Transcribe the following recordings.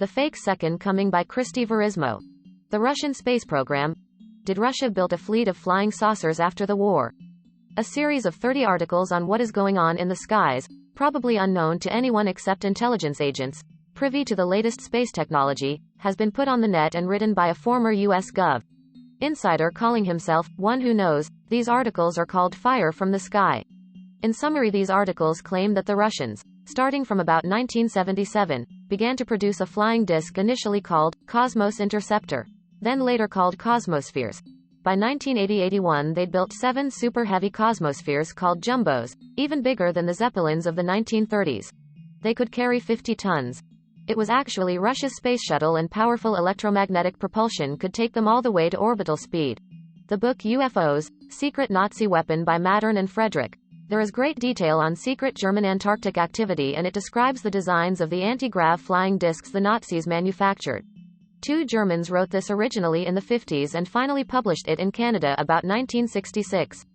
The Fake Second Coming by Christy Verismo. The Russian Space Program. Did Russia build a fleet of flying saucers after the war? A series of 30 articles on what is going on in the skies, probably unknown to anyone except intelligence agents, privy to the latest space technology, has been put on the net and written by a former U.S. Gov. Insider calling himself One Who Knows. These articles are called Fire from the Sky. In summary, these articles claim that the Russians, starting from about 1977, began to produce a flying disc initially called Cosmos Interceptor, then later called Cosmospheres. By 1980-81 they'd built 7 super heavy Cosmospheres called Jumbos, even bigger than the Zeppelins of the 1930s. They could carry 50 tons. It was actually Russia's space shuttle, and powerful electromagnetic propulsion could take them all the way to orbital speed. The book UFOs, Secret Nazi Weapon by Mattern and Frederick. There is great detail on secret German Antarctic activity, and it describes the designs of the anti-grav flying discs the Nazis manufactured. 2 Germans wrote this originally in the 50s and finally published it in Canada about 1966.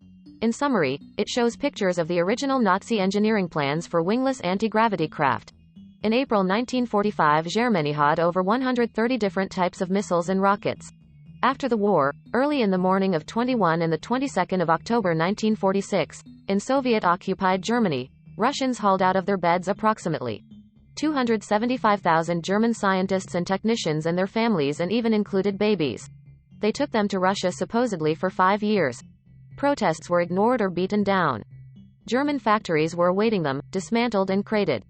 In summary, it shows pictures of the original Nazi engineering plans for wingless anti-gravity craft. In April 1945, Germany had over 130 different types of missiles and rockets. After the war, early in the morning of 21 and the 22nd of October 1946, in Soviet-occupied Germany, Russians hauled out of their beds approximately 275,000 German scientists and technicians and their families, and even included babies. They took them to Russia supposedly for 5 years. Protests were ignored or beaten down. German factories were awaiting them, dismantled and crated.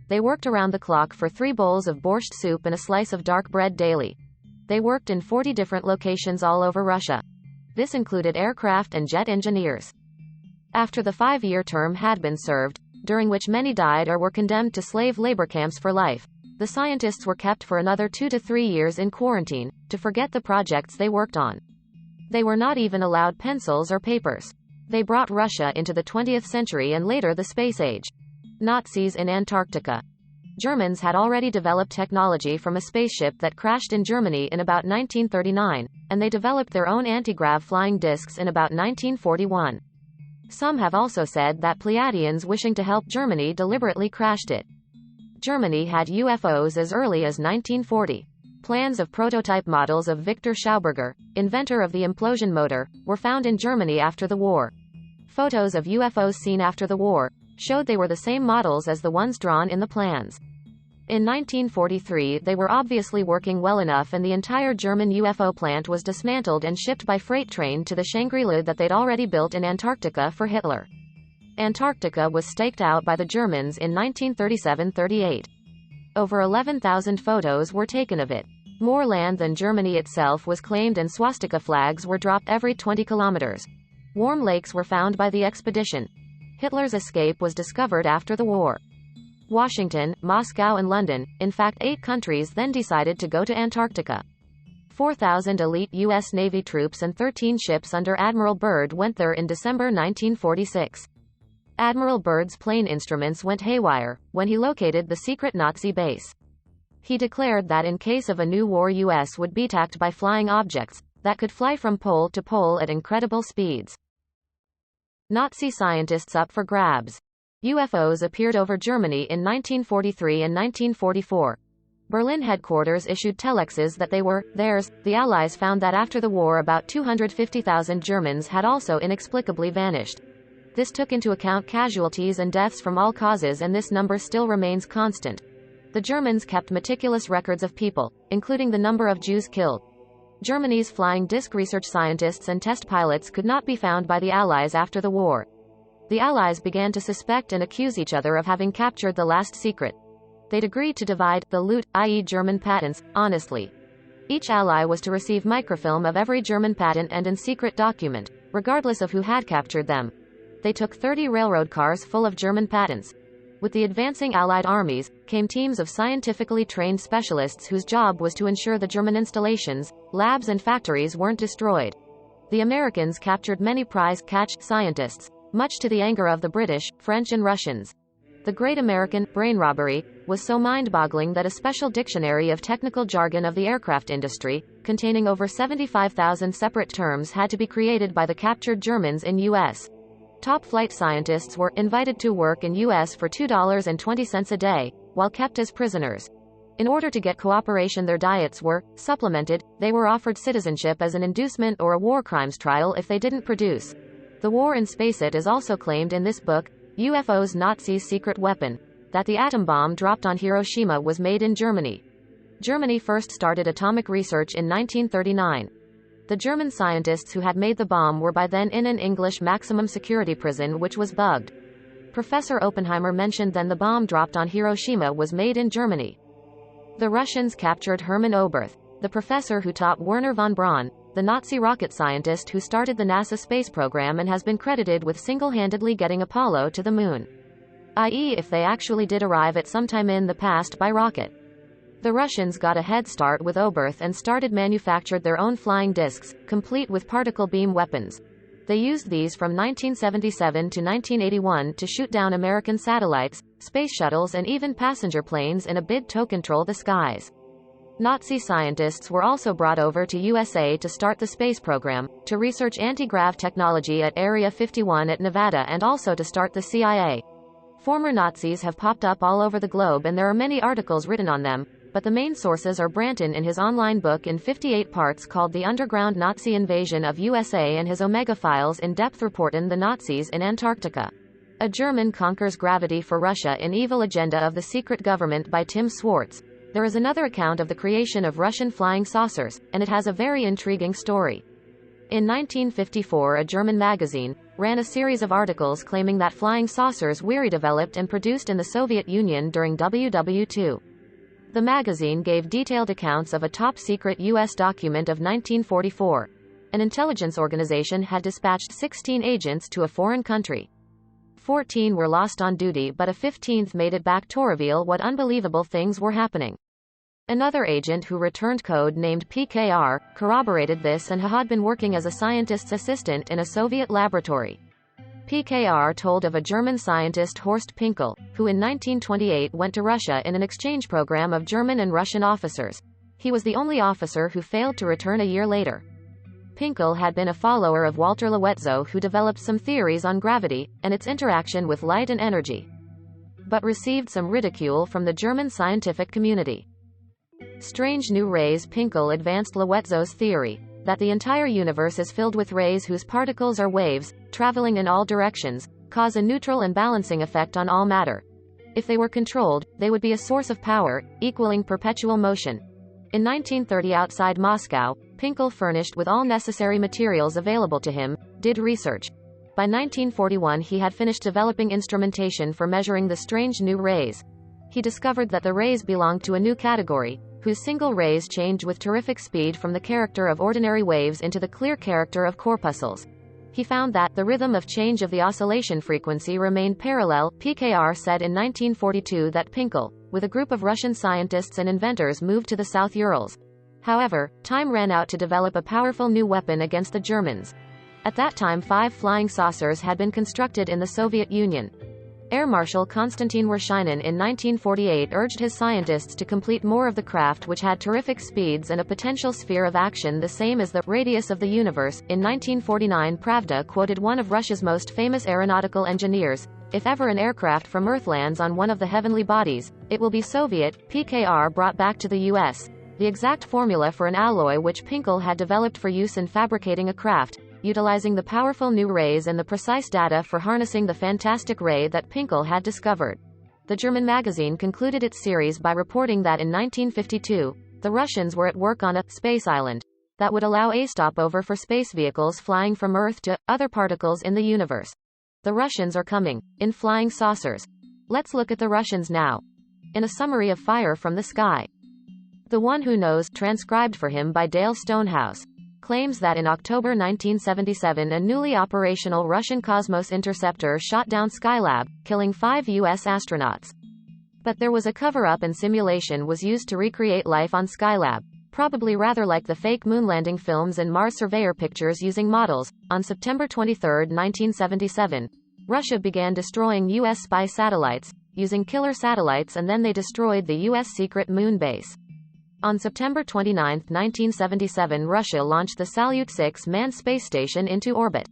They worked around the clock for 3 bowls of borscht soup and a slice of dark bread daily. They worked in 40 different locations all over Russia. This included aircraft and jet engineers. After the 5-year term had been served, during which many died or were condemned to slave labor camps for life, the scientists were kept for another 2 to 3 years in quarantine, to forget the projects they worked on. They were not even allowed pencils or papers. They brought Russia into the 20th century and later the space age. Nazis in Antarctica. Germans had already developed technology from a spaceship that crashed in Germany in about 1939, and they developed their own anti-grav flying discs in about 1941. Some have also said that Pleiadians wishing to help Germany deliberately crashed it. Germany had UFOs as early as 1940. Plans of prototype models of Victor Schauberger, inventor of the implosion motor, were found in Germany after the war. Photos of UFOs seen after the war showed they were the same models as the ones drawn in the plans. In 1943 they were obviously working well enough, and the entire German UFO plant was dismantled and shipped by freight train to the Shangri-La that they'd already built in Antarctica for Hitler. Antarctica was staked out by the Germans in 1937-38. Over 11,000 photos were taken of it. More land than Germany itself was claimed, and swastika flags were dropped every 20 kilometers. Warm lakes were found by the expedition. Hitler's escape was discovered after the war. Washington, Moscow and London, in fact 8 countries, then decided to go to Antarctica. 4,000 elite U.S. Navy troops and 13 ships under Admiral Byrd went there in December 1946. Admiral Byrd's plane instruments went haywire when he located the secret Nazi base. He declared that in case of a new war, U.S. would be attacked by flying objects that could fly from pole to pole at incredible speeds. Nazi scientists up for grabs. UFOs appeared over Germany in 1943 and 1944. Berlin headquarters issued telexes that they were theirs. The Allies found that after the war about 250,000 Germans had also inexplicably vanished. This took into account casualties and deaths from all causes, and this number still remains constant. The Germans kept meticulous records of people, including the number of Jews killed. Germany's flying disc research scientists and test pilots could not be found by the Allies after the war. The Allies began to suspect and accuse each other of having captured the last secret. They'd agreed to divide the loot, i.e. German patents, honestly. Each ally was to receive microfilm of every German patent and in secret document, regardless of who had captured them. They took 30 railroad cars full of German patents. With the advancing Allied armies, came teams of scientifically trained specialists whose job was to ensure the German installations, labs and factories weren't destroyed. The Americans captured many prize catch scientists, much to the anger of the British, French and Russians. The Great American Brain Robbery was so mind-boggling that a special dictionary of technical jargon of the aircraft industry, containing over 75,000 separate terms, had to be created by the captured Germans in U.S. Top flight scientists were invited to work in U.S. for $2.20 a day, while kept as prisoners. In order to get cooperation, their diets were supplemented. They were offered citizenship as an inducement or a war crimes trial if they didn't produce. The war in space. It is also claimed in this book, UFOs Nazis' secret weapon, that the atom bomb dropped on Hiroshima was made in Germany. Germany first started atomic research in 1939. The German scientists who had made the bomb were by then in an English maximum security prison which was bugged. Professor Oppenheimer mentioned then the bomb dropped on Hiroshima was made in Germany. The Russians captured Hermann Oberth, the professor who taught Werner von Braun, the Nazi rocket scientist who started the NASA space program and has been credited with single-handedly getting Apollo to the moon. I.e., if they actually did arrive at some time in the past by rocket. The Russians got a head start with Oberth and started manufactured their own flying discs, complete with particle beam weapons. They used these from 1977 to 1981 to shoot down American satellites, space shuttles and even passenger planes in a bid to control the skies. Nazi scientists were also brought over to USA to start the space program, to research anti-grav technology at Area 51 at Nevada and also to start the CIA. Former Nazis have popped up all over the globe and there are many articles written on them, but the main sources are Branton in his online book in 58 parts called The Underground Nazi Invasion of USA and his Omega Files in-depth report on the Nazis in Antarctica. A German Conquers Gravity for Russia in Evil Agenda of the Secret Government by Tim Swartz. There is another account of the creation of Russian flying saucers, and it has a very intriguing story. In 1954 a German magazine ran a series of articles claiming that flying saucers were developed and produced in the Soviet Union during WW2. The magazine gave detailed accounts of a top-secret U.S. document of 1944. An intelligence organization had dispatched 16 agents to a foreign country. 14 were lost on duty but a 15th made it back to reveal what unbelievable things were happening. Another agent who returned code named PKR corroborated this and had been working as a scientist's assistant in a Soviet laboratory. PKR told of a German scientist Horst Pinkel, who in 1928 went to Russia in an exchange program of German and Russian officers. He was the only officer who failed to return a year later. Pinkel had been a follower of Walter Loetzo, who developed some theories on gravity and its interaction with light and energy, but received some ridicule from the German scientific community. Strange new rays. Pinkel advanced Loetzo's theory that the entire universe is filled with rays whose particles are waves, traveling in all directions, cause a neutral and balancing effect on all matter. If they were controlled, they would be a source of power, equaling perpetual motion. In 1930 outside Moscow, Pinkel, furnished with all necessary materials available to him, did research. By 1941 he had finished developing instrumentation for measuring the strange new rays. He discovered that the rays belonged to a new category, whose single rays change with terrific speed from the character of ordinary waves into the clear character of corpuscles. He found that the rhythm of change of the oscillation frequency remained parallel. PKR said in 1942 that Pinkel, with a group of Russian scientists and inventors, moved to the South Urals. However, time ran out to develop a powerful new weapon against the Germans. At that time 5 flying saucers had been constructed in the Soviet Union. Air Marshal Konstantin Vershinin in 1948 urged his scientists to complete more of the craft, which had terrific speeds and a potential sphere of action the same as the radius of the universe. In 1949 Pravda quoted one of Russia's most famous aeronautical engineers, "If ever an aircraft from Earth lands on one of the heavenly bodies, it will be Soviet." PKR brought back to the U.S. the exact formula for an alloy which Pinkel had developed for use in fabricating a craft, utilizing the powerful new rays and the precise data for harnessing the fantastic ray that Pinkel had discovered. The German magazine concluded its series by reporting that in 1952, the Russians were at work on a space island that would allow a stopover for space vehicles flying from Earth to other particles in the universe. The Russians are coming in flying saucers. Let's look at the Russians now. In a summary of Fire from the Sky. The One Who Knows, transcribed for him by Dale Stonehouse, claims that in October 1977 a newly operational Russian Cosmos interceptor shot down Skylab, killing 5 U.S. astronauts. But there was a cover-up and simulation was used to recreate life on Skylab, probably rather like the fake moon landing films and Mars Surveyor pictures using models. On September 23, 1977, Russia began destroying U.S. spy satellites, using killer satellites, and then they destroyed the U.S. secret moon base. On September 29, 1977 Russia launched the Salyut 6 manned space station into orbit.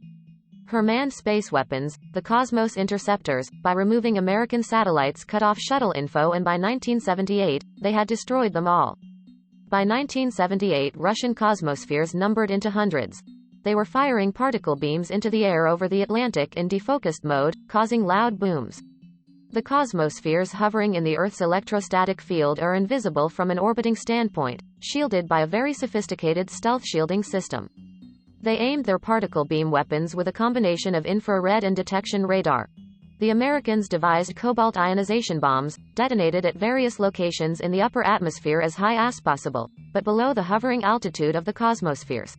Her manned space weapons, the Cosmos interceptors, by removing American satellites cut off shuttle info, and by 1978, they had destroyed them all. By 1978, Russian cosmospheres numbered into hundreds. They were firing particle beams into the air over the Atlantic in defocused mode, causing loud booms. The cosmospheres hovering in the Earth's electrostatic field are invisible from an orbiting standpoint, shielded by a very sophisticated stealth shielding system. They aimed their particle beam weapons with a combination of infrared and detection radar. The Americans devised cobalt ionization bombs, detonated at various locations in the upper atmosphere as high as possible, but below the hovering altitude of the cosmospheres.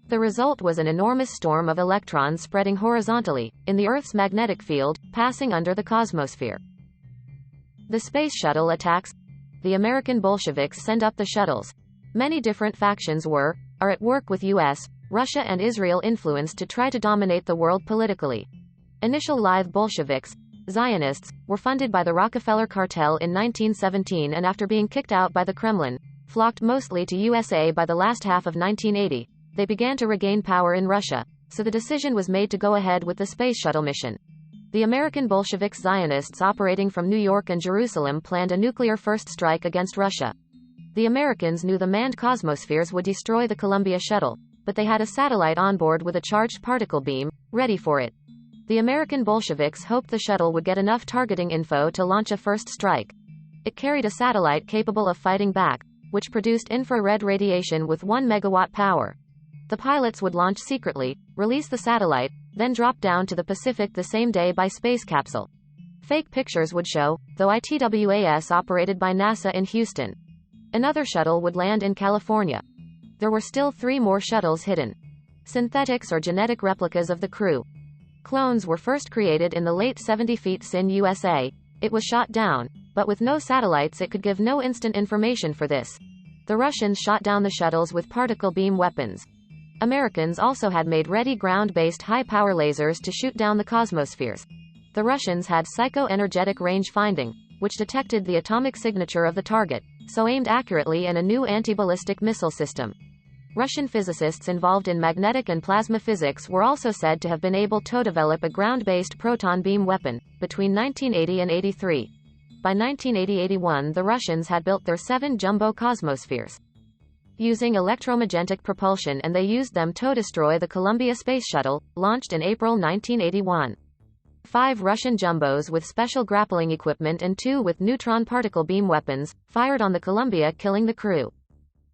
The result was an enormous storm of electrons spreading horizontally, in the Earth's magnetic field, passing under the cosmosphere. The Space Shuttle attacks. The American Bolsheviks send up the shuttles. Many different factions are at work with US, Russia and Israel influence to try to dominate the world politically. Initial live Bolsheviks, Zionists, were funded by the Rockefeller cartel in 1917 and after being kicked out by the Kremlin, flocked mostly to USA by the last half of 1980. They began to regain power in Russia, so the decision was made to go ahead with the Space Shuttle mission. The American Bolshevik Zionists operating from New York and Jerusalem planned a nuclear first strike against Russia. The Americans knew the manned cosmospheres would destroy the Columbia shuttle, but they had a satellite on board with a charged particle beam, ready for it. The American Bolsheviks hoped the shuttle would get enough targeting info to launch a first strike. It carried a satellite capable of fighting back, which produced infrared radiation with 1 megawatt power. The pilots would launch secretly, release the satellite, then drop down to the Pacific the same day by space capsule. Fake pictures would show, though ITWAS operated by NASA in Houston. Another shuttle would land in California. There were still 3 more shuttles hidden. Synthetics or genetic replicas of the crew. Clones were first created in the late 70s in USA. It was shot down, but with no satellites it could give no instant information for this. The Russians shot down the shuttles with particle beam weapons. Americans also had made ready ground-based high-power lasers to shoot down the cosmospheres. The Russians had psycho-energetic range finding, which detected the atomic signature of the target, so aimed accurately, and a new anti-ballistic missile system. Russian physicists involved in magnetic and plasma physics were also said to have been able to develop a ground-based proton beam weapon, between 1980 and 83. By 1980-81 the Russians had built their 7 jumbo cosmospheres. Using electromagnetic propulsion, and they used them to destroy the Columbia Space Shuttle, launched in April 1981. 5 Russian jumbos with special grappling equipment and 2 with neutron particle beam weapons, fired on the Columbia, killing the crew.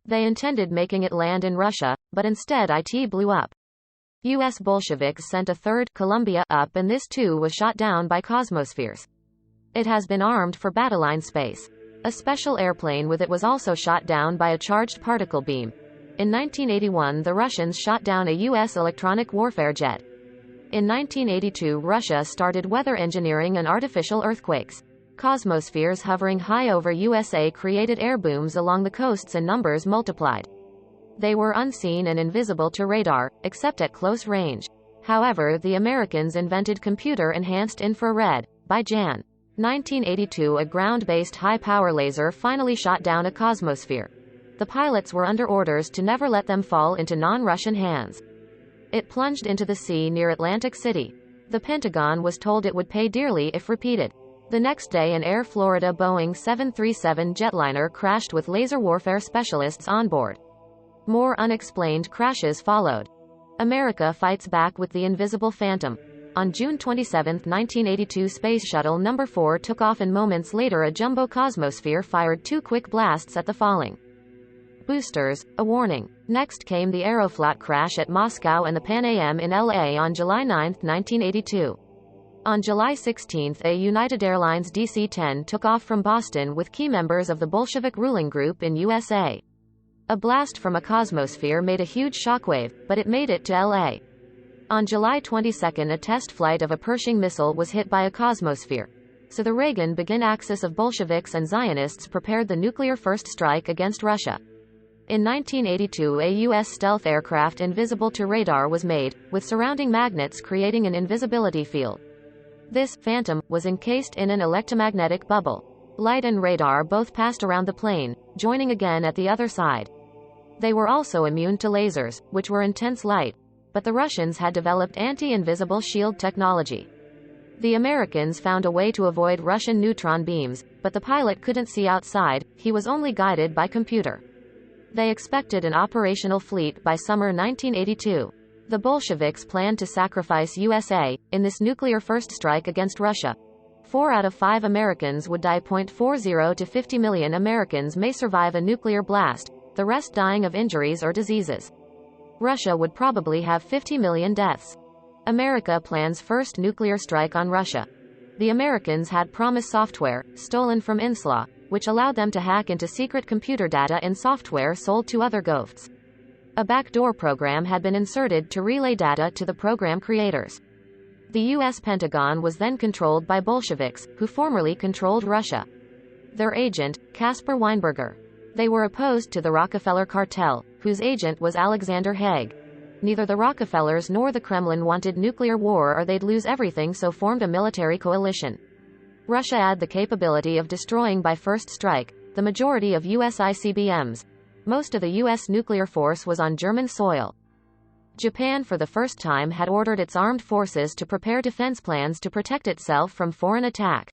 They intended making it land in Russia, but instead it blew up. US Bolsheviks sent a 3rd Columbia up, and this too was shot down by cosmospheres. It has been armed for battleline space. A special airplane with it was also shot down by a charged particle beam. In 1981 the Russians shot down a US electronic warfare jet. In 1982 Russia started weather engineering and artificial earthquakes. Cosmospheres hovering high over USA created air booms along the coasts, and numbers multiplied. They were unseen and invisible to radar, except at close range. However, the Americans invented computer-enhanced infrared. By Jan. 1982 a ground-based high-power laser finally shot down a cosmosphere. The pilots were under orders to never let them fall into non-Russian hands. It plunged into the sea near Atlantic City. The Pentagon was told it would pay dearly if repeated. The next day an Air Florida Boeing 737 jetliner crashed with laser warfare specialists on board. More unexplained crashes followed. America fights back with the invisible Phantom. On June 27, 1982 Space Shuttle No. 4 took off, and moments later a jumbo cosmosphere fired 2 quick blasts at the falling boosters, a warning. Next came the Aeroflot crash at Moscow and the Pan Am in LA on July 9, 1982. On July 16 a United Airlines DC-10 took off from Boston with key members of the Bolshevik ruling group in USA. A blast from a cosmosphere made a huge shockwave, but it made it to LA. On July 22 a test flight of a Pershing missile was hit by a cosmosphere. So the Reagan-Begin axis of Bolsheviks and Zionists prepared the nuclear first strike against Russia. In 1982 a U.S. stealth aircraft invisible to radar was made, with surrounding magnets creating an invisibility field. This Phantom was encased in an electromagnetic bubble. Light and radar both passed around the plane, joining again at the other side. They were also immune to lasers, which were intense light. but the Russians had developed anti-invisible shield technology. The Americans found a way to avoid Russian neutron beams, but the pilot couldn't see outside, he was only guided by computer. They expected an operational fleet by summer 1982. The Bolsheviks planned to sacrifice USA in this nuclear first strike against Russia. 4 out of 5 Americans would die. 40 to 50 million Americans may survive a nuclear blast, the rest dying of injuries or diseases. Russia would probably have 50 million deaths. America plans first nuclear strike on Russia. The Americans had promised software, stolen from INSATIABLE, which allowed them to hack into secret computer data in software sold to other ghosts. A backdoor program had been inserted to relay data to the program creators. The U.S. Pentagon was then controlled by Bolsheviks, who formerly controlled Russia. Their agent, Caspar Weinberger. They were opposed to the Rockefeller cartel, whose agent was Alexander Haig. Neither the Rockefellers nor the Kremlin wanted nuclear war or they'd lose everything, so formed a military coalition. Russia had the capability of destroying by first strike the majority of U.S. ICBMs. Most of the U.S. nuclear force was on German soil. Japan for the first time had ordered its armed forces to prepare defense plans to protect itself from foreign attack.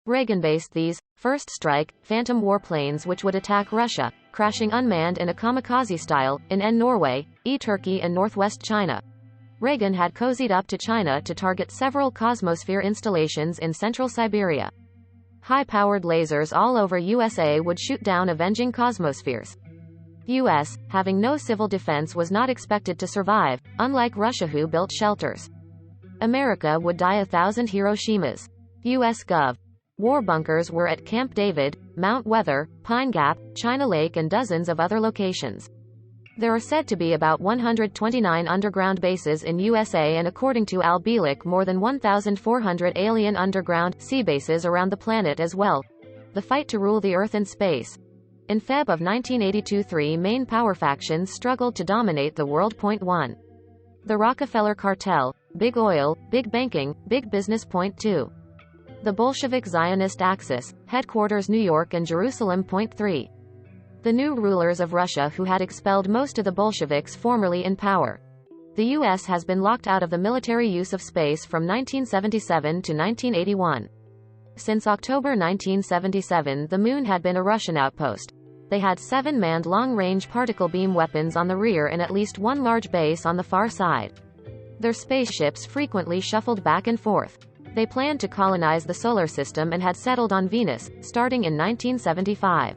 Reagan based these first strike Phantom warplanes which would attack Russia, crashing unmanned in a kamikaze style in Norway, Turkey and northwest China. Reagan had cozied up to China to target several Cosmosphere installations in central Siberia. High-powered lasers all over USA would shoot down avenging Cosmospheres. U.S., having no civil defense, was not expected to survive, unlike Russia who built shelters. America would die 1,000 Hiroshimas. U.S. Gov. War bunkers were at Camp David, Mount Weather, Pine Gap, China Lake and dozens of other locations. There are said to be about 129 underground bases in USA and according to Al Bielek more than 1,400 alien underground sea bases around the planet as well. The fight to rule the Earth in space. In Feb of 1982 3 main power factions struggled to dominate the world. 1. The Rockefeller cartel, Big Oil, Big Banking, Big Business. 2. The Bolshevik Zionist Axis, headquarters New York and Jerusalem. 3. The new rulers of Russia who had expelled most of the Bolsheviks formerly in power. The U.S. has been locked out of the military use of space from 1977 to 1981. Since October 1977 the Moon had been a Russian outpost. They had 7 manned long-range particle beam weapons on the rear and at least 1 large base on the far side. Their spaceships frequently shuffled back and forth. They planned to colonize the solar system and had settled on Venus, starting in 1975.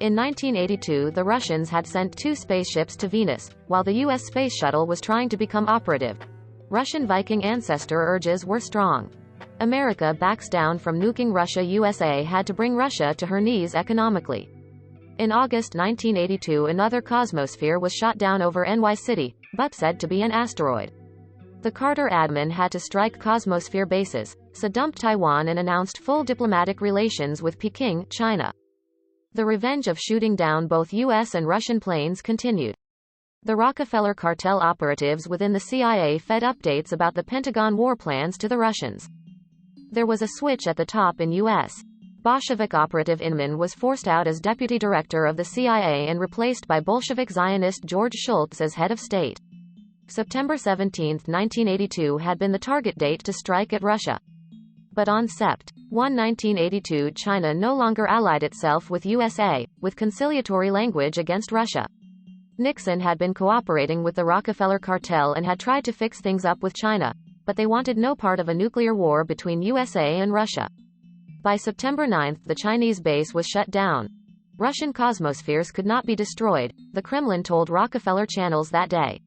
In 1982 the Russians had sent 2 spaceships to Venus, while the U.S. Space Shuttle was trying to become operative. Russian Viking ancestor urges were strong. America backs down from nuking Russia. USA had to bring Russia to her knees economically. In August 1982 another Cosmosphere was shot down over NY City, but said to be an asteroid. The Carter admin had to strike Cosmosphere bases, so dumped Taiwan and announced full diplomatic relations with Peking, China. The revenge of shooting down both U.S. and Russian planes continued. The Rockefeller cartel operatives within the CIA fed updates about the Pentagon war plans to the Russians. There was a switch at the top in U.S. Bolshevik operative Inman was forced out as deputy director of the CIA and replaced by Bolshevik Zionist George Shultz as head of state. September 17, 1982 had been the target date to strike at Russia. But on Sept. 1, 1982 China no longer allied itself with USA, with conciliatory language against Russia. Nixon had been cooperating with the Rockefeller cartel and had tried to fix things up with China, but they wanted no part of a nuclear war between USA and Russia. By September 9 the Chinese base was shut down. Russian Cosmospheres could not be destroyed, the Kremlin told Rockefeller channels that day.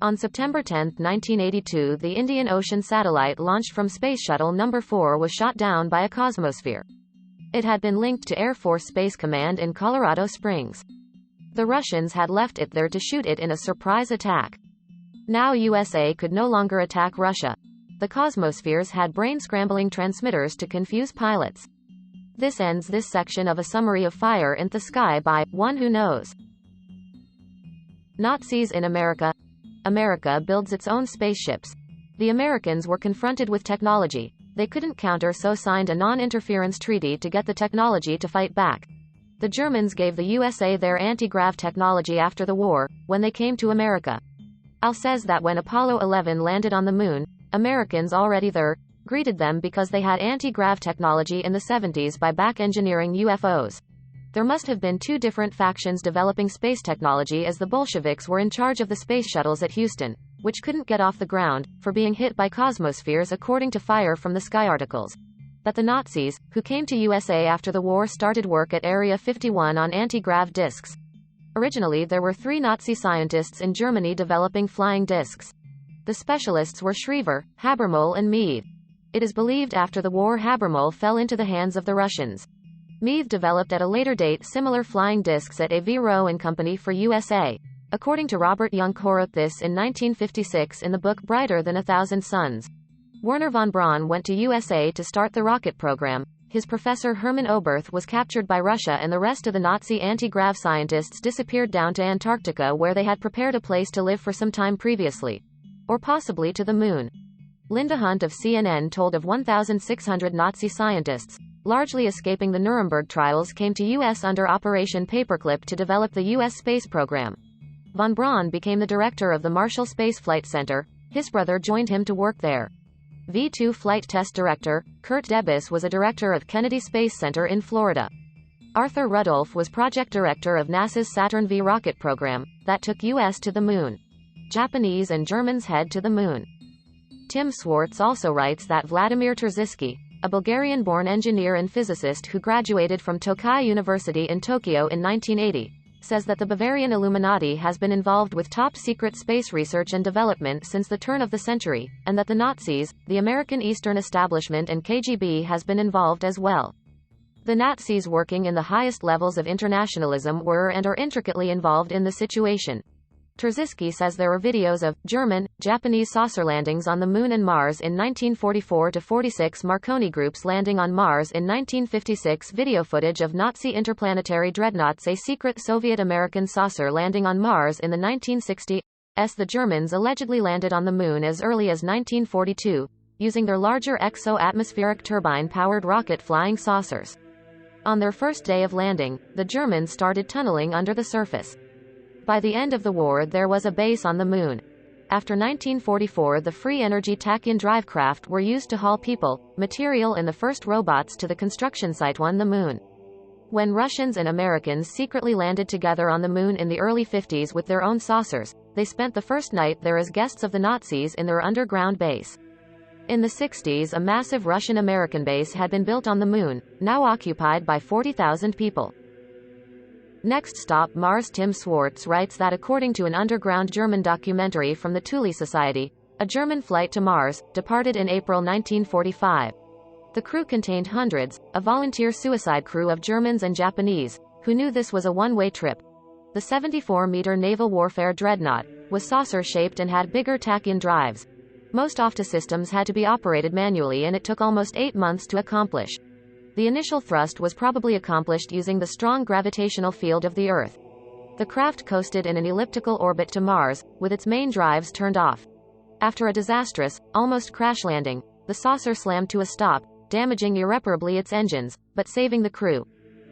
On September 10, 1982 the Indian Ocean satellite launched from Space Shuttle No. 4 was shot down by a Cosmosphere. It had been linked to Air Force Space Command in Colorado Springs. The Russians had left it there to shoot it in a surprise attack. Now USA could no longer attack Russia. The Cosmospheres had brain-scrambling transmitters to confuse pilots. This ends this section of a summary of Fire in the Sky by One Who Knows. Nazis in America. America builds its own spaceships. The Americans were confronted with technology they couldn't counter, so signed a non-interference treaty to get the technology to fight back. The Germans gave the USA their anti-grav technology after the war, when they came to America. Al says that when Apollo 11 landed on the moon, Americans already there greeted them because they had anti-grav technology in the 70s by back-engineering UFOs. There must have been two different factions developing space technology, as the Bolsheviks were in charge of the space shuttles at Houston, which couldn't get off the ground, for being hit by Cosmospheres according to Fire from the Sky articles. That the Nazis, who came to USA after the war, started work at Area 51 on anti-grav discs. Originally there were 3 Nazi scientists in Germany developing flying discs. The specialists were Schriever, Habermohl and Meade. It is believed after the war Habermohl fell into the hands of the Russians. Meade developed at a later date similar flying discs at A.V. Rowe and Company for USA. According to Robert Young, who wrote this in 1956 in the book Brighter Than a Thousand Suns. Werner von Braun went to USA to start the rocket program. His professor Hermann Oberth was captured by Russia, and the rest of the Nazi anti-grav scientists disappeared down to Antarctica, where they had prepared a place to live for some time previously. Or possibly to the moon. Linda Hunt of CNN told of 1,600 Nazi scientists, largely escaping the Nuremberg trials, came to U.S. under Operation Paperclip to develop the U.S. space program. Von Braun became the director of the Marshall Space Flight Center. His brother joined him to work there. V-2 flight test director, Kurt Debus, was a director of Kennedy Space Center in Florida. Arthur Rudolph was project director of NASA's Saturn V rocket program, that took U.S. to the moon. Japanese and Germans head to the moon. Tim Swartz also writes that Vladimir Terziski, a Bulgarian-born engineer and physicist who graduated from Tokai University in Tokyo in 1980, says that the Bavarian Illuminati has been involved with top-secret space research and development since the turn of the century, and that the Nazis, the American Eastern Establishment and KGB has been involved as well. The Nazis, working in the highest levels of internationalism, were and are intricately involved in the situation. Terziski says there were videos of German, Japanese saucer landings on the Moon and Mars in 1944-46, Marconi groups landing on Mars in 1956, video footage of Nazi interplanetary dreadnoughts, a secret Soviet-American saucer landing on Mars in the 1960s. The Germans allegedly landed on the Moon as early as 1942, using their larger exo-atmospheric turbine-powered rocket flying saucers. On their first day of landing, the Germans started tunneling under the surface. By the end of the war there was a base on the Moon. After 1944 the free-energy Tachyon drive craft were used to haul people, material and the first robots to the construction site on the Moon. When Russians and Americans secretly landed together on the Moon in the early 50s with their own saucers, they spent the first night there as guests of the Nazis in their underground base. In the 60s a massive Russian-American base had been built on the Moon, now occupied by 40,000 people. Next stop Mars. Tim Swartz writes that according to an underground German documentary from the Thule Society, a German flight to Mars departed in April 1945. The crew contained hundreds, a volunteer suicide crew of Germans and Japanese, who knew this was a one-way trip. The 74-meter naval warfare dreadnought was saucer-shaped and had bigger Tachyon drives. Most OFTA systems had to be operated manually, and it took almost 8 months to accomplish. The initial thrust was probably accomplished using the strong gravitational field of the Earth. The craft coasted in an elliptical orbit to Mars, with its main drives turned off. After a disastrous, almost crash landing, the saucer slammed to a stop, damaging irreparably its engines, but saving the crew.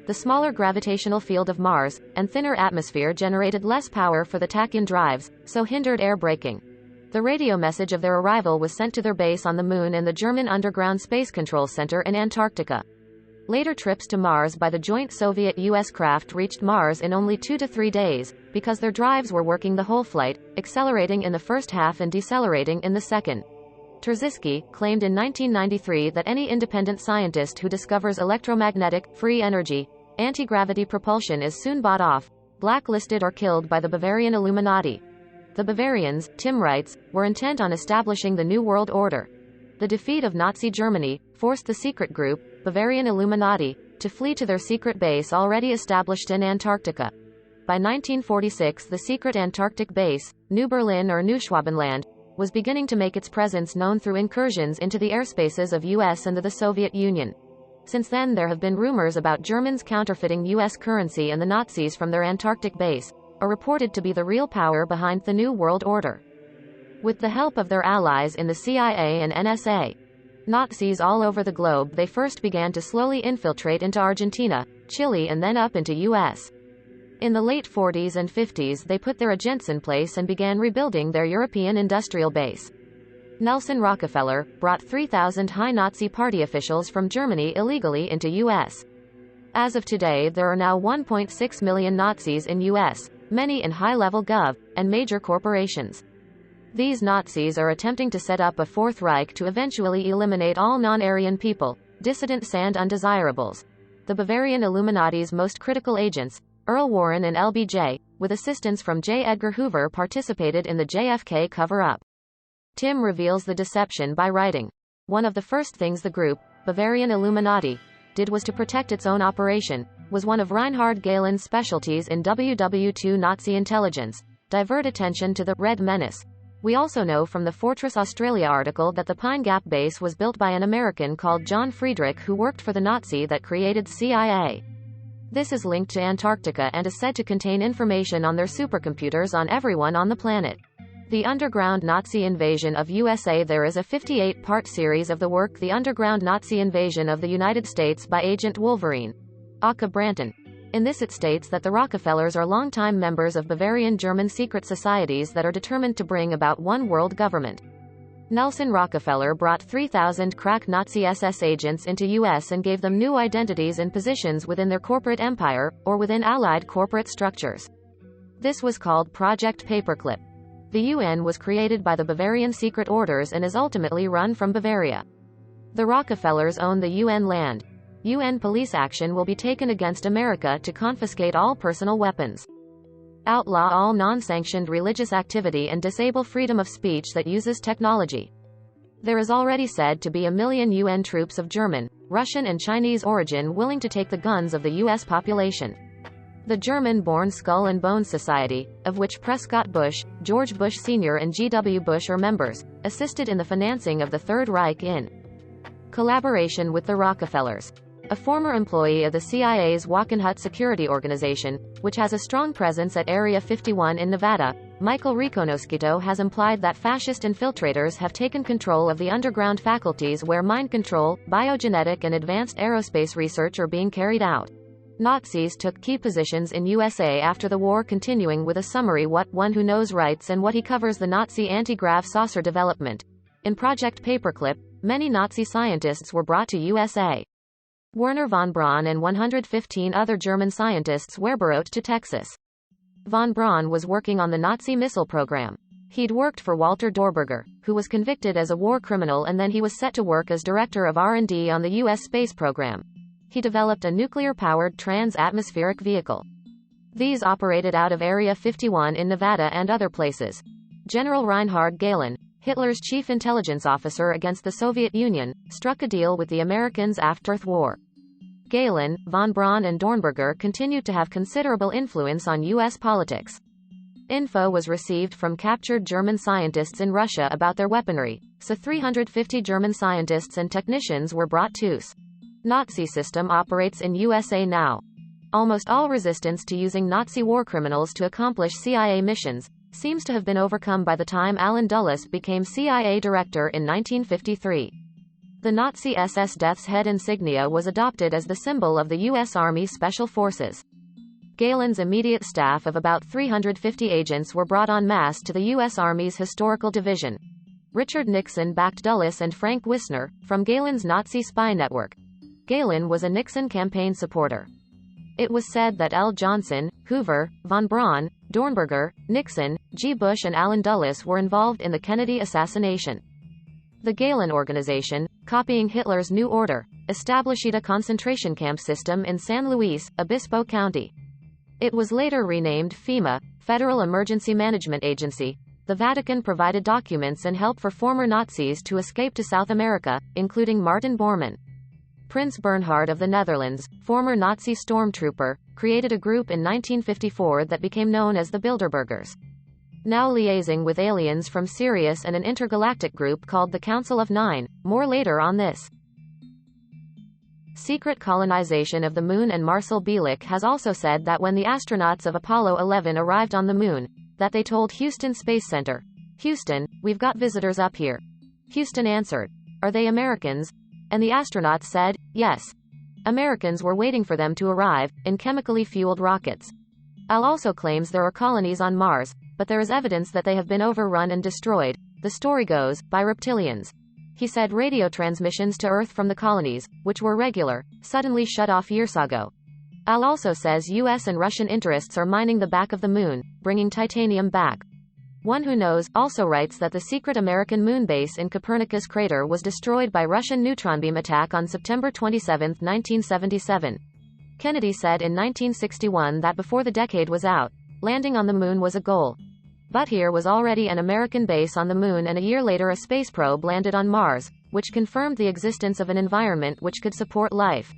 The smaller gravitational field of Mars, and thinner atmosphere generated less power for the Tachyon drives, so hindered air braking. The radio message of their arrival was sent to their base on the Moon and the German Underground Space Control Center in Antarctica. Later trips to Mars by the joint Soviet-US craft reached Mars in only 2 to 3 days, because their drives were working the whole flight, accelerating in the first half and decelerating in the second. Terziski claimed in 1993 that any independent scientist who discovers electromagnetic, free energy, anti-gravity propulsion is soon bought off, blacklisted or killed by the Bavarian Illuminati. The Bavarians, Tim writes, were intent on establishing the New World Order. The defeat of Nazi Germany forced the secret group, Bavarian Illuminati, to flee to their secret base already established in Antarctica. By 1946 the secret Antarctic base, New Berlin or Neuschwabenland, was beginning to make its presence known through incursions into the airspaces of US and the Soviet Union. Since then there have been rumors about Germans counterfeiting US currency, and the Nazis from their Antarctic base are reported to be the real power behind the New World Order. With the help of their allies in the CIA and NSA, Nazis all over the globe, they first began to slowly infiltrate into Argentina, Chile and then up into US. In the late 40s and 50s they put their agents in place and began rebuilding their European industrial base. Nelson Rockefeller brought 3,000 high Nazi party officials from Germany illegally into U.S. As of today there are now 1.6 million Nazis in U.S., many in high-level gov. And major corporations. These Nazis are attempting to set up a Fourth Reich to eventually eliminate all non-Aryan people, dissidents and undesirables. The Bavarian Illuminati's most critical agents, Earl Warren and LBJ, with assistance from J. Edgar Hoover, participated in the JFK cover-up. Tim reveals the deception by writing, "One of the first things the group, Bavarian Illuminati, did was to protect its own operation, was one of Reinhard Gehlen's specialties in WW2 Nazi intelligence, divert attention to the Red Menace. We also know from the Fortress Australia article that the Pine Gap base was built by an American called John Friedrich who worked for the Nazi that created CIA. This is linked to Antarctica and is said to contain information on their supercomputers on everyone on the planet. The Underground Nazi Invasion of USA." There is a 58-part series of the work The Underground Nazi Invasion of the United States by Agent Wolverine, Aka Branton. In this it states that the Rockefellers are longtime members of Bavarian German secret societies that are determined to bring about one world government. Nelson Rockefeller brought 3,000 crack Nazi SS agents into U.S. and gave them new identities and positions within their corporate empire, or within allied corporate structures. This was called Project Paperclip. The UN was created by the Bavarian secret orders and is ultimately run from Bavaria. The Rockefellers own the UN land. UN police action will be taken against America to confiscate all personal weapons. Outlaw all non-sanctioned religious activity and disable freedom of speech that uses technology. There is already said to be 1 million UN troops of German, Russian and Chinese origin willing to take the guns of the U.S. population. The German-born Skull and Bones Society, of which Prescott Bush, George Bush Sr. and G.W. Bush are members, assisted in the financing of the Third Reich in collaboration with the Rockefellers. A former employee of the CIA's Walkenhut security organization, which has a strong presence at Area 51 in Nevada, Michael Reconoscito has implied that fascist infiltrators have taken control of the underground faculties where mind control, biogenetic and advanced aerospace research are being carried out. Nazis took key positions in USA after the war, continuing with a summary what one who knows writes and what he covers the Nazi anti-grav saucer development. In Project Paperclip, many Nazi scientists were brought to USA. Werner von Braun and 115 other German scientists were brought to Texas. Von Braun was working on the Nazi missile program. He'd worked for Walter Dorberger, who was convicted as a war criminal, and then he was set to work as director of R&D on the U.S. space program. He developed a nuclear-powered trans-atmospheric vehicle. These operated out of Area 51 in Nevada and other places. General Reinhard Gehlen, Hitler's chief intelligence officer against the Soviet Union, struck a deal with the Americans after the war. Gehlen, von Braun and Dornberger continued to have considerable influence on U.S. politics. Info was received from captured German scientists in Russia about their weaponry, so 350 German scientists and technicians were brought to Nazi system operates in USA now. Almost all resistance to using Nazi war criminals to accomplish CIA missions seems to have been overcome by the time Allen Dulles became CIA director in 1953. The Nazi SS Death's Head insignia was adopted as the symbol of the U.S. Army Special Forces. Gehlen's immediate staff of about 350 agents were brought en masse to the U.S. Army's Historical Division. Richard Nixon backed Dulles and Frank Wisner from Gehlen's Nazi spy network. Gehlen was a Nixon campaign supporter. It was said that L. Johnson, Hoover, von Braun, Dornberger, Nixon, G. Bush and Allen Dulles were involved in the Kennedy assassination. The Gehlen organization, copying Hitler's New Order, established a concentration camp system in San Luis Obispo County. It was later renamed FEMA, Federal Emergency Management Agency. The Vatican provided documents and help for former Nazis to escape to South America, including Martin Bormann. Prince Bernhard of the Netherlands, former Nazi stormtrooper, created a group in 1954 that became known as the Bilderbergers. Now liaising with aliens from Sirius and an intergalactic group called the Council of Nine. More later on this. Secret colonization of the Moon. And Marcel Bielik has also said that when the astronauts of Apollo 11 arrived on the Moon, that they told Houston Space Center, "Houston, we've got visitors up here." Houston answered, "Are they Americans?" And the astronauts said, "Yes." Americans were waiting for them to arrive, in chemically fueled rockets. Al also claims there are colonies on Mars, but there is evidence that they have been overrun and destroyed, the story goes, by reptilians. He said radio transmissions to Earth from the colonies, which were regular, suddenly shut off years ago. Al also says US and Russian interests are mining the back of the moon, bringing titanium back. One Who Knows also writes that the secret American moon base in Copernicus crater was destroyed by Russian neutron beam attack on September 27, 1977. Kennedy said in 1961 that before the decade was out, landing on the moon was a goal. But here was already an American base on the moon, and a year later a space probe landed on Mars, which confirmed the existence of an environment which could support life.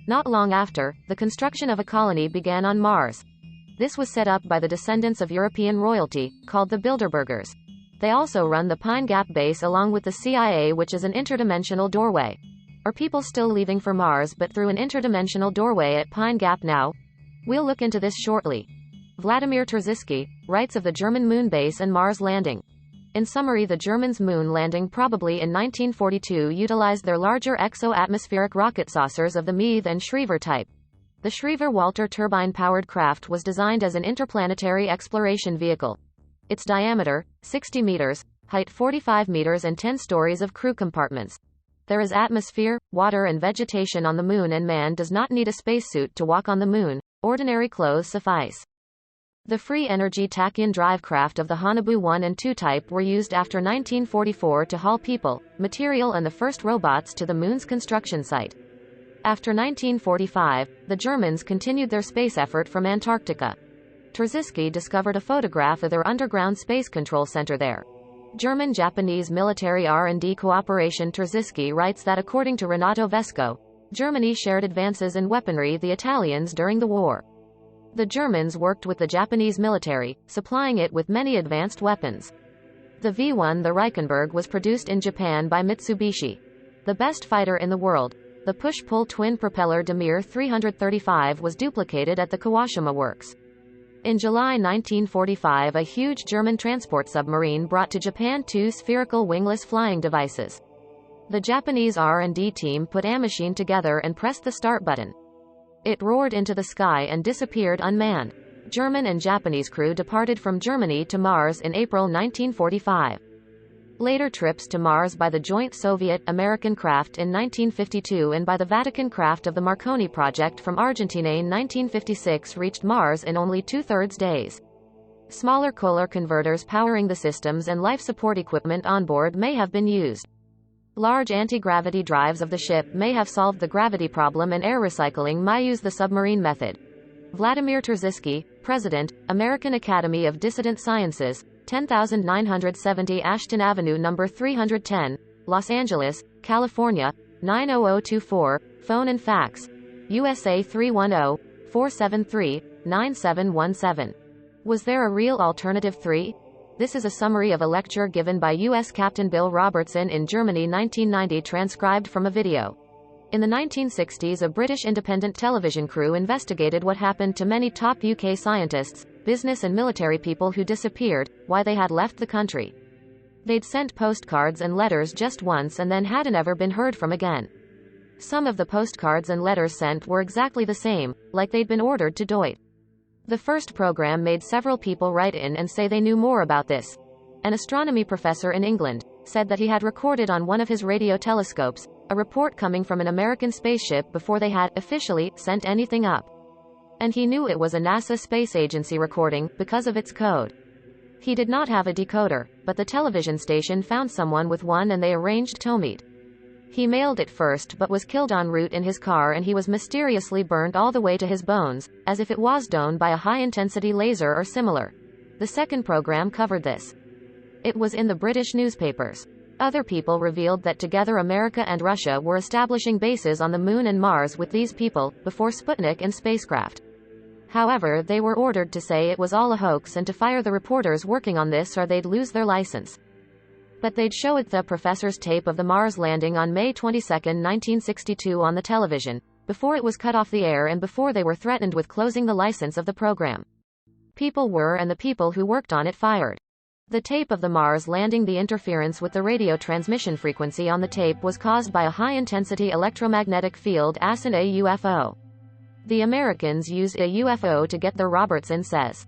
Not long after, the construction of a colony began on Mars. This was set up by the descendants of European royalty, called the Bilderbergers. They also run the Pine Gap base along with the CIA, which is an interdimensional doorway. Are people still leaving for Mars but through an interdimensional doorway at Pine Gap now? We'll look into this shortly. Vladimir Terziski writes of the German moon base and Mars landing. In summary, the Germans' moon landing probably in 1942 utilized their larger exo-atmospheric rocket saucers of the Meade and Schriever type. The Schriever-Walter turbine-powered craft was designed as an interplanetary exploration vehicle. Its diameter, 60 meters, height 45 meters and 10 stories of crew compartments. There is atmosphere, water and vegetation on the moon, and man does not need a spacesuit to walk on the moon. Ordinary clothes suffice. The free energy tachyon drive craft of the Haunebu 1 and 2 type were used after 1944 to haul people, material and the first robots to the moon's construction site. After 1945, the Germans continued their space effort from Antarctica. Terziski discovered a photograph of their underground space control center there. German-Japanese military R&D cooperation. Terziski writes that according to Renato Vesco, Germany shared advances in weaponry the Italians during the war. The Germans worked with the Japanese military, supplying it with many advanced weapons. The V-1, the Reichenberg, was produced in Japan by Mitsubishi. The best fighter in the world, the push-pull twin-propeller Damir 335, was duplicated at the Kawashima works. In July 1945, a huge German transport submarine brought to Japan 2 spherical wingless flying devices. The Japanese R&D team put a machine together and pressed the start button. It roared into the sky and disappeared unmanned. German and Japanese crew departed from Germany to Mars in April 1945. Later trips to Mars by the joint Soviet-American craft in 1952 and by the Vatican craft of the Marconi project from Argentina in 1956 reached Mars in only 2/3 days. Smaller Kohler converters powering the systems and life support equipment on board may have been used. Large anti-gravity drives of the ship may have solved the gravity problem, and air recycling may use the submarine method. Vladimir Terziski, President, American Academy of Dissident Sciences, 10970 Ashton Avenue No. 310, Los Angeles, California, 90024, phone and fax, USA 310-473-9717. Was there a real alternative 3? This is a summary of a lecture given by U.S. Captain Bill Robertson in Germany 1990, transcribed from a video. In the 1960s, a British independent television crew investigated what happened to many top UK scientists, business and military people who disappeared, why they had left the country. They'd sent postcards and letters just once and then hadn't ever been heard from again. Some of the postcards and letters sent were exactly the same, like they'd been ordered to Deut. The first program made several people write in and say they knew more about this. An astronomy professor in England said that he had recorded on one of his radio telescopes a report coming from an American spaceship before they had officially sent anything up. And he knew it was a NASA Space Agency recording because of its code. He did not have a decoder, but the television station found someone with one and they arranged to meet. He mailed it first but was killed en route in his car, and he was mysteriously burned all the way to his bones, as if it was done by a high-intensity laser or similar. The second program covered this. It was in the British newspapers. Other people revealed that together America and Russia were establishing bases on the Moon and Mars with these people, before Sputnik and spacecraft. However, they were ordered to say it was all a hoax and to fire the reporters working on this or they'd lose their license. But they'd show it the professor's tape of the Mars landing on May 22, 1962 on the television, before it was cut off the air and before they were threatened with closing the license of the program. People were, and the people who worked on it fired. The tape of the Mars landing, the interference with the radio transmission frequency on the tape was caused by a high-intensity electromagnetic field as in a UFO. The Americans used a UFO to get there, Robertson says.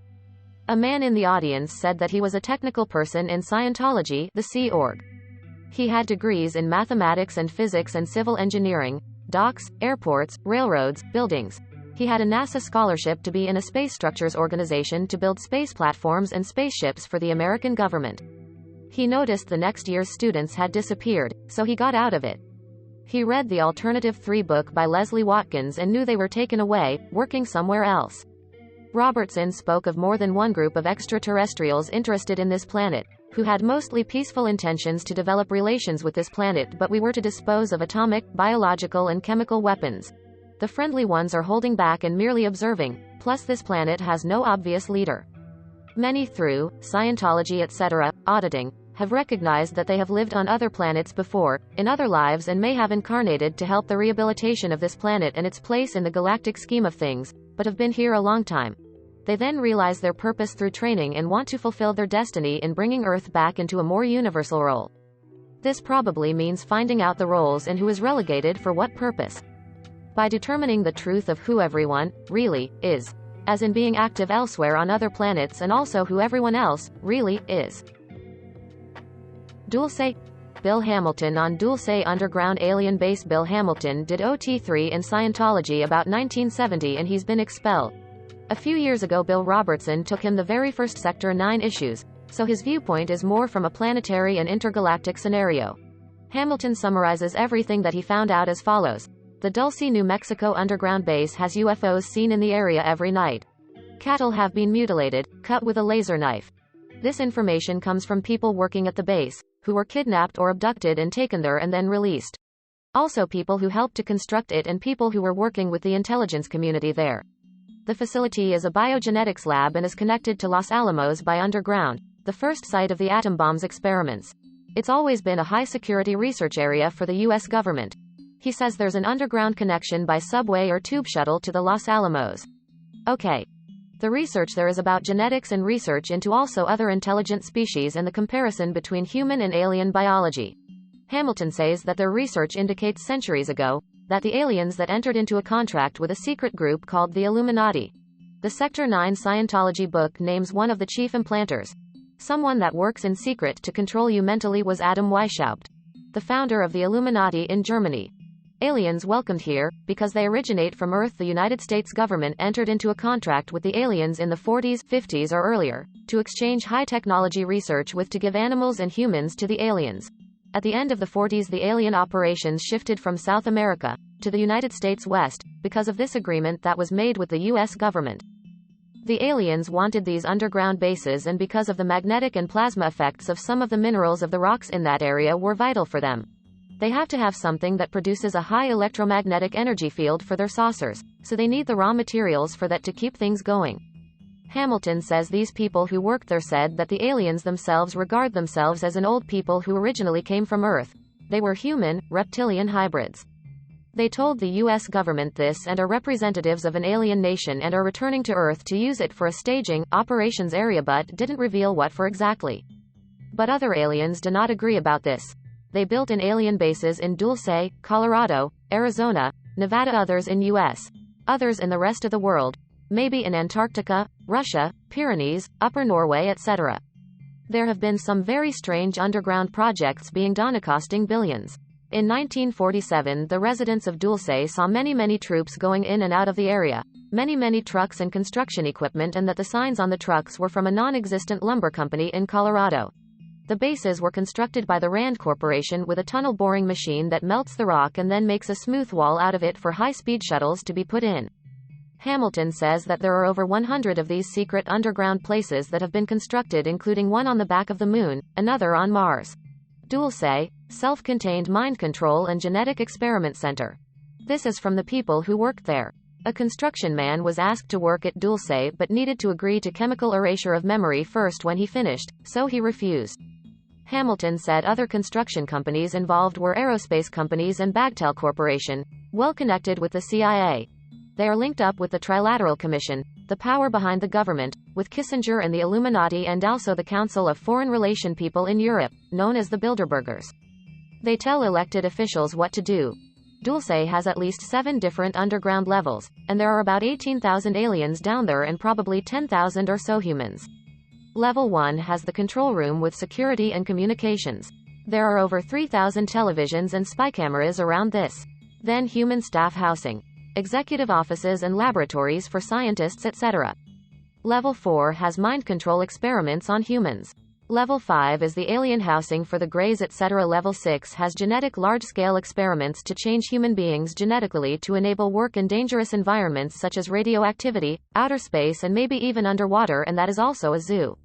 A man in the audience said that he was a technical person in Scientology, the Sea Org. He had degrees in mathematics and physics and civil engineering, docks, airports, railroads, buildings. He had a NASA scholarship to be in a space structures organization to build space platforms and spaceships for the American government. He noticed the next year's students had disappeared, so he got out of it. He read the Alternative 3 book by Leslie Watkins and knew they were taken away, working somewhere else. Robertson spoke of more than one group of extraterrestrials interested in this planet, who had mostly peaceful intentions to develop relations with this planet, but we were to dispose of atomic, biological and chemical weapons. The friendly ones are holding back and merely observing, plus this planet has no obvious leader. Many through Scientology etc., auditing, have recognized that they have lived on other planets before, in other lives, and may have incarnated to help the rehabilitation of this planet and its place in the galactic scheme of things, but have been here a long time. They then realize their purpose through training and want to fulfill their destiny in bringing Earth back into a more universal role. This probably means finding out the roles and who is relegated for what purpose. By determining the truth of who everyone really is, as in being active elsewhere on other planets, and also who everyone else really is. Dulce. Bill Hamilton on Dulce underground alien base. Bill Hamilton did OT3 in Scientology about 1970 and he's been expelled. A few years ago Bill Robertson took him the very first Sector 9 issues, so his viewpoint is more from a planetary and intergalactic scenario. Hamilton summarizes everything that he found out as follows. The Dulce, New Mexico underground base has UFOs seen in the area every night. Cattle have been mutilated, cut with a laser knife. This information comes from people working at the base, who were kidnapped or abducted and taken there and then released. Also people who helped to construct it and people who were working with the intelligence community there. The facility is a biogenetics lab and is connected to Los Alamos by underground, the first site of the atom bombs experiments. It's always been a high-security research area for the U.S. government. He says there's an underground connection by subway or tube shuttle to the Los Alamos. Okay. The research there is about genetics and research into also other intelligent species and the comparison between human and alien biology. Hamilton says that their research indicates centuries ago, that the aliens that entered into a contract with a secret group called the Illuminati. The Sector 9 Scientology book names one of the chief implanters. Someone that works in secret to control you mentally was Adam Weishaupt, the founder of the Illuminati in Germany. Aliens welcomed here, because they originate from Earth. The United States government entered into a contract with the aliens in the 40s, 50s or earlier, to exchange high-technology research with to give animals and humans to the aliens. At the end of the 40s the alien operations shifted from South America to the United States West, because of this agreement that was made with the U.S. government. The aliens wanted these underground bases, and because of the magnetic and plasma effects of some of the minerals of the rocks in that area were vital for them. They have to have something that produces a high electromagnetic energy field for their saucers, so they need the raw materials for that to keep things going. Hamilton says these people who worked there said that the aliens themselves regard themselves as an old people who originally came from Earth. They were human, reptilian hybrids. They told the U.S. government this and are representatives of an alien nation and are returning to Earth to use it for a staging operations area, but didn't reveal what for exactly. But other aliens do not agree about this. They built in alien bases in Dulce, Colorado, Arizona, Nevada, others in U.S., others in the rest of the world, maybe in Antarctica, Russia, Pyrenees, Upper Norway, etc. There have been some very strange underground projects being done costing billions. In 1947 the residents of Dulce saw many troops going in and out of the area, many trucks and construction equipment, and that the signs on the trucks were from a non-existent lumber company in Colorado. The bases were constructed by the Rand Corporation with a tunnel boring machine that melts the rock and then makes a smooth wall out of it for high-speed shuttles to be put in. Hamilton says that there are over 100 of these secret underground places that have been constructed, including one on the back of the moon, another on Mars. Dulce, self-contained mind control and genetic experiment center. This is from the people who worked there. A construction man was asked to work at Dulce but needed to agree to chemical erasure of memory first when he finished, so he refused. Hamilton said other construction companies involved were aerospace companies and Bagtel Corporation, well connected with the CIA. They are linked up with the Trilateral Commission, the power behind the government, with Kissinger and the Illuminati, and also the Council of Foreign Relation People in Europe, known as the Bilderbergers. They tell elected officials what to do. Dulce has at least 7 different underground levels, and there are about 18,000 aliens down there and probably 10,000 or so humans. Level 1 has the control room with security and communications. There are over 3,000 televisions and spy cameras around this. Then human staff housing, executive offices and laboratories for scientists, etc. Level 4 has mind control experiments on humans. Level 5 is the alien housing for the Greys, etc. Level 6 has genetic large-scale experiments to change human beings genetically to enable work in dangerous environments such as radioactivity, outer space and maybe even underwater, and that is also a zoo.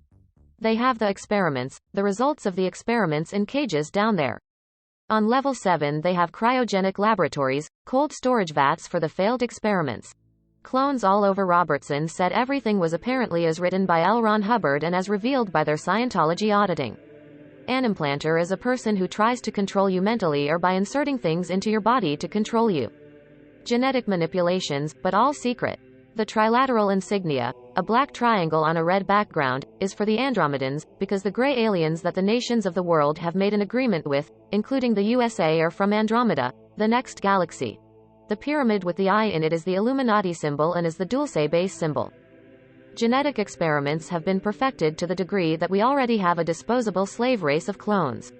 They have the experiments, the results of the experiments in cages down there. On Level 7 they have cryogenic laboratories, cold storage vats for the failed experiments. Clones all over. Robertson said everything was apparently as written by L. Ron Hubbard and as revealed by their Scientology auditing. An implanter is a person who tries to control you mentally or by inserting things into your body to control you. Genetic manipulations, but all secret. The trilateral insignia, a black triangle on a red background, is for the Andromedans, because the gray aliens that the nations of the world have made an agreement with, including the USA, are from Andromeda, the next galaxy. The pyramid with the eye in it is the Illuminati symbol and is the Dulce base symbol. Genetic experiments have been perfected to the degree that we already have a disposable slave race of clones.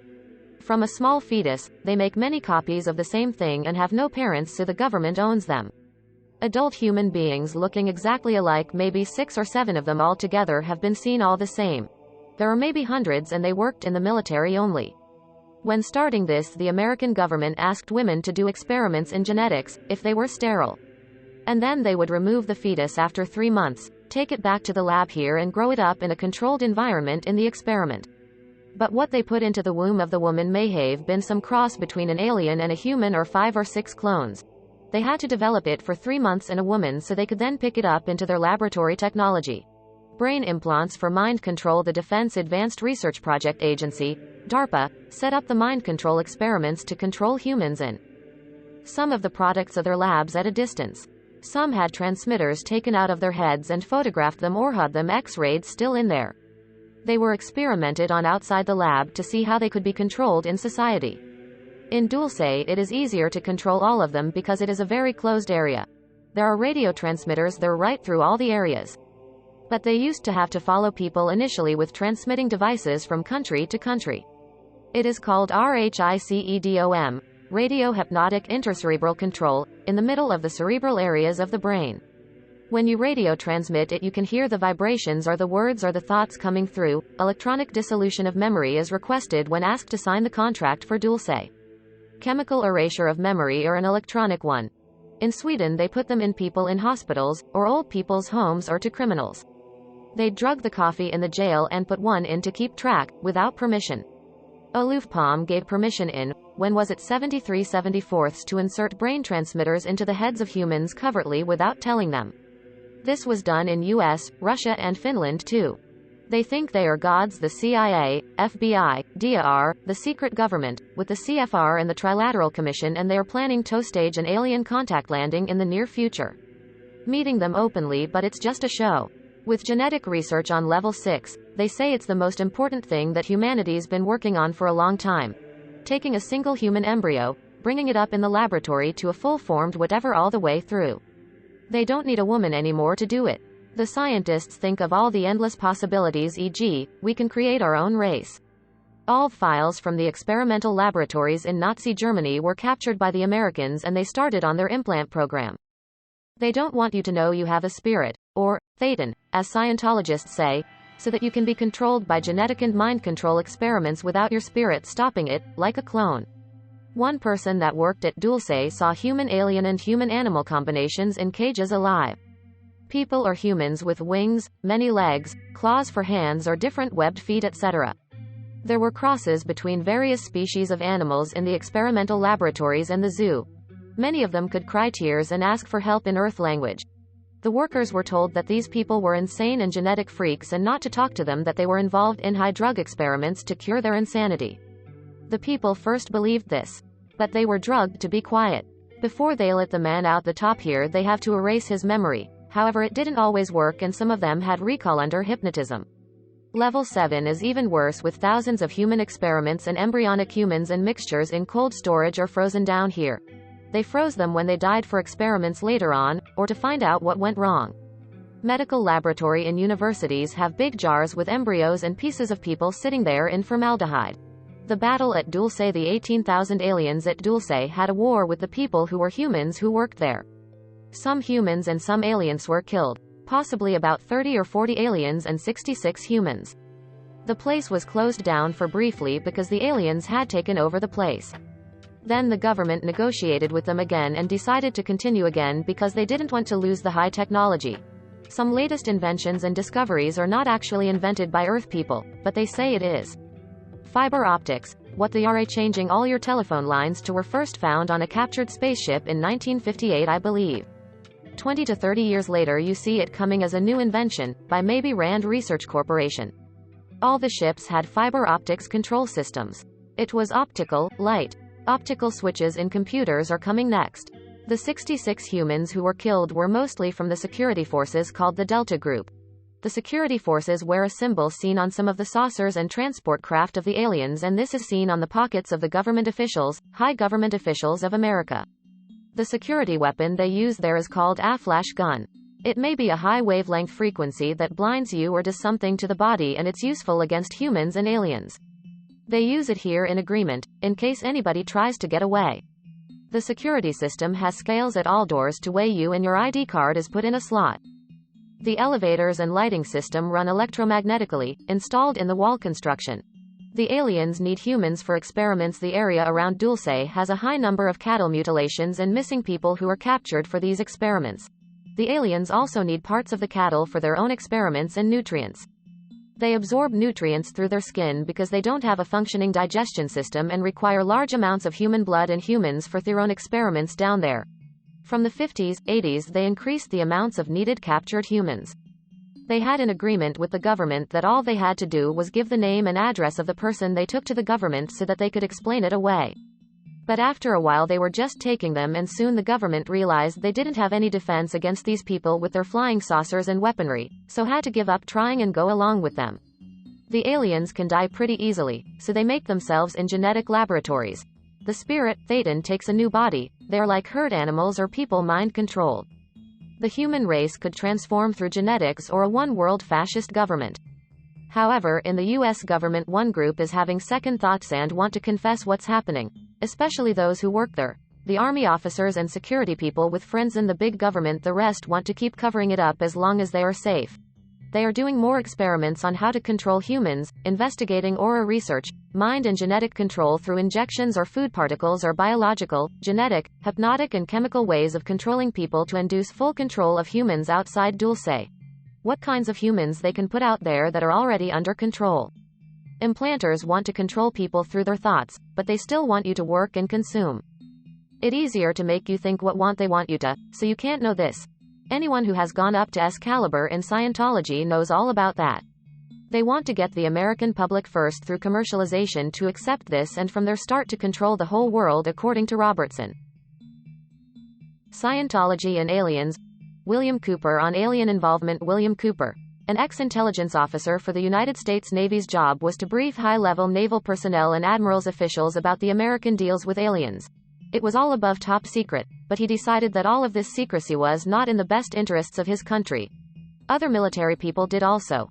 From a small fetus, they make many copies of the same thing and have no parents, so the government owns them. Adult human beings looking exactly alike, maybe 6 or 7 of them all together, have been seen all the same. There are maybe hundreds, and they worked in the military only. When starting this, the American government asked women to do experiments in genetics, if they were sterile. And then they would remove the fetus after 3 months, take it back to the lab here and grow it up in a controlled environment in the experiment. But what they put into the womb of the woman may have been some cross between an alien and a human, or 5 or 6 clones. They had to develop it for 3 months in a woman so they could then pick it up into their laboratory technology. Brain implants for mind control. The Defense Advanced Research Project Agency, DARPA, set up the mind control experiments to control humans in some of the products of their labs at a distance. Some had transmitters taken out of their heads and photographed them or had them X-rayed still in there. They were experimented on outside the lab to see how they could be controlled in society. In Dulce it is easier to control all of them because it is a very closed area. There are radio transmitters there right through all the areas. But they used to have to follow people initially with transmitting devices from country to country. It is called RHICEDOM, radio hypnotic intercerebral control, in the middle of the cerebral areas of the brain. When you radio transmit it, you can hear the vibrations or the words or the thoughts coming through. Electronic dissolution of memory is requested when asked to sign the contract for Dulce. Chemical erasure of memory or an electronic one. In Sweden they put them in people in hospitals, or old people's homes, or to criminals. They drug the coffee in the jail and put one in to keep track, without permission. Olof Palme gave permission in, when was it 73/74 to insert brain transmitters into the heads of humans covertly without telling them. This was done in US, Russia and Finland too. They think they are gods, the CIA, FBI, DAR, the secret government, with the CFR and the Trilateral Commission, and they are planning to stage an alien contact landing in the near future. Meeting them openly, but it's just a show. With genetic research on Level 6, they say it's the most important thing that humanity's been working on for a long time. Taking a single human embryo, bringing it up in the laboratory to a full-formed whatever all the way through. They don't need a woman anymore to do it. The scientists think of all the endless possibilities, e.g., we can create our own race. All files from the experimental laboratories in Nazi Germany were captured by the Americans and they started on their implant program. They don't want you to know you have a spirit, or Thetan, as Scientologists say, so that you can be controlled by genetic and mind control experiments without your spirit stopping it, like a clone. One person that worked at Dulce saw human alien and human animal combinations in cages alive. People or humans with wings, many legs, claws for hands or different webbed feet, etc. There were crosses between various species of animals in the experimental laboratories and the zoo. Many of them could cry tears and ask for help in Earth language. The workers were told that these people were insane and genetic freaks and not to talk to them, that they were involved in high drug experiments to cure their insanity. The people first believed this. But they were drugged to be quiet. Before they let the man out the top here, they have to erase his memory. However, it didn't always work and some of them had recall under hypnotism. Level 7 is even worse, with thousands of human experiments and embryonic humans and mixtures in cold storage or frozen down here. They froze them when they died for experiments later on, or to find out what went wrong. Medical laboratory and universities have big jars with embryos and pieces of people sitting there in formaldehyde. The battle at Dulce. The 18,000 aliens at Dulce had a war with the people who were humans who worked there. Some humans and some aliens were killed, possibly about 30 or 40 aliens and 66 humans. The place was closed down for briefly because the aliens had taken over the place. Then the government negotiated with them again and decided to continue again because they didn't want to lose the high technology. Some latest inventions and discoveries are not actually invented by Earth people, but they say it is. Fiber optics, what they are, changing all your telephone lines to, were first found on a captured spaceship in 1958, I believe. 20 to 30 years later you see it coming as a new invention, by maybe Rand Research Corporation. All the ships had fiber optics control systems. It was optical, light. Optical switches in computers are coming next. The 66 humans who were killed were mostly from the security forces called the Delta Group. The security forces wear a symbol seen on some of the saucers and transport craft of the aliens, and this is seen on the pockets of the government officials, high government officials of America. The security weapon they use there is called a flash gun. It may be a high wavelength frequency that blinds you or does something to the body, and it's useful against humans and aliens. They use it here in agreement, in case anybody tries to get away. The security system has scales at all doors to weigh you, and your ID card is put in a slot. The elevators and lighting system run electromagnetically, installed in the wall construction. The aliens need humans for experiments. The area around Dulce has a high number of cattle mutilations and missing people who are captured for these experiments. The aliens also need parts of the cattle for their own experiments and nutrients. They absorb nutrients through their skin because they don't have a functioning digestion system and require large amounts of human blood and humans for their own experiments down there. From the 50s, 80s they increased the amounts of needed captured humans. They had an agreement with the government that all they had to do was give the name and address of the person they took to the government so that they could explain it away. But after a while they were just taking them, and soon the government realized they didn't have any defense against these people with their flying saucers and weaponry, so had to give up trying and go along with them. The aliens can die pretty easily, so they make themselves in genetic laboratories. The spirit, Thetan, takes a new body. They're like herd animals or people mind controlled. The human race could transform through genetics or a one-world fascist government. However, in the US government, one group is having second thoughts and want to confess what's happening, especially those who work there. The army officers and security people with friends in the big government. The rest want to keep covering it up as long as they are safe. They are doing more experiments on how to control humans, investigating aura research, mind and genetic control through injections or food particles, or biological, genetic, hypnotic and chemical ways of controlling people to induce full control of humans outside Dulce. What kinds of humans they can put out there that are already under control. Implanters want to control people through their thoughts, but they still want you to work and consume. It's easier to make you think what they want you to, so you can't know this. Anyone who has gone up to Excalibur in Scientology knows all about that. They want to get the American public first through commercialization to accept this, and from their start to control the whole world, according to Robertson. Scientology and aliens. William Cooper on alien involvement. William Cooper, an ex-intelligence officer for the United States Navy's job was to brief high-level naval personnel and admirals officials about the American deals with aliens. It was all above top secret, but he decided that all of this secrecy was not in the best interests of his country. Other military people did also.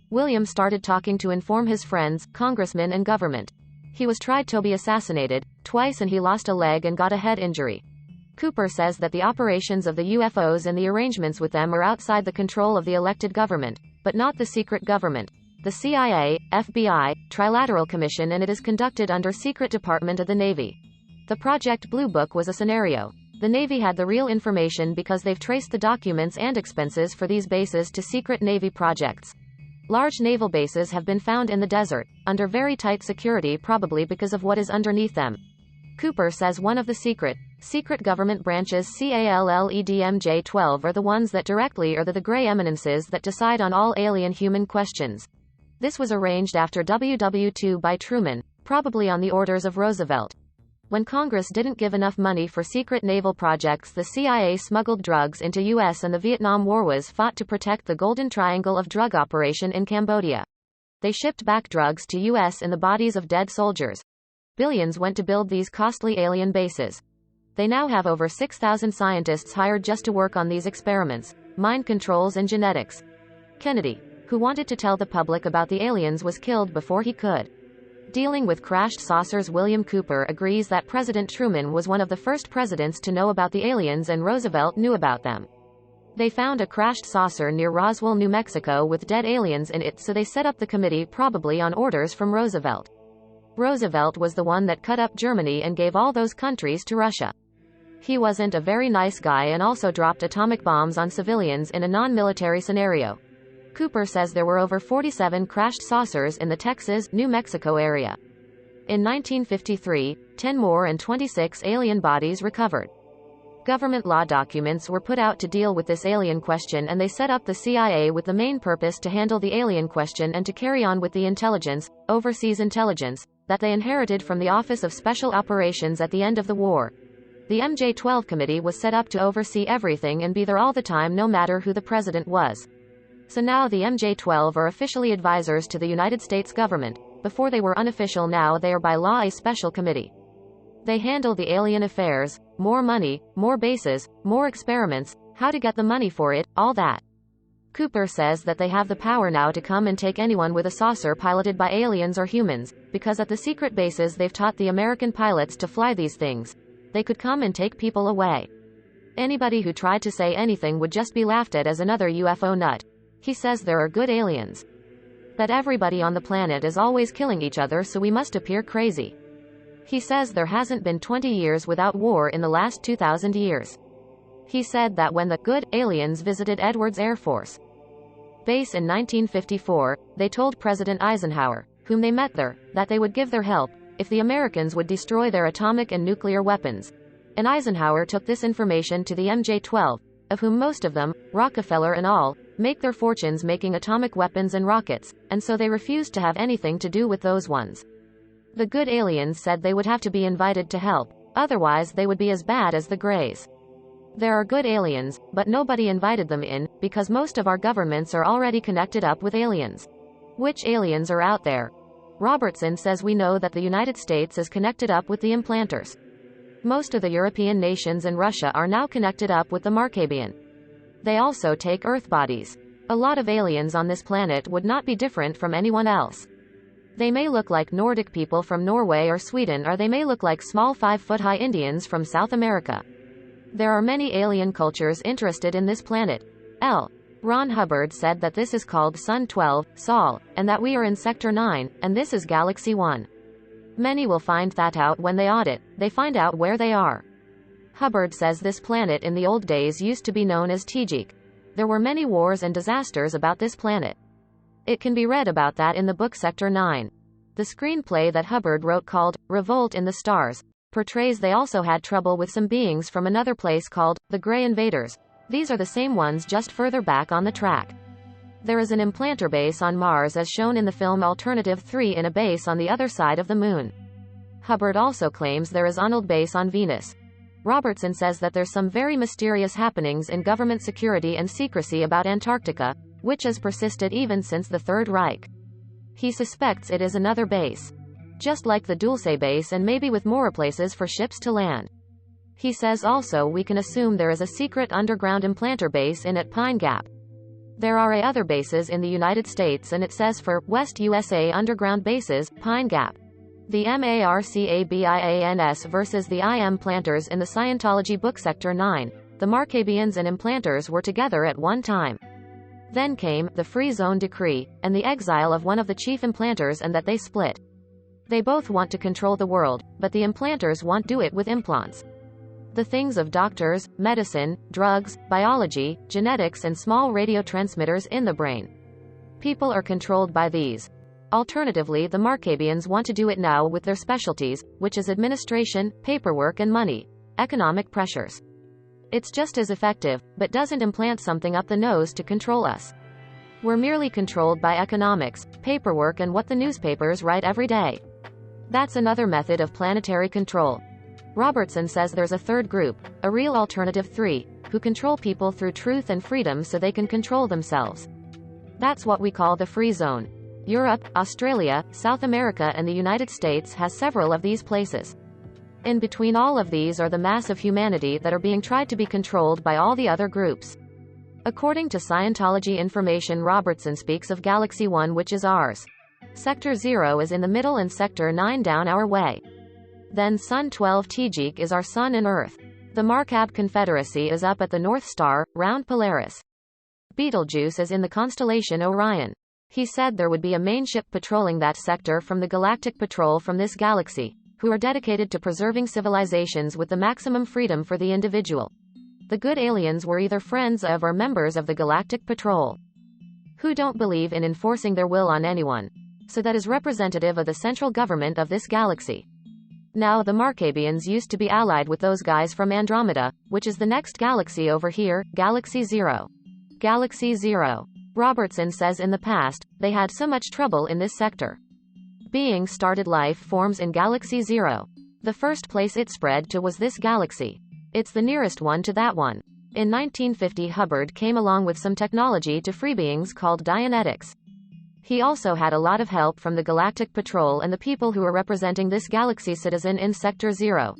William started talking to inform his friends, congressmen and government. He was tried to be assassinated twice, and he lost a leg and got a head injury. Cooper says that the operations of the UFOs and the arrangements with them are outside the control of the elected government, but not the secret government, the CIA, FBI, Trilateral Commission, and it is conducted under secret department of the Navy. The Project Blue Book was a scenario. The Navy had the real information because they've traced the documents and expenses for these bases to secret Navy projects. Large naval bases have been found in the desert, under very tight security, probably because of what is underneath them. Cooper says one of the secret government branches, CALLEDMJ-12, are the ones that directly are the gray eminences that decide on all alien-human questions. This was arranged after WW2 by Truman, probably on the orders of Roosevelt. When Congress didn't give enough money for secret naval projects, the CIA smuggled drugs into U.S. and the Vietnam War was fought to protect the Golden Triangle of drug operation in Cambodia. They shipped back drugs to U.S. in the bodies of dead soldiers. Billions went to build these costly alien bases. They now have over 6,000 scientists hired just to work on these experiments, mind controls and genetics. Kennedy, who wanted to tell the public about the aliens, was killed before he could. Dealing with crashed saucers, William Cooper agrees that President Truman was one of the first presidents to know about the aliens and Roosevelt knew about them. They found a crashed saucer near Roswell, New Mexico with dead aliens in it, so they set up the committee, probably on orders from Roosevelt. Roosevelt was the one that cut up Germany and gave all those countries to Russia. He wasn't a very nice guy and also dropped atomic bombs on civilians in a non-military scenario. Cooper says there were over 47 crashed saucers in the Texas, New Mexico area. In 1953, 10 more and 26 alien bodies recovered. Government law documents were put out to deal with this alien question, and they set up the CIA with the main purpose to handle the alien question and to carry on with the intelligence, overseas intelligence, that they inherited from the Office of Special Operations at the end of the war. The MJ-12 committee was set up to oversee everything and be there all the time no matter who the president was. So now the MJ-12 are officially advisors to the United States government. Before they were unofficial, now they are by law a special committee. They handle the alien affairs, more money, more bases, more experiments, how to get the money for it, all that. Cooper says that they have the power now to come and take anyone with a saucer piloted by aliens or humans, because at the secret bases they've taught the American pilots to fly these things. They could come and take people away. Anybody who tried to say anything would just be laughed at as another UFO nut. He says there are good aliens. That everybody on the planet is always killing each other, so we must appear crazy. He says there hasn't been 20 years without war in the last 2,000 years. He said that when the good aliens visited Edwards Air Force Base in 1954, they told President Eisenhower, whom they met there, that they would give their help if the Americans would destroy their atomic and nuclear weapons. And Eisenhower took this information to the MJ-12, of whom most of them, Rockefeller and all, make their fortunes making atomic weapons and rockets, and so they refused to have anything to do with those ones. The good aliens said they would have to be invited to help, otherwise they would be as bad as the Greys. There are good aliens, but nobody invited them in, because most of our governments are already connected up with aliens. Which aliens are out there? Robertson says we know that the United States is connected up with the implanters. Most of the European nations and Russia are now connected up with the Markabian. They also take Earth bodies. A lot of aliens on this planet would not be different from anyone else. They may look like Nordic people from Norway or Sweden, or they may look like small 5-foot-high Indians from South America. There are many alien cultures interested in this planet. L. Ron Hubbard said that this is called Sun 12, Sol, and that we are in Sector 9, and this is Galaxy 1. Many will find that out when they audit, they find out where they are. Hubbard says this planet in the old days used to be known as Tijik. There were many wars and disasters about this planet. It can be read about that in the book Sector 9. The screenplay that Hubbard wrote called Revolt in the Stars portrays they also had trouble with some beings from another place called the Grey Invaders. These are the same ones just further back on the track. There is an implanter base on Mars as shown in the film Alternative 3 in a base on the other side of the moon. Hubbard also claims there is Arnold base on Venus. Robertson says that there's some very mysterious happenings in government security and secrecy about Antarctica, which has persisted even since the Third Reich. He suspects it is another base. Just like the Dulce base, and maybe with more places for ships to land. He says also we can assume there is a secret underground implanter base in at Pine Gap. There are other bases in the United States, and it says for West USA underground bases, Pine Gap. The Markabians versus the IM planters in the Scientology book Sector 9. The Markabians and implanters were together at one time. Then came the Free Zone Decree, and the exile of one of the chief implanters, and that they split. They both want to control the world, but the implanters won't do it with implants. The things of doctors, medicine, drugs, biology, genetics and small radio transmitters in the brain. People are controlled by these. Alternatively, the Markabians want to do it now with their specialties, which is administration, paperwork and money. Economic pressures. It's just as effective, but doesn't implant something up the nose to control us. We're merely controlled by economics, paperwork and what the newspapers write every day. That's another method of planetary control. Robertson says there's a third group, a real alternative 3, who control people through truth and freedom so they can control themselves. That's what we call the free zone. Europe, Australia, South America and the United States has several of these places. In between all of these are the mass of humanity that are being tried to be controlled by all the other groups. According to Scientology information, Robertson speaks of Galaxy 1, which is ours. Sector 0 is in the middle and Sector 9 down our way. Then Sun 12 Tijik is our Sun and Earth. The Markab Confederacy is up at the North Star, round Polaris. Betelgeuse is in the constellation Orion. He said there would be a main ship patrolling that sector from the Galactic Patrol from this galaxy, who are dedicated to preserving civilizations with the maximum freedom for the individual. The good aliens were either friends of or members of the Galactic Patrol, who don't believe in enforcing their will on anyone, so that is representative of the central government of this galaxy. Now the Markabians used to be allied with those guys from Andromeda, which is the next galaxy over here, Galaxy 0. Galaxy 0. Robertson says in the past, they had so much trouble in this sector. Beings started life forms in Galaxy 0. The first place it spread to was this galaxy. It's the nearest one to that one. In 1950, Hubbard came along with some technology to free beings called Dianetics. He also had a lot of help from the Galactic Patrol and the people who are representing this galaxy citizen in Sector 0.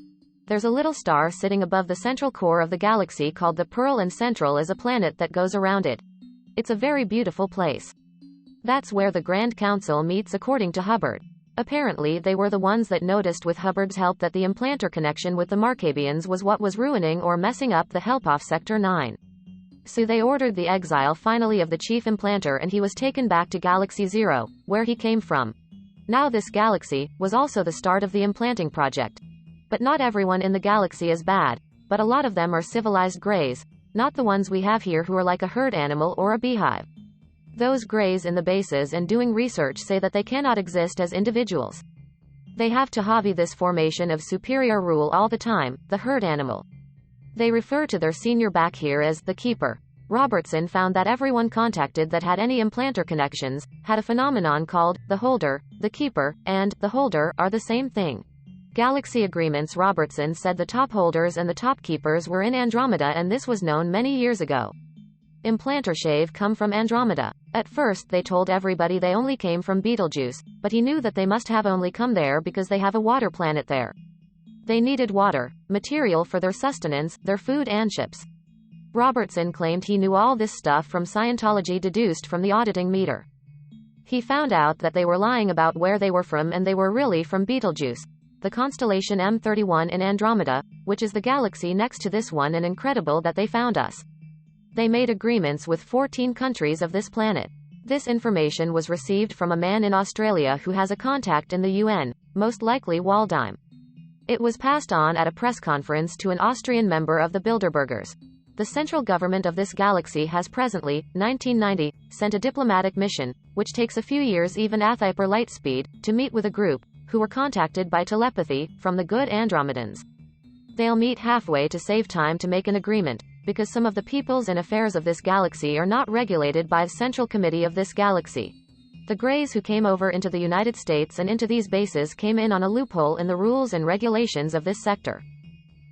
There's a little star sitting above the central core of the galaxy called the Pearl, and Central is a planet that goes around it. It's a very beautiful place. That's where the Grand Council meets, according to Hubbard. Apparently they were the ones that noticed with Hubbard's help that the implanter connection with the Markabians was what was ruining or messing up the help off Sector 9. So they ordered the exile finally of the chief implanter, and he was taken back to Galaxy 0, where he came from. Now this galaxy was also the start of the implanting project. But not everyone in the galaxy is bad, but a lot of them are civilized greys, not the ones we have here who are like a herd animal or a beehive. Those greys in the bases and doing research say that they cannot exist as individuals. They have to hobby this formation of superior rule all the time, the herd animal. They refer to their senior back here as the keeper. Robertson found that everyone contacted that had any implanter connections had a phenomenon called the holder, the keeper, and the holder are the same thing. Galaxy agreements. Robertson said the top holders and the top keepers were in Andromeda, and this was known many years ago. Implanter shave come from Andromeda. At first they told everybody they only came from Betelgeuse, but he knew that they must have only come there because they have a water planet there. They needed water, material for their sustenance, their food and ships. Robertson claimed he knew all this stuff from Scientology, deduced from the auditing meter. He found out that they were lying about where they were from, and they were really from Betelgeuse, the constellation M31 in Andromeda, which is the galaxy next to this one, and incredible that they found us. They made agreements with 14 countries of this planet. This information was received from a man in Australia who has a contact in the UN, most likely Waldheim. It was passed on at a press conference to an Austrian member of the Bilderbergers. The central government of this galaxy has presently, 1990, sent a diplomatic mission, which takes a few years even at hyper light speed, to meet with a group, who were contacted by telepathy, from the good Andromedans. They'll meet halfway to save time to make an agreement, because some of the peoples and affairs of this galaxy are not regulated by the Central Committee of this galaxy. The Greys who came over into the United States and into these bases came in on a loophole in the rules and regulations of this sector.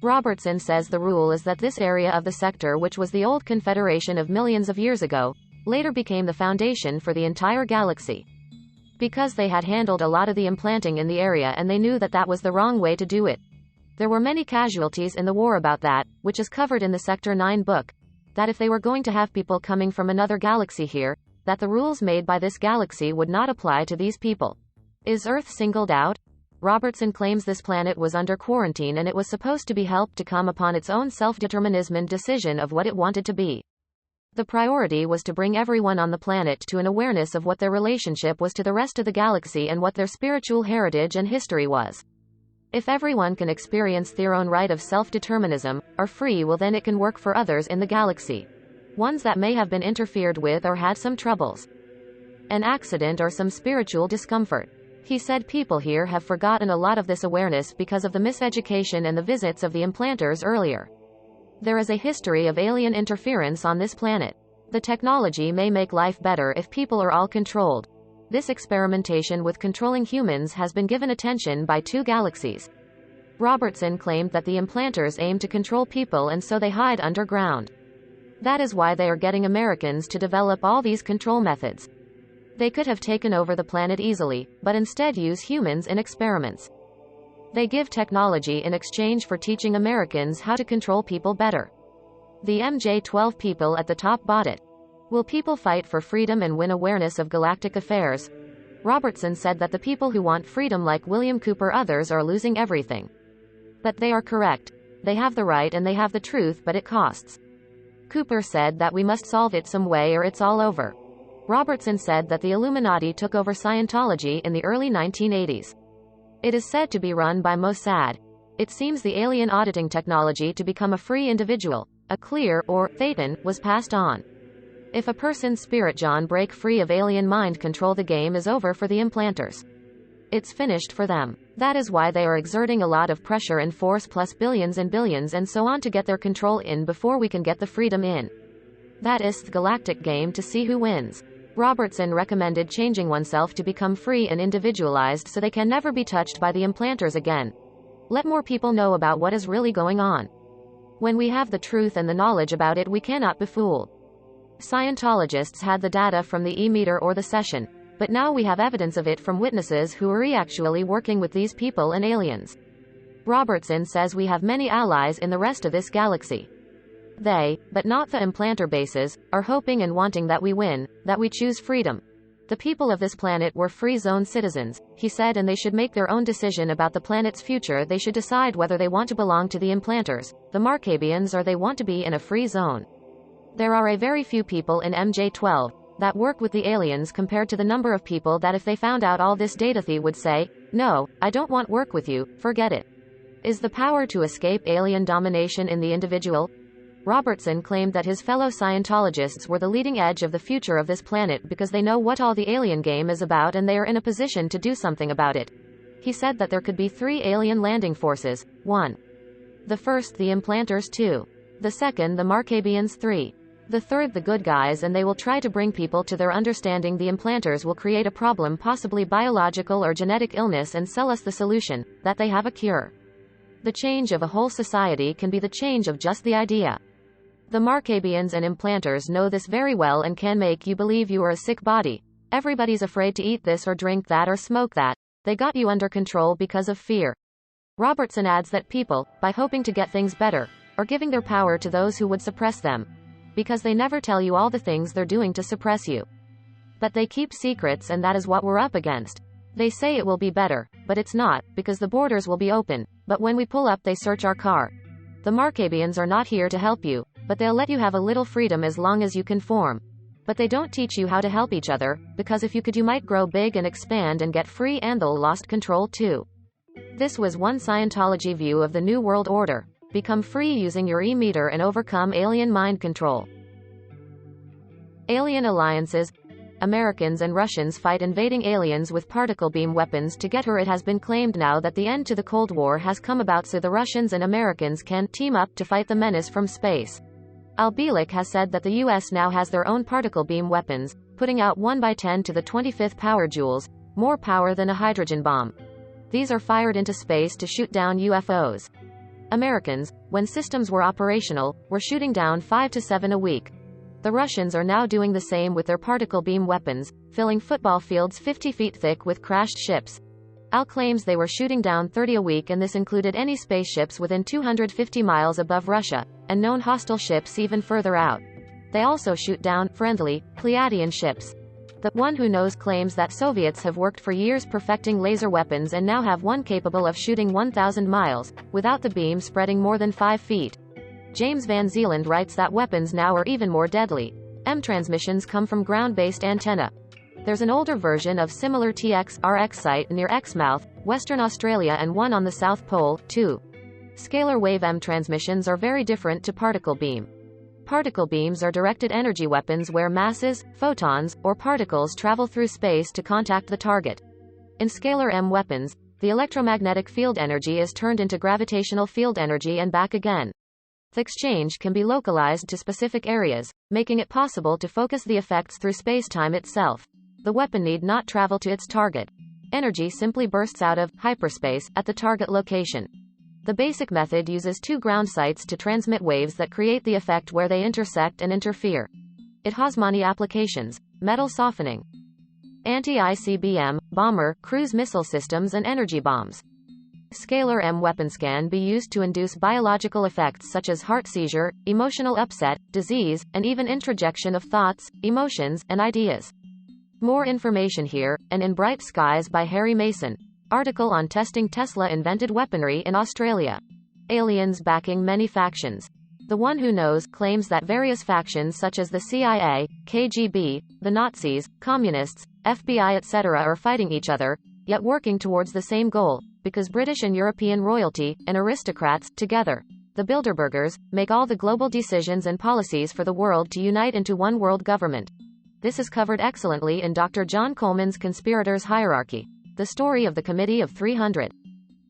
Robertson says the rule is that this area of the sector, which was the old confederation of millions of years ago, later became the foundation for the entire galaxy. Because they had handled a lot of the implanting in the area, and they knew that that was the wrong way to do it. There were many casualties in the war about that, which is covered in the Sector 9 book, that if they were going to have people coming from another galaxy here, that the rules made by this galaxy would not apply to these people. Is Earth singled out? Robertson claims this planet was under quarantine and it was supposed to be helped to come upon its own self-determinism and decision of what it wanted to be. The priority was to bring everyone on the planet to an awareness of what their relationship was to the rest of the galaxy and what their spiritual heritage and history was. If everyone can experience their own right of self-determinism, or free will, then it can work for others in the galaxy. Ones that may have been interfered with or had some troubles. An accident or some spiritual discomfort. He said people here have forgotten a lot of this awareness because of the miseducation and the visits of the implanters earlier. There is a history of alien interference on this planet. The technology may make life better if people are all controlled. This experimentation with controlling humans has been given attention by 2 galaxies. Robertson claimed that the implanters aim to control people, and so they hide underground. That is why they are getting Americans to develop all these control methods. They could have taken over the planet easily, but instead use humans in experiments. They give technology in exchange for teaching Americans how to control people better. The MJ-12 people at the top bought it. Will people fight for freedom and win awareness of galactic affairs? Robertson said that the people who want freedom like William Cooper others are losing everything. But they are correct. They have the right and they have the truth, but it costs. Cooper said that we must solve it some way or it's all over. Robertson said that the Illuminati took over Scientology in the early 1980s. It is said to be run by Mossad. It seems the alien auditing technology to become a free individual, a clear, or thetan, was passed on. If a person's spirit John break free of alien mind control, the game is over for the implanters. It's finished for them. That is why they are exerting a lot of pressure and force plus billions and billions and so on to get their control in before we can get the freedom in. That is the galactic game to see who wins. Robertson recommended changing oneself to become free and individualized so they can never be touched by the implanters again. Let more people know about what is really going on. When we have the truth and the knowledge about it, we cannot be fooled. Scientologists had the data from the e-meter or the session, but now we have evidence of it from witnesses who are actually working with these people and aliens. Robertson says we have many allies in the rest of this galaxy. They, but not the implanter bases, are hoping and wanting that we win, that we choose freedom. The people of this planet were free zone citizens, he said, and they should make their own decision about the planet's future. They should decide whether they want to belong to the implanters, the Markabians, or they want to be in a free zone. There are a very few people in MJ-12 that work with the aliens compared to the number of people that if they found out all this data they would say, no, I don't want work with you, forget it. Is the power to escape alien domination in the individual? Robertson claimed that his fellow Scientologists were the leading edge of the future of this planet because they know what all the alien game is about and they are in a position to do something about it. He said that there could be 3 alien landing forces, 1. The first, the implanters, 2. The second, the Markabians, 3. The third, the good guys, and they will try to bring people to their understanding. The implanters will create a problem, possibly biological or genetic illness, and sell us the solution, that they have a cure. The change of a whole society can be the change of just the idea. The Markabians and implanters know this very well and can make you believe you are a sick body. Everybody's afraid to eat this or drink that or smoke that. They got you under control because of fear. Robertson adds that people, by hoping to get things better, are giving their power to those who would suppress them. Because they never tell you all the things they're doing to suppress you. But they keep secrets, and that is what we're up against. They say it will be better, but it's not, because the borders will be open, but when we pull up they search our car. The Markabians are not here to help you, but they'll let you have a little freedom as long as you conform. But they don't teach you how to help each other, because if you could you might grow big and expand and get free, and they'll lost control too. This was one Scientology view of the New World Order. Become free using your e-meter and overcome alien mind control. Alien alliances. Americans and Russians fight invading aliens with particle beam weapons to get her. It has been claimed now that the end to the Cold War has come about so the Russians and Americans can team up to fight the menace from space. Al-Bilik has said that the US now has their own particle beam weapons, putting out 1 by 10 to the 25th power joules, more power than a hydrogen bomb. These are fired into space to shoot down UFOs. Americans, when systems were operational, were shooting down 5 to 7 a week. The Russians are now doing the same with their particle beam weapons, filling football fields 50 feet thick with crashed ships. Al claims they were shooting down 30 a week, and this included any spaceships within 250 miles above Russia, and known hostile ships even further out. They also shoot down friendly Pleiadian ships. The one who knows claims that Soviets have worked for years perfecting laser weapons and now have one capable of shooting 1,000 miles, without the beam spreading more than 5 feet. James Van Zeeland writes that weapons now are even more deadly. M-transmissions come from ground-based antenna. There's an older version of similar TX-RX site near Exmouth, Western Australia, and one on the South Pole, too. Scalar wave M-transmissions are very different to particle beam. Particle beams are directed energy weapons where masses, photons, or particles travel through space to contact the target. In scalar M weapons, the electromagnetic field energy is turned into gravitational field energy and back again. The exchange can be localized to specific areas, making it possible to focus the effects through space-time itself. The weapon need not travel to its target. Energy simply bursts out of hyperspace at the target location. The basic method uses 2 ground sites to transmit waves that create the effect where they intersect and interfere. It has many applications: metal softening, anti-ICBM, bomber, cruise missile systems, and energy bombs. Scalar M weapons can be used to induce biological effects such as heart seizure, emotional upset, disease, and even introjection of thoughts, emotions, and ideas. More information here, and in Bright Skies by Harry Mason. Article on testing Tesla invented weaponry in Australia. Aliens backing many factions. The One Who Knows claims that various factions such as the CIA, KGB, the Nazis, Communists, FBI etc. are fighting each other, yet working towards the same goal, because British and European royalty, and aristocrats, together, the Bilderbergers, make all the global decisions and policies for the world to unite into one world government. This is covered excellently in Dr. John Coleman's Conspirators' Hierarchy, the story of the Committee of 300.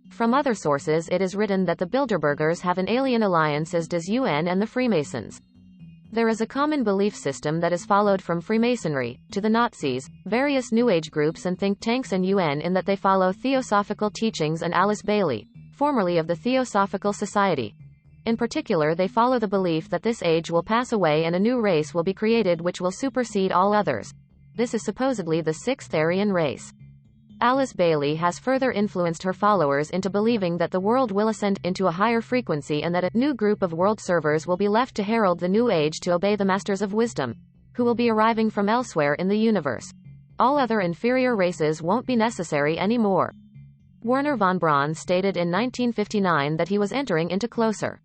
From other sources it is written that the Bilderbergers have an alien alliance as does UN and the Freemasons. There is a common belief system that is followed from Freemasonry, to the Nazis, various New Age groups and think tanks and UN in that they follow Theosophical teachings and Alice Bailey, formerly of the Theosophical Society. In particular they follow the belief that this age will pass away and a new race will be created which will supersede all others. This is supposedly the sixth Aryan race. Alice Bailey has further influenced her followers into believing that the world will ascend into a higher frequency and that a new group of world servers will be left to herald the new age to obey the Masters of Wisdom, who will be arriving from elsewhere in the universe. All other inferior races won't be necessary anymore. Werner von Braun stated in 1959 that he was entering into closer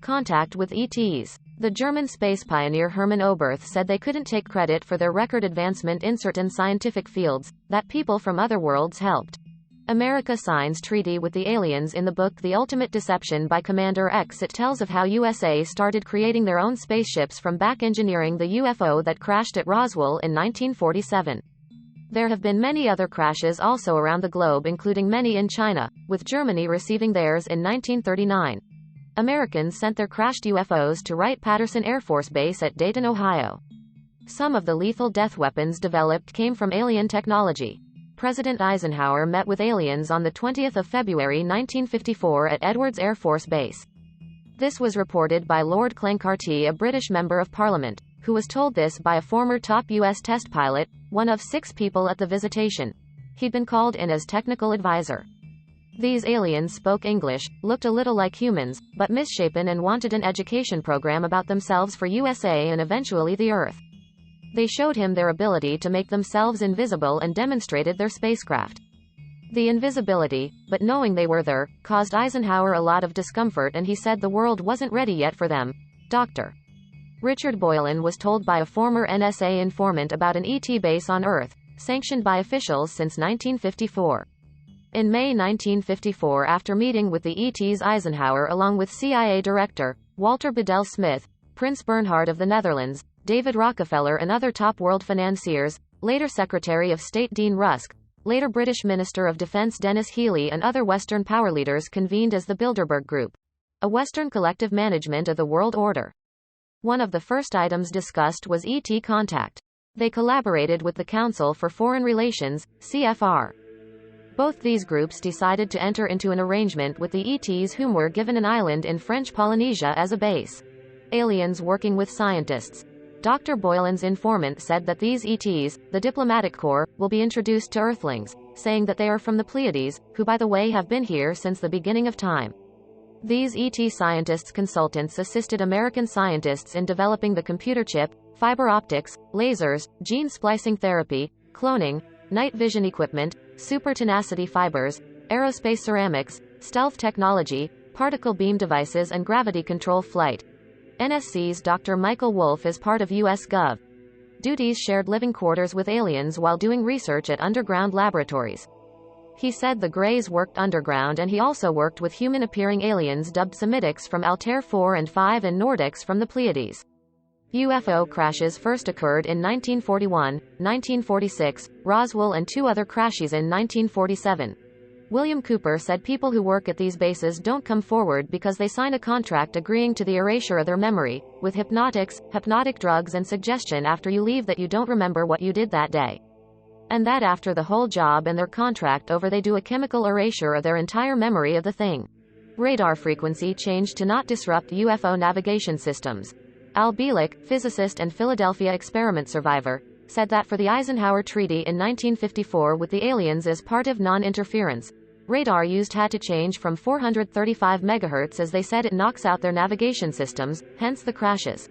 contact with ETs. The German space pioneer Hermann Oberth said they couldn't take credit for their record advancement in certain scientific fields, that people from other worlds helped. America signs treaty with the aliens. In the book The Ultimate Deception by Commander X, it tells of how USA started creating their own spaceships from back engineering the UFO that crashed at Roswell in 1947. There have been many other crashes also around the globe, including many in China, with Germany receiving theirs in 1939. Americans sent their crashed UFOs to Wright-Patterson Air Force Base at Dayton, Ohio. Some of the lethal death weapons developed came from alien technology. President Eisenhower met with aliens on the 20th of February 1954 at Edwards Air Force Base. This was reported by Lord Clancarty, a British Member of Parliament, who was told this by a former top U.S. test pilot, one of 6 people at the visitation. He'd been called in as technical advisor. These aliens spoke English, looked a little like humans, but misshapen and wanted an education program about themselves for USA and eventually the Earth. They showed him their ability to make themselves invisible and demonstrated their spacecraft. The invisibility, but knowing they were there, caused Eisenhower a lot of discomfort and he said the world wasn't ready yet for them. Dr. Richard Boylan was told by a former NSA informant about an ET base on Earth, sanctioned by officials since 1954. In May 1954, after meeting with the ETs, Eisenhower along with CIA Director Walter Bedell Smith, Prince Bernhard of the Netherlands, David Rockefeller and other top world financiers, later Secretary of State Dean Rusk, later British Minister of Defense Dennis Healey and other Western power leaders convened as the Bilderberg Group, a Western collective management of the world order. One of the first items discussed was ET contact. They collaborated with the Council for Foreign Relations, CFR. Both these groups decided to enter into an arrangement with the ETs, whom were given an island in French Polynesia as a base. Aliens working with scientists. Dr. Boylan's informant said that these ETs, the diplomatic corps, will be introduced to Earthlings, saying that they are from the Pleiades, who by the way have been here since the beginning of time. These ET scientists consultants assisted American scientists in developing the computer chip, fiber optics, lasers, gene splicing therapy, cloning, night vision equipment, super tenacity fibers, aerospace ceramics, stealth technology, particle beam devices and gravity control flight. NSC's Dr. Michael Wolff is part of U.S. Gov. Duties shared living quarters with aliens while doing research at underground laboratories. He said the Greys worked underground and he also worked with human-appearing aliens dubbed Semitics from Altair 4 and 5 and Nordics from the Pleiades. UFO crashes first occurred in 1941, 1946, Roswell and 2 other crashes in 1947. William Cooper said people who work at these bases don't come forward because they sign a contract agreeing to the erasure of their memory, with hypnotic drugs and suggestion after you leave that you don't remember what you did that day. And that after the whole job and their contract over they do a chemical erasure of their entire memory of the thing. Radar frequency changed to not disrupt UFO navigation systems. Al Bielek, physicist and Philadelphia experiment survivor, said that for the Eisenhower Treaty in 1954 with the aliens as part of non-interference, Radar used had to change from 435 MHz as they said it knocks out their navigation systems, hence the crashes.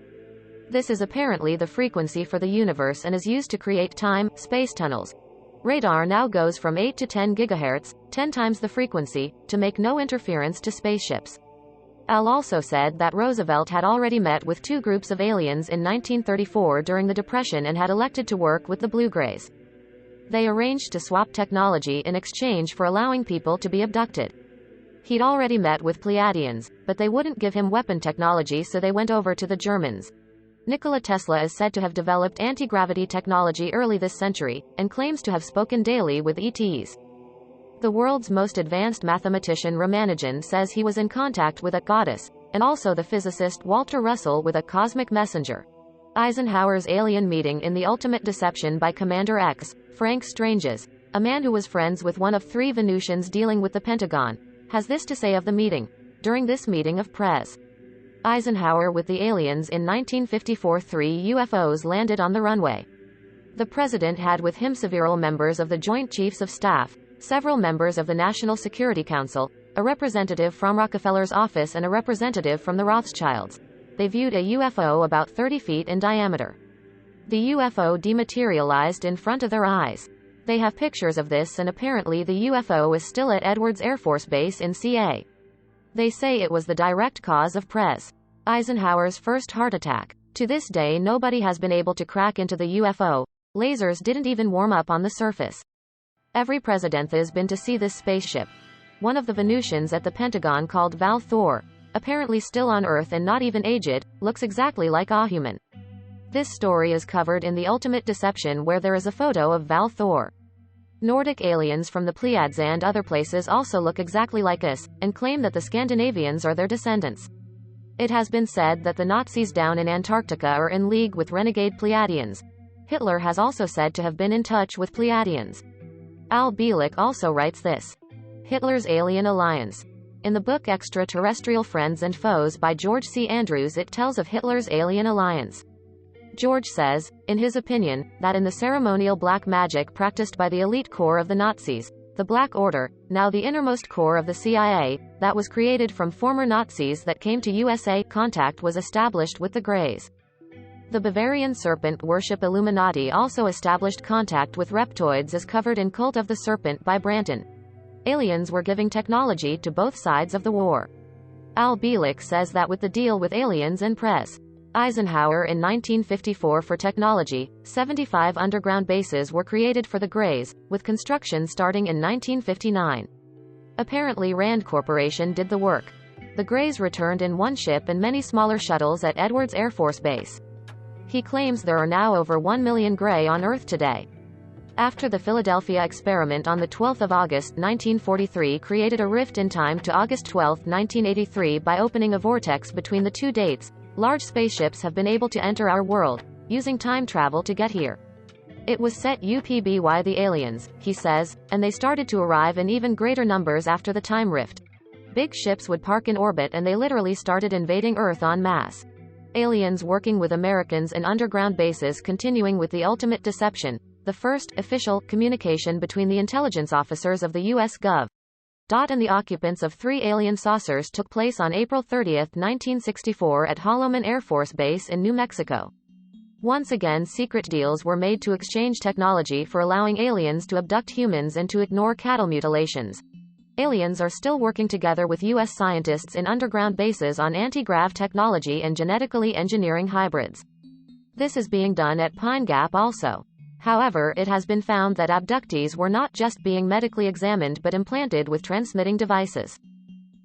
This is apparently the frequency for the universe and is used to create time-space tunnels. Radar now goes from 8 to 10 GHz, 10 times the frequency, to make no interference to spaceships. Al also said that Roosevelt had already met with two groups of aliens in 1934 during the Depression and had elected to work with the Blue-Grays. They arranged to swap technology in exchange for allowing people to be abducted. He'd already met with Pleiadians, but they wouldn't give him weapon technology, so they went over to the Germans. Nikola Tesla is said to have developed anti-gravity technology early this century, and claims to have spoken daily with ETs. The world's most advanced mathematician Ramanujan says he was in contact with a goddess, and also the physicist Walter Russell with a cosmic messenger. Eisenhower's alien meeting in The Ultimate Deception by Commander X, Frank Stranges, a man who was friends with one of three Venusians dealing with the Pentagon, has this to say of the meeting. During this meeting of Pres. Eisenhower with the aliens in 1954, 3 UFOs landed on the runway. The president had with him several members of the Joint Chiefs of Staff, several members of the National Security Council, a representative from Rockefeller's office and a representative from the Rothschilds. They viewed a UFO about 30 feet in diameter. The UFO dematerialized in front of their eyes. They have pictures of this, and apparently the UFO is still at Edwards Air Force Base in CA. They say it was the direct cause of Pres. Eisenhower's first heart attack. To this day nobody has been able to crack into the UFO. Lasers didn't even warm up on the surface. Every president has been to see this spaceship. One of the Venusians at the Pentagon called Val Thor, apparently still on Earth and not even aged, looks exactly like a human. This story is covered in The Ultimate Deception, where there is a photo of Val Thor. Nordic aliens from the Pleiades and other places also look exactly like us, and claim that the Scandinavians are their descendants. It has been said that the Nazis down in Antarctica are in league with renegade Pleiadians. Hitler has also said to have been in touch with Pleiadians. Al Bielek also writes this. Hitler's Alien Alliance. In the book Extraterrestrial Friends and Foes by George C. Andrews, it tells of Hitler's alien alliance. George says, in his opinion, that in the ceremonial black magic practiced by the elite corps of the Nazis, the Black Order, now the innermost core of the CIA, that was created from former Nazis that came to USA, contact was established with the Greys. The Bavarian Serpent Worship Illuminati also established contact with reptoids, as covered in Cult of the Serpent by Branton. Aliens were giving technology to both sides of the war. Al Bielek says that with the deal with aliens and Pres. Eisenhower in 1954 for technology, 75 underground bases were created for the Greys, with construction starting in 1959. Apparently Rand Corporation did the work. The Greys returned in one ship and many smaller shuttles at Edwards Air Force Base. He claims there are now over 1 million Grey on Earth today. After the Philadelphia experiment on the 12th of August 1943 created a rift in time to August 12, 1983 by opening a vortex between the two dates, large spaceships have been able to enter our world, using time travel to get here. It was set UPBY the aliens, he says, and they started to arrive in even greater numbers after the time rift. Big ships would park in orbit and they literally started invading Earth en masse. Aliens working with Americans in underground bases. Continuing with The Ultimate Deception, the first official communication between the intelligence officers of the U.S. Gov. And the occupants of 3 alien saucers took place on April 30, 1964 at Holloman Air Force Base in New Mexico. Once again, secret deals were made to exchange technology for allowing aliens to abduct humans and to ignore cattle mutilations. Aliens are still working together with U.S. scientists in underground bases on anti-grav technology and genetically engineering hybrids. This is being done at Pine Gap also. However, it has been found that abductees were not just being medically examined but implanted with transmitting devices.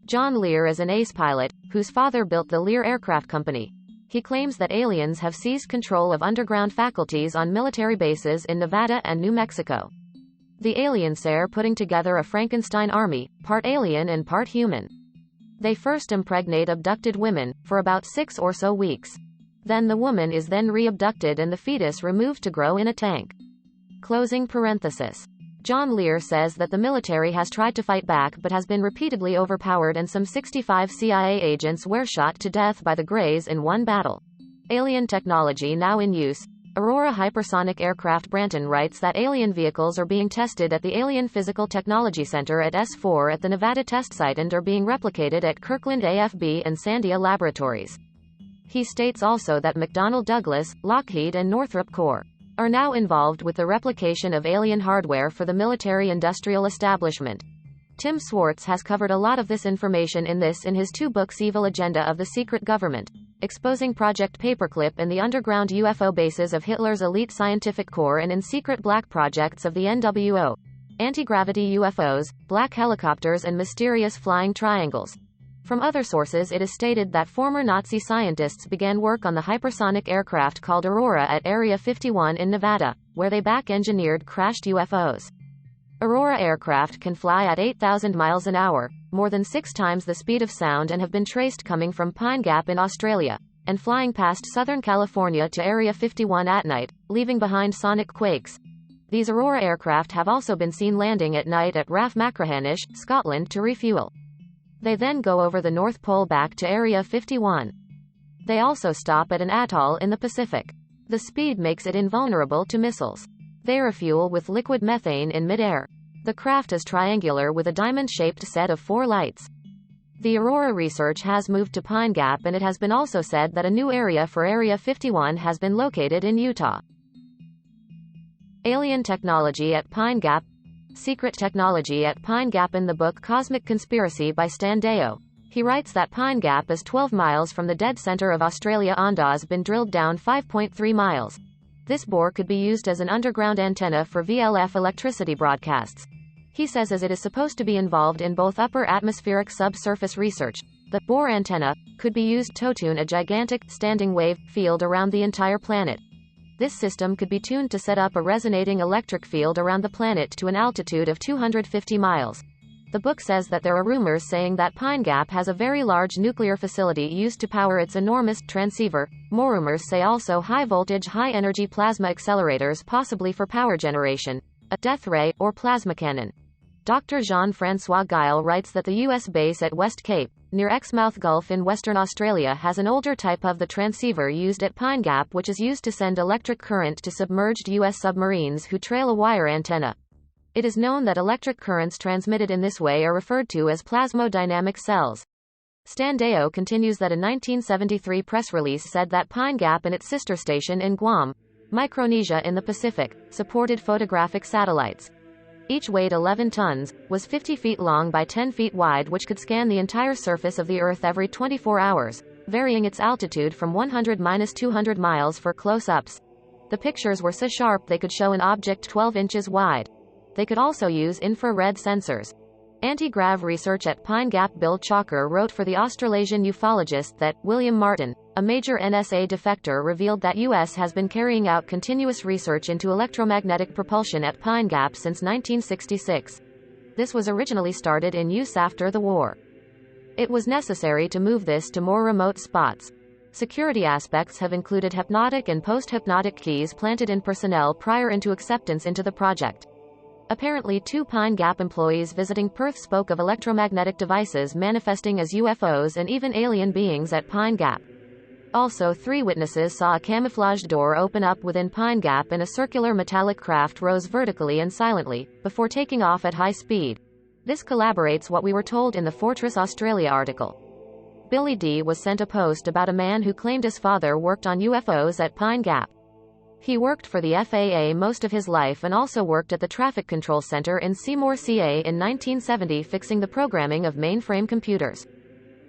John Lear is an ace pilot, whose father built the Lear Aircraft Company. He claims that aliens have seized control of underground faculties on military bases in Nevada and New Mexico. The aliens are putting together a Frankenstein army, part alien and part human. They first impregnate abducted women, for about 6 or so weeks. Then the woman is then re-abducted and the fetus removed to grow in a tank. Closing parenthesis. John Lear says that the military has tried to fight back but has been repeatedly overpowered, and some 65 CIA agents were shot to death by the Greys in one battle. Alien technology now in use. Aurora Hypersonic Aircraft. Branton writes that alien vehicles are being tested at the Alien Physical Technology Center at S4 at the Nevada test site and are being replicated at Kirkland AFB and Sandia Laboratories. He states also that McDonnell Douglas, Lockheed and Northrop Corps are now involved with the replication of alien hardware for the military-industrial establishment. Tim Swartz has covered a lot of this information in his 2 books Evil Agenda of the Secret Government, exposing Project Paperclip and the underground UFO bases of Hitler's elite scientific corps, and in Secret Black Projects of the NWO, anti-gravity UFOs, black helicopters and mysterious flying triangles. From other sources it is stated that former Nazi scientists began work on the hypersonic aircraft called Aurora at Area 51 in Nevada, where they back-engineered crashed UFOs. Aurora aircraft can fly at 8,000 miles an hour, more than 6 times the speed of sound, and have been traced coming from Pine Gap in Australia, and flying past Southern California to Area 51 at night, leaving behind sonic quakes. These Aurora aircraft have also been seen landing at night at RAF Machrihanish, Scotland to refuel. They then go over the North Pole back to Area 51. They also stop at an atoll in the Pacific. The speed makes it invulnerable to missiles. They refuel with liquid methane in mid-air. The craft is triangular with a diamond-shaped set of 4 lights. The Aurora research has moved to Pine Gap, and it has been also said that a new area for Area 51 has been located in Utah. Alien technology at Pine Gap. Secret technology at Pine Gap. In the book Cosmic Conspiracy by Stan Deyo, he writes that Pine Gap is 12 miles from the dead center of Australia. Ondas been drilled down 5.3 miles. This bore could be used as an underground antenna for VLF electricity broadcasts. He says as it is supposed to be involved in both upper atmospheric subsurface research, the bore antenna could be used to tune a gigantic standing wave field around the entire planet. This system could be tuned to set up a resonating electric field around the planet to an altitude of 250 miles. The book says that there are rumors saying that Pine Gap has a very large nuclear facility used to power its enormous transceiver. More rumors say also high-voltage, high-energy plasma accelerators, possibly for power generation, a death ray, or plasma cannon. Dr. Jean-François Guile writes that the U.S. base at West Cape, near Exmouth Gulf in Western Australia, has an older type of the transceiver used at Pine Gap, which is used to send electric current to submerged U.S. submarines who trail a wire antenna. It is known that electric currents transmitted in this way are referred to as plasmodynamic cells. Stan Deyo continues that a 1973 press release said that Pine Gap and its sister station in Guam, Micronesia in the Pacific, supported photographic satellites. Each weighed 11 tons, was 50 feet long by 10 feet wide, which could scan the entire surface of the Earth every 24 hours, varying its altitude from 100–200 miles for close-ups. The pictures were so sharp they could show an object 12 inches wide. They could also use infrared sensors. Anti-grav research at Pine Gap. Bill Chalker wrote for the Australasian ufologist that William Martin, a major NSA defector, revealed that U.S. has been carrying out continuous research into electromagnetic propulsion at Pine Gap since 1966. This was originally started in use after the war. It was necessary to move this to more remote spots. Security aspects have included hypnotic and post-hypnotic keys planted in personnel prior into acceptance into the project. Apparently 2 Pine Gap employees visiting Perth spoke of electromagnetic devices manifesting as UFOs and even alien beings at Pine Gap. Also 3 witnesses saw a camouflaged door open up within Pine Gap and a circular metallic craft rose vertically and silently, before taking off at high speed. This corroborates what we were told in the Fortress Australia article. Billy D. was sent a post about a man who claimed his father worked on UFOs at Pine Gap. He worked for the FAA most of his life and also worked at the Traffic Control Center in Seymour, CA in 1970 fixing the programming of mainframe computers.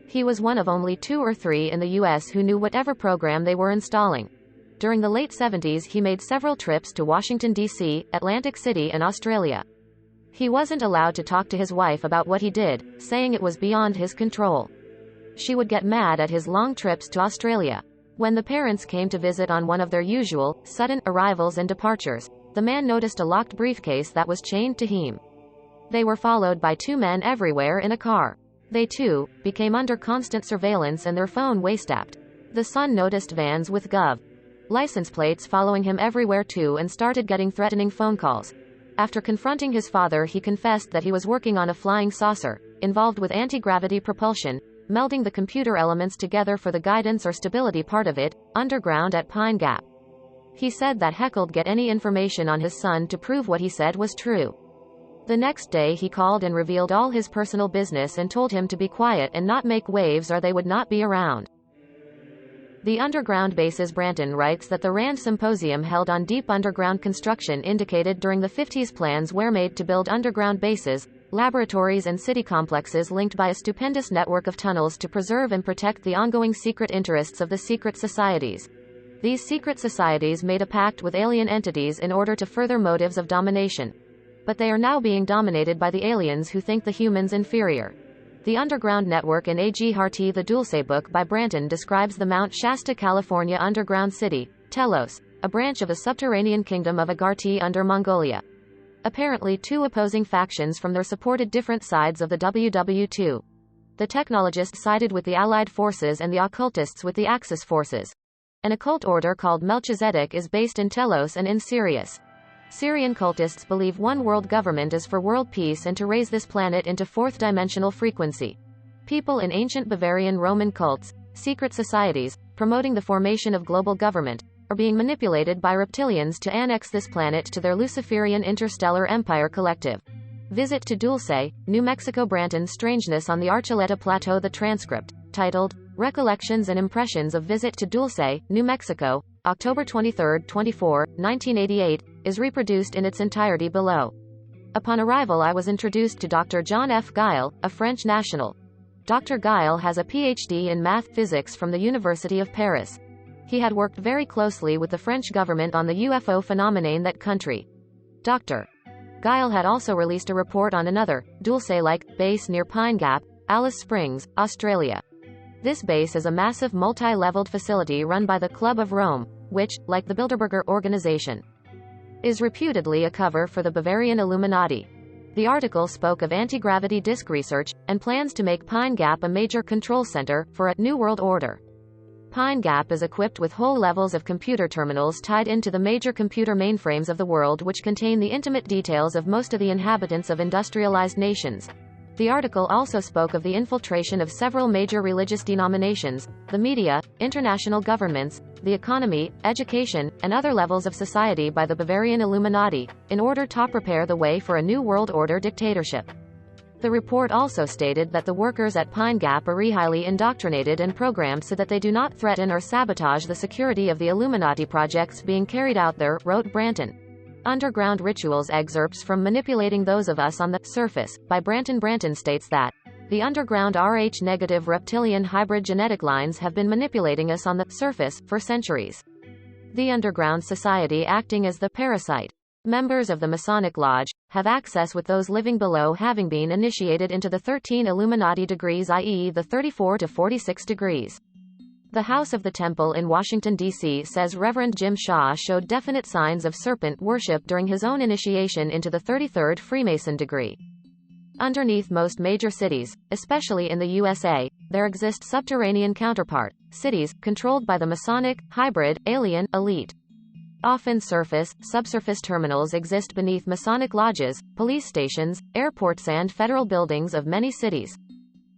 He was one of only 2 or 3 in the U.S. who knew whatever program they were installing. During the late 70s he made several trips to Washington, D.C., Atlantic City and Australia. He wasn't allowed to talk to his wife about what he did, saying it was beyond his control. She would get mad at his long trips to Australia. When the parents came to visit on one of their usual, sudden, arrivals and departures, the man noticed a locked briefcase that was chained to him. They were followed by 2 men everywhere in a car. They too became under constant surveillance and their phone waste-tapped. The son noticed vans with gov. license plates following him everywhere too and started getting threatening phone calls. After confronting his father, he confessed that he was working on a flying saucer, involved with anti-gravity propulsion, melding the computer elements together for the guidance or stability part of it, underground at Pine Gap. He said that Heckle'd get any information on his son to prove what he said was true. The next day he called and revealed all his personal business and told him to be quiet and not make waves or they would not be around. The underground bases. Branton writes that the Rand Symposium held on deep underground construction indicated during the 50s plans were made to build underground bases, laboratories and city complexes linked by a stupendous network of tunnels to preserve and protect the ongoing secret interests of the secret societies. These secret societies made a pact with alien entities in order to further motives of domination. But they are now being dominated by the aliens who think the humans inferior. The Underground Network in A.G. Harty. The Dulce book by Branton describes the Mount Shasta, California underground city, Telos, a branch of the subterranean kingdom of Agarty under Mongolia. Apparently two opposing factions from their supported different sides of the WW2. The technologists sided with the Allied forces and the occultists with the Axis forces. An occult order called Melchizedek is based in Telos and in Sirius. Syrian cultists believe one world government is for world peace and to raise this planet into fourth-dimensional frequency. People in ancient Bavarian Roman cults, secret societies, promoting the formation of global government, are being manipulated by reptilians to annex this planet to their Luciferian interstellar empire collective. Visit to Dulce, New Mexico. Branton. Strangeness on the Archuleta Plateau. The transcript, titled, Recollections and Impressions of Visit to Dulce, New Mexico, October 23, 24, 1988, is reproduced in its entirety below. Upon arrival I was introduced to Dr. John F. Guile, a French national. Dr. Guile has a Ph.D. in math physics from the University of Paris. He had worked very closely with the French government on the UFO phenomenon in that country. Dr. Guile had also released a report on another, Dulce-like, base near Pine Gap, Alice Springs, Australia. This base is a massive multi-leveled facility run by the Club of Rome, which, like the Bilderberger Organization, is reputedly a cover for the Bavarian Illuminati. The article spoke of anti-gravity disk research, and plans to make Pine Gap a major control center for a New World Order. Pine Gap is equipped with whole levels of computer terminals tied into the major computer mainframes of the world which contain the intimate details of most of the inhabitants of industrialized nations. The article also spoke of the infiltration of several major religious denominations, the media, international governments, the economy, education, and other levels of society by the Bavarian Illuminati, in order to prepare the way for a New World Order dictatorship. The report also stated that the workers at Pine Gap are highly indoctrinated and programmed so that they do not threaten or sabotage the security of the Illuminati projects being carried out there, wrote Branton. Underground Rituals. Excerpts from Manipulating Those of Us on the Surface, by Branton. Branton states that the underground Rh-negative reptilian hybrid genetic lines have been manipulating us on the surface for centuries. The underground society acting as the parasite. Members of the Masonic Lodge have access with those living below having been initiated into the 13 Illuminati degrees, i.e. the 34 to 46 degrees. The House of the Temple in Washington, D.C. says Reverend Jim Shaw showed definite signs of serpent worship during his own initiation into the 33rd Freemason degree. Underneath most major cities, especially in the USA, there exist subterranean counterpart cities, controlled by the Masonic, hybrid, alien, elite. Often subsurface terminals exist beneath Masonic lodges, police stations, airports and federal buildings of many cities.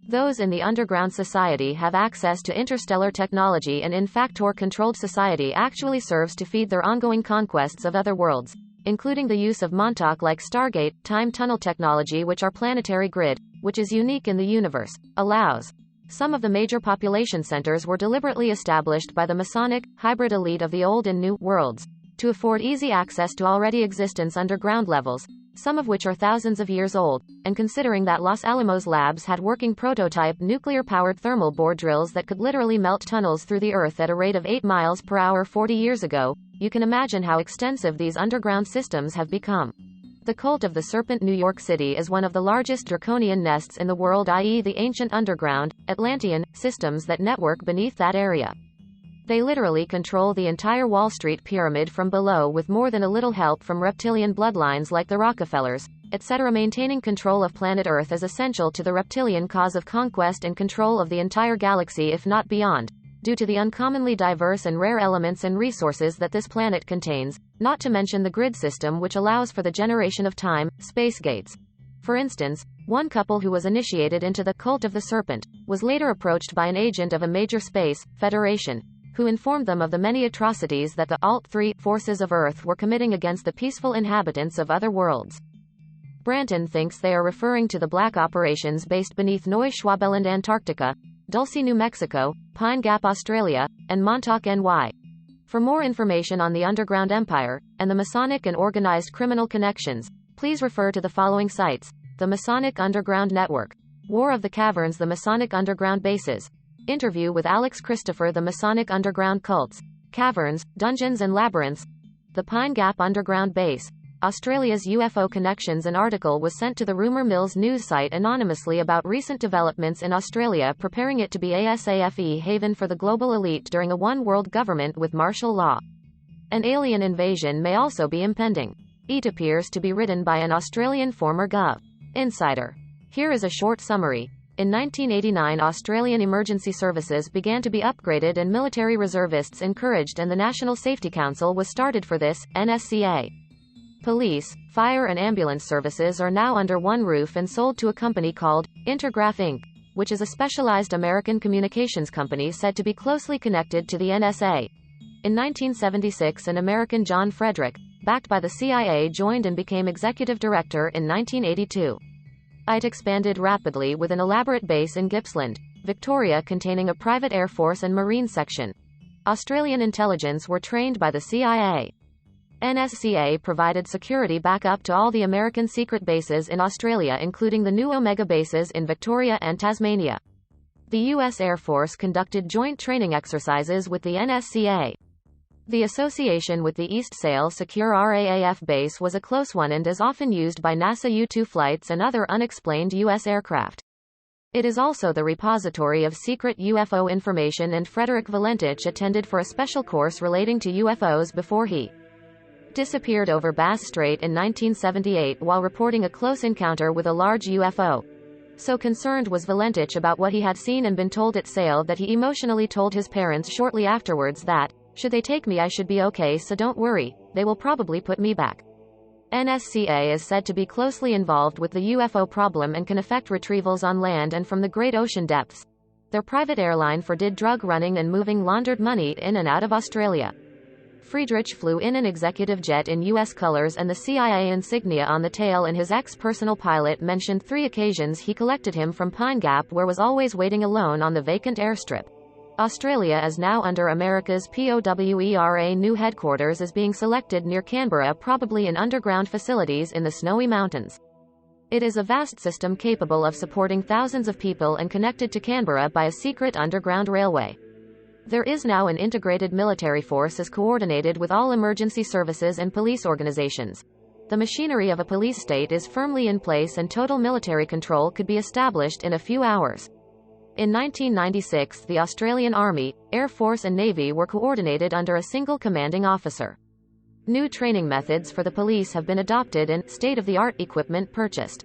Those in the underground society have access to interstellar technology and in factor-controlled society actually serves to feed their ongoing conquests of other worlds, including the use of Montauk-like Stargate, time tunnel technology which our planetary grid, which is unique in the universe, allows. Some of the major population centers were deliberately established by the Masonic, hybrid elite of the Old and New worlds, to afford easy access to already existence underground levels, some of which are thousands of years old, and considering that Los Alamos labs had working prototype nuclear-powered thermal bore drills that could literally melt tunnels through the earth at a rate of 8 miles per hour 40 years ago, you can imagine how extensive these underground systems have become. The Cult of the Serpent. New York City is one of the largest draconian nests in the world, i.e. the ancient underground, Atlantean, systems that network beneath that area. They literally control the entire Wall Street pyramid from below with more than a little help from reptilian bloodlines like the Rockefellers, etc. Maintaining control of planet Earth is essential to the reptilian cause of conquest and control of the entire galaxy if not beyond, due to the uncommonly diverse and rare elements and resources that this planet contains, not to mention the grid system which allows for the generation of time, space gates. For instance, one couple who was initiated into the Cult of the Serpent, was later approached by an agent of a major space federation, who informed them of the many atrocities that the Alt-3 forces of Earth were committing against the peaceful inhabitants of other worlds. Branton thinks they are referring to the black operations based beneath Neuschwabeland, Antarctica, Dulce, New Mexico, Pine Gap, Australia, and Montauk, NY. For more information on the Underground Empire, and the Masonic and organized criminal connections, please refer to the following sites: the Masonic Underground Network, War of the Caverns, the Masonic Underground Bases, Interview with Alex Christopher, the Masonic Underground Cults, Caverns, Dungeons and Labyrinths, the Pine Gap Underground Base, Australia's UFO Connections. An article was sent to the Rumour Mills news site anonymously about recent developments in Australia, preparing it to be a safe haven for the global elite during a one-world government with martial law. An alien invasion may also be impending. It appears to be written by an Australian former Gov. Insider. Here is a short summary. In 1989, Australian emergency services began to be upgraded and military reservists encouraged, and the National Safety Council was started for this, NSCA. Police, fire and ambulance services are now under one roof and sold to a company called Intergraph Inc., which is a specialized American communications company said to be closely connected to the NSA. In 1976, an American John Frederick, backed by the CIA, joined and became executive director in 1982. It expanded rapidly with an elaborate base in Gippsland, Victoria, containing a private Air Force and Marine section. Australian intelligence were trained by the CIA. NSCA provided security backup to all the American secret bases in Australia, including the new Omega bases in Victoria and Tasmania. The U.S. Air Force conducted joint training exercises with the NSCA. The association with the East Sale Secure RAAF base was a close one and is often used by NASA U-2 flights and other unexplained U.S. aircraft. It is also the repository of secret UFO information, and Frederick Valentich attended for a special course relating to UFOs before he disappeared over Bass Strait in 1978 while reporting a close encounter with a large UFO. So concerned was Valentich about what he had seen and been told at Sale that he emotionally told his parents shortly afterwards that, should they take me, I should be okay, so don't worry, they will probably put me back. NSCA is said to be closely involved with the UFO problem and can effect retrievals on land and from the great ocean depths. Their private airline did drug running and moving laundered money in and out of Australia. Friedrich flew in an executive jet in U.S. colors and the CIA insignia on the tail, and his ex-personal pilot mentioned 3 occasions he collected him from Pine Gap, where was always waiting alone on the vacant airstrip. Australia is now under America's POWERA. New headquarters is being selected near Canberra, probably in underground facilities in the Snowy Mountains. It is a vast system capable of supporting thousands of people and connected to Canberra by a secret underground railway. There is now an integrated military force is coordinated with all emergency services and police organizations. The machinery of a police state is firmly in place and total military control could be established in a few hours. In 1996, the Australian Army, Air Force and Navy were coordinated under a single commanding officer. New training methods for the police have been adopted and state-of-the-art equipment purchased.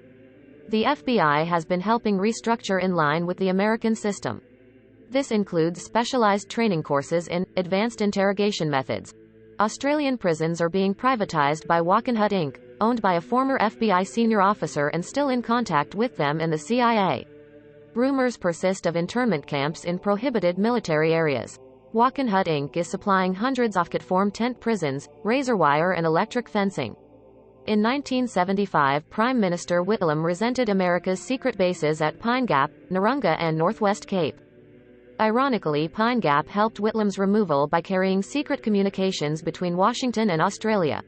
The FBI has been helping restructure in line with the American system. This includes specialized training courses in advanced interrogation methods. Australian prisons are being privatized by Walkenhut Inc., owned by a former FBI senior officer and still in contact with them and the CIA. Rumors persist of internment camps in prohibited military areas. Walkenhut Inc. is supplying hundreds of cat-form tent prisons, razor wire and electric fencing. In 1975, Prime Minister Whitlam resented America's secret bases at Pine Gap, Narunga and Northwest Cape. Ironically, Pine Gap helped Whitlam's removal by carrying secret communications between Washington and Australia.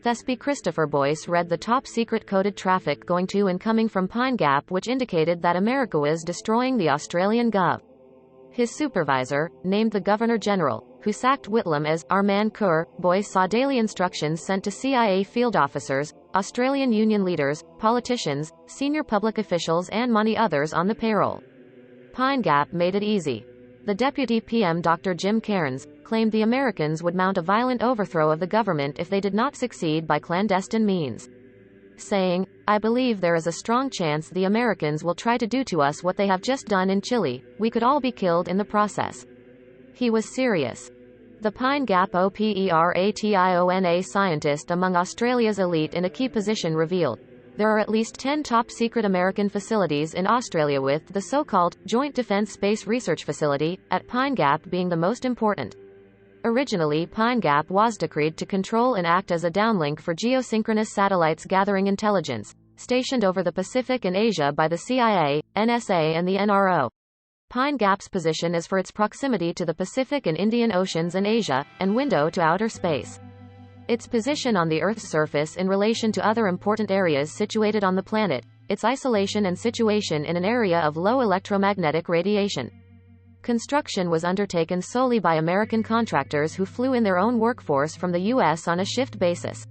Thesby Christopher Boyce read the top-secret coded traffic going to and coming from Pine Gap, which indicated that America was destroying the Australian Gov. His supervisor, named the Governor-General, who sacked Whitlam as Armand Kerr, Boyce saw daily instructions sent to CIA field officers, Australian union leaders, politicians, senior public officials and many others on the payroll. Pine Gap made it easy. The Deputy PM Dr. Jim Cairns claimed the Americans would mount a violent overthrow of the government if they did not succeed by clandestine means, saying, "I believe there is a strong chance the Americans will try to do to us what they have just done in Chile. We could all be killed in the process." He was serious. The Pine Gap OPERATIONA scientist among Australia's elite in a key position revealed, There are at least 10 top-secret American facilities in Australia, with the so-called Joint Defence Space Research Facility at Pine Gap being the most important. Originally, Pine Gap was decreed to control and act as a downlink for geosynchronous satellites gathering intelligence, stationed over the Pacific and Asia by the CIA, NSA and the NRO. Pine Gap's position is for its proximity to the Pacific and Indian Oceans and Asia, and window to outer space. Its position on the Earth's surface in relation to other important areas situated on the planet, its isolation and situation in an area of low electromagnetic radiation. Construction was undertaken solely by American contractors who flew in their own workforce from the U.S. on a shift basis.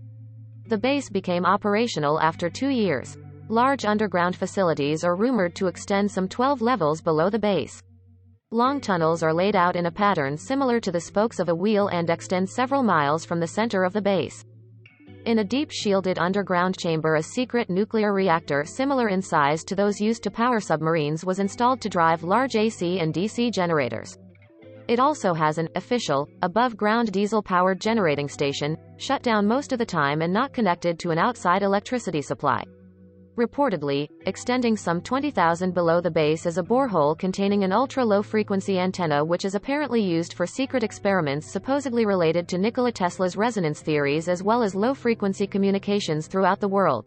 The base became operational after 2 years. Large underground facilities are rumored to extend some 12 levels below the base. Long tunnels are laid out in a pattern similar to the spokes of a wheel and extend several miles from the center of the base. In a deep shielded underground chamber, a secret nuclear reactor similar in size to those used to power submarines was installed to drive large AC and DC generators. It also has an official, above-ground diesel-powered generating station, shut down most of the time and not connected to an outside electricity supply. Reportedly, extending some 20,000 below the base is a borehole containing an ultra-low-frequency antenna which is apparently used for secret experiments supposedly related to Nikola Tesla's resonance theories as well as low-frequency communications throughout the world.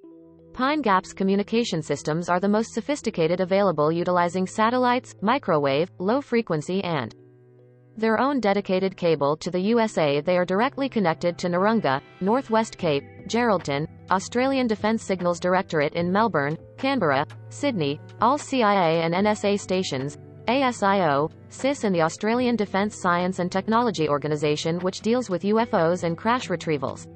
Pine Gap's communication systems are the most sophisticated available, utilizing satellites, microwave, low-frequency and their own dedicated cable to the USA. They are directly connected to Narunga, Northwest Cape, Geraldton, Australian Defence Signals Directorate in Melbourne, Canberra, Sydney, all CIA and NSA stations, ASIO, CIS and the Australian Defence Science and Technology Organisation which deals with UFOs and crash retrievals.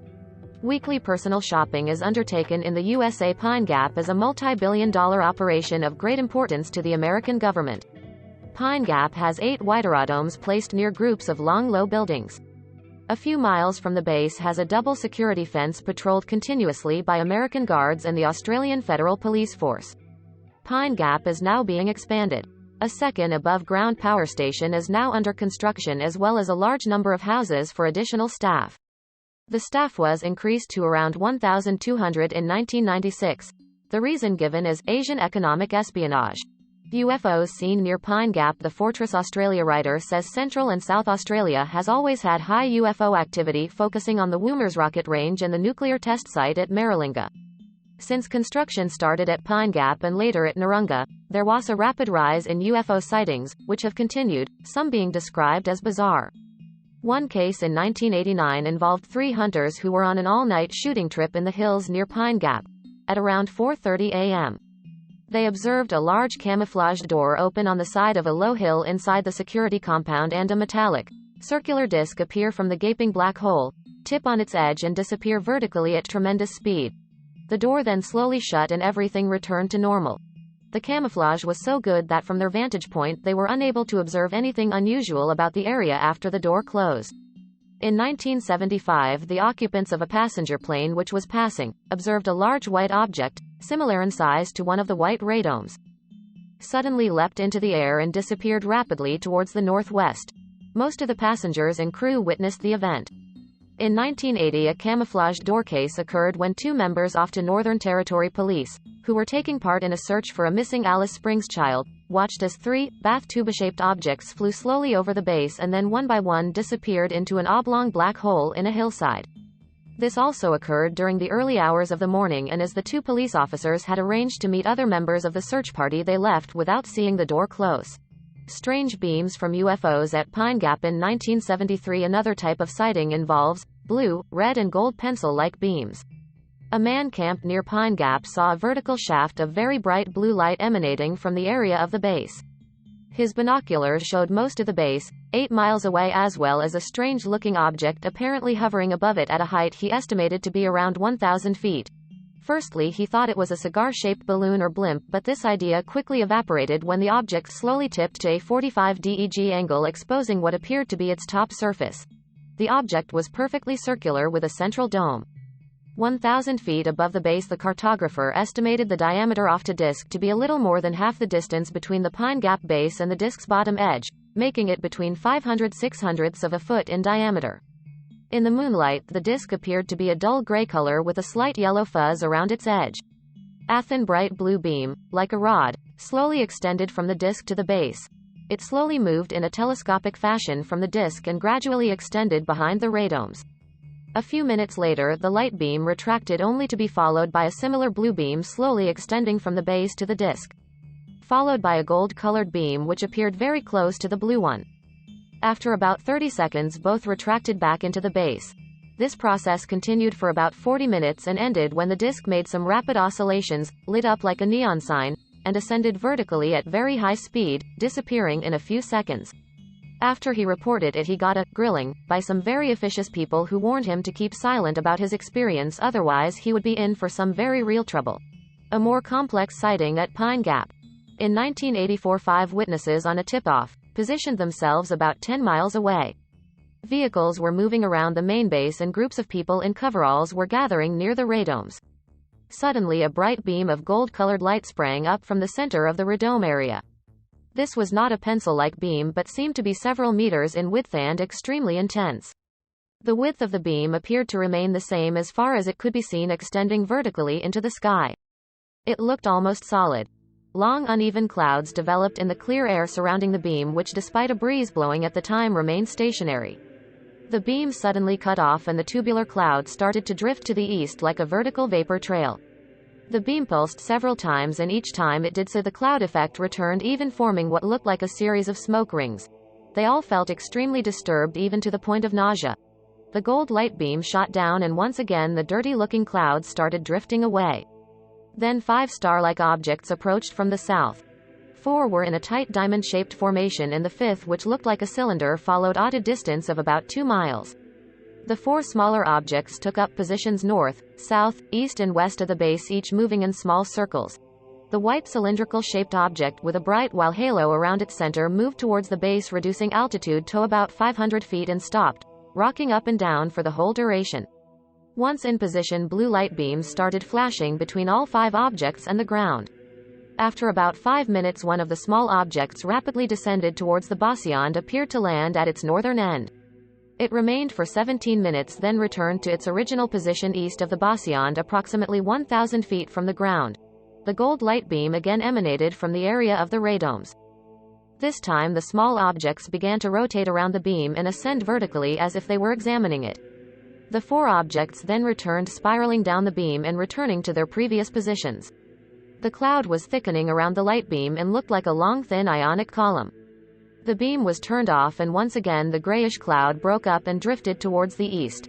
Weekly personal shopping is undertaken in the USA. Pine Gap is a multi-billion-dollar operation of great importance to the American government. Pine Gap has 8 widerodomes placed near groups of long low buildings. A few miles from the base has a double security fence patrolled continuously by American guards and the Australian Federal Police Force. Pine Gap is now being expanded. A second above-ground power station is now under construction as well as a large number of houses for additional staff. The staff was increased to around 1,200 in 1996. The reason given is Asian economic espionage. UFOs seen near Pine Gap. The Fortress Australia writer says Central and South Australia has always had high UFO activity, focusing on the Woomers rocket range and the nuclear test site at Maralinga. Since construction started at Pine Gap and later at Narunga, there was a rapid rise in UFO sightings, which have continued, some being described as bizarre. One case in 1989 involved 3 hunters who were on an all-night shooting trip in the hills near Pine Gap. At around 4:30 a.m. they observed a large camouflaged door open on the side of a low hill inside the security compound and a metallic, circular disc appear from the gaping black hole, tip on its edge and disappear vertically at tremendous speed. The door then slowly shut and everything returned to normal. The camouflage was so good that from their vantage point they were unable to observe anything unusual about the area after the door closed. In 1975, the occupants of a passenger plane which was passing, observed a large white object, similar in size to one of the white radomes, suddenly leapt into the air and disappeared rapidly towards the northwest. Most of the passengers and crew witnessed the event. In 1980, a camouflaged door case occurred when 2 members of the Northern Territory Police, who were taking part in a search for a missing Alice Springs child, watched as 3 bath-tube-shaped objects flew slowly over the base and then one by one disappeared into an oblong black hole in a hillside. This also occurred during the early hours of the morning, and as the 2 police officers had arranged to meet other members of the search party, they left without seeing the door close. Strange beams from UFOs at Pine Gap in 1973. Another type of sighting involves blue, red and gold pencil-like beams. A man camped near Pine Gap saw a vertical shaft of very bright blue light emanating from the area of the base. His binoculars showed most of the base, 8 miles away, as well as a strange-looking object apparently hovering above it at a height he estimated to be around 1,000 feet. Firstly, he thought it was a cigar-shaped balloon or blimp, but this idea quickly evaporated when the object slowly tipped to a 45 deg angle, exposing what appeared to be its top surface. The object was perfectly circular with a central dome. 1,000 feet above the base, the cartographer estimated the diameter of the disk to be a little more than half the distance between the Pine Gap base and the disk's bottom edge, making it between 500–600ths of a foot in diameter. In the moonlight, the disk appeared to be a dull gray color with a slight yellow fuzz around its edge. A thin bright blue beam, like a rod, slowly extended from the disk to the base. It slowly moved in a telescopic fashion from the disk and gradually extended behind the radomes. A few minutes later, the light beam retracted only to be followed by a similar blue beam slowly extending from the base to the disk, followed by a gold-colored beam which appeared very close to the blue one. After about 30 seconds, both retracted back into the base. This process continued for about 40 minutes and ended when the disk made some rapid oscillations, lit up like a neon sign, and ascended vertically at very high speed, disappearing in a few seconds. After he reported it, he got a grilling by some very officious people who warned him to keep silent about his experience, otherwise he would be in for some very real trouble. A more complex sighting at Pine Gap. In 1984, 5 witnesses on a tip-off positioned themselves about 10 miles away. Vehicles were moving around the main base and groups of people in coveralls were gathering near the radomes. Suddenly a bright beam of gold-colored light sprang up from the center of the radome area. This was not a pencil-like beam but seemed to be several meters in width and extremely intense. The width of the beam appeared to remain the same as far as it could be seen, extending vertically into the sky. It looked almost solid. Long uneven clouds developed in the clear air surrounding the beam which, despite a breeze blowing at the time, remained stationary. The beam suddenly cut off and the tubular cloud started to drift to the east like a vertical vapor trail. The beam pulsed several times and each time it did so the cloud effect returned, even forming what looked like a series of smoke rings. They all felt extremely disturbed, even to the point of nausea. The gold light beam shot down and once again the dirty-looking clouds started drifting away. Then 5 star-like objects approached from the south. 4 were in a tight diamond-shaped formation and the 5th, which looked like a cylinder, followed at a distance of about 2 miles. The 4 smaller objects took up positions north, south, east and west of the base, each moving in small circles. The white cylindrical-shaped object with a bright white halo around its center moved towards the base, reducing altitude to about 500 feet and stopped, rocking up and down for the whole duration. Once in position, blue light beams started flashing between all 5 objects and the ground. After about 5 minutes, one of the small objects rapidly descended towards the base and appeared to land at its northern end. It remained for 17 minutes, then returned to its original position east of the base and approximately 1,000 feet from the ground. The gold light beam again emanated from the area of the radomes. This time the small objects began to rotate around the beam and ascend vertically as if they were examining it. The 4 objects then returned, spiraling down the beam and returning to their previous positions. The cloud was thickening around the light beam and looked like a long thin ionic column. The beam was turned off and once again the grayish cloud broke up and drifted towards the east.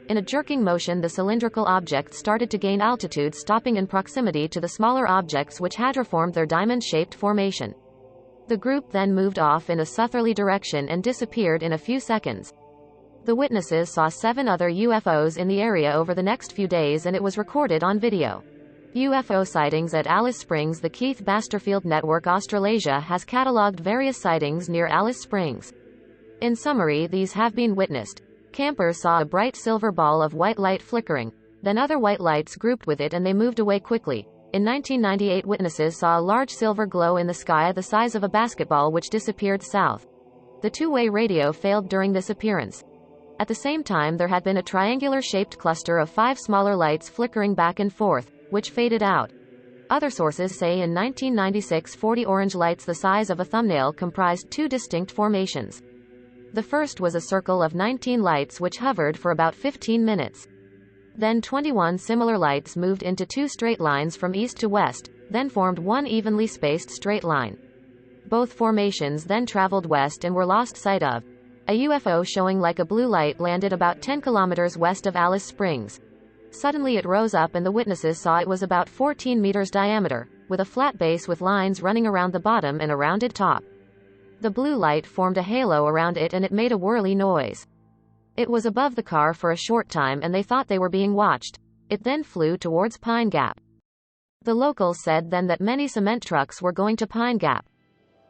In a jerking motion, the cylindrical objects started to gain altitude, stopping in proximity to the smaller objects which had reformed their diamond-shaped formation. The group then moved off in a southerly direction and disappeared in a few seconds. The witnesses saw 7 other UFOs in the area over the next few days and it was recorded on video. UFO sightings at Alice Springs. The Keith Basterfield Network Australasia has catalogued various sightings near Alice Springs. In summary, these have been witnessed. Campers saw a bright silver ball of white light flickering, then other white lights grouped with it and they moved away quickly. In 1998, witnesses saw a large silver glow in the sky the size of a basketball which disappeared south. The two-way radio failed during this appearance. At the same time, there had been a triangular-shaped cluster of 5 smaller lights flickering back and forth, which faded out. Other sources say in 1996 40 orange lights the size of a thumbnail comprised 2 distinct formations. The first was a circle of 19 lights which hovered for about 15 minutes. Then 21 similar lights moved into 2 straight lines from east to west, then formed one evenly spaced straight line. Both formations then traveled west and were lost sight of. A UFO showing like a blue light landed about 10 kilometers west of Alice Springs. Suddenly it rose up and the witnesses saw it was about 14 meters diameter, with a flat base with lines running around the bottom and a rounded top. The blue light formed a halo around it and it made a whirly noise. It was above the car for a short time and they thought they were being watched. It then flew towards Pine Gap. The locals said then that many cement trucks were going to Pine Gap.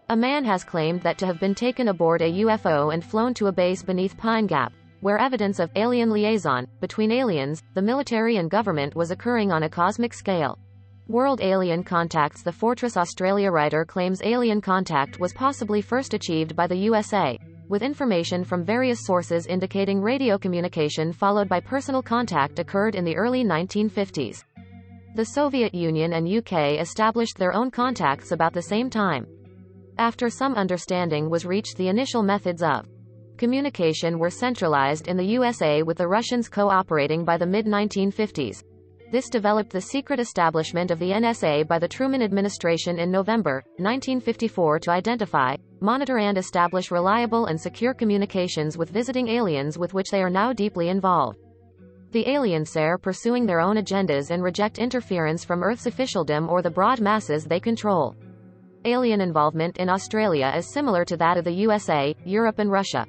A man has claimed that to have been taken aboard a UFO and flown to a base beneath Pine Gap, where evidence of alien liaison between aliens, the military and government was occurring on a cosmic scale. World Alien Contacts. The Fortress Australia writer claims alien contact was possibly first achieved by the USA, with information from various sources indicating radio communication followed by personal contact occurred in the early 1950s. The Soviet Union and UK established their own contacts about the same time. After some understanding was reached, the initial methods of communication were centralized in the USA, with the Russians cooperating by the mid-1950s. This developed the secret establishment of the NSA by the Truman administration in November 1954 to identify, monitor and establish reliable and secure communications with visiting aliens with which they are now deeply involved. The aliens are pursuing their own agendas and reject interference from Earth's officialdom or the broad masses they control. Alien involvement in Australia is similar to that of the USA, Europe and Russia.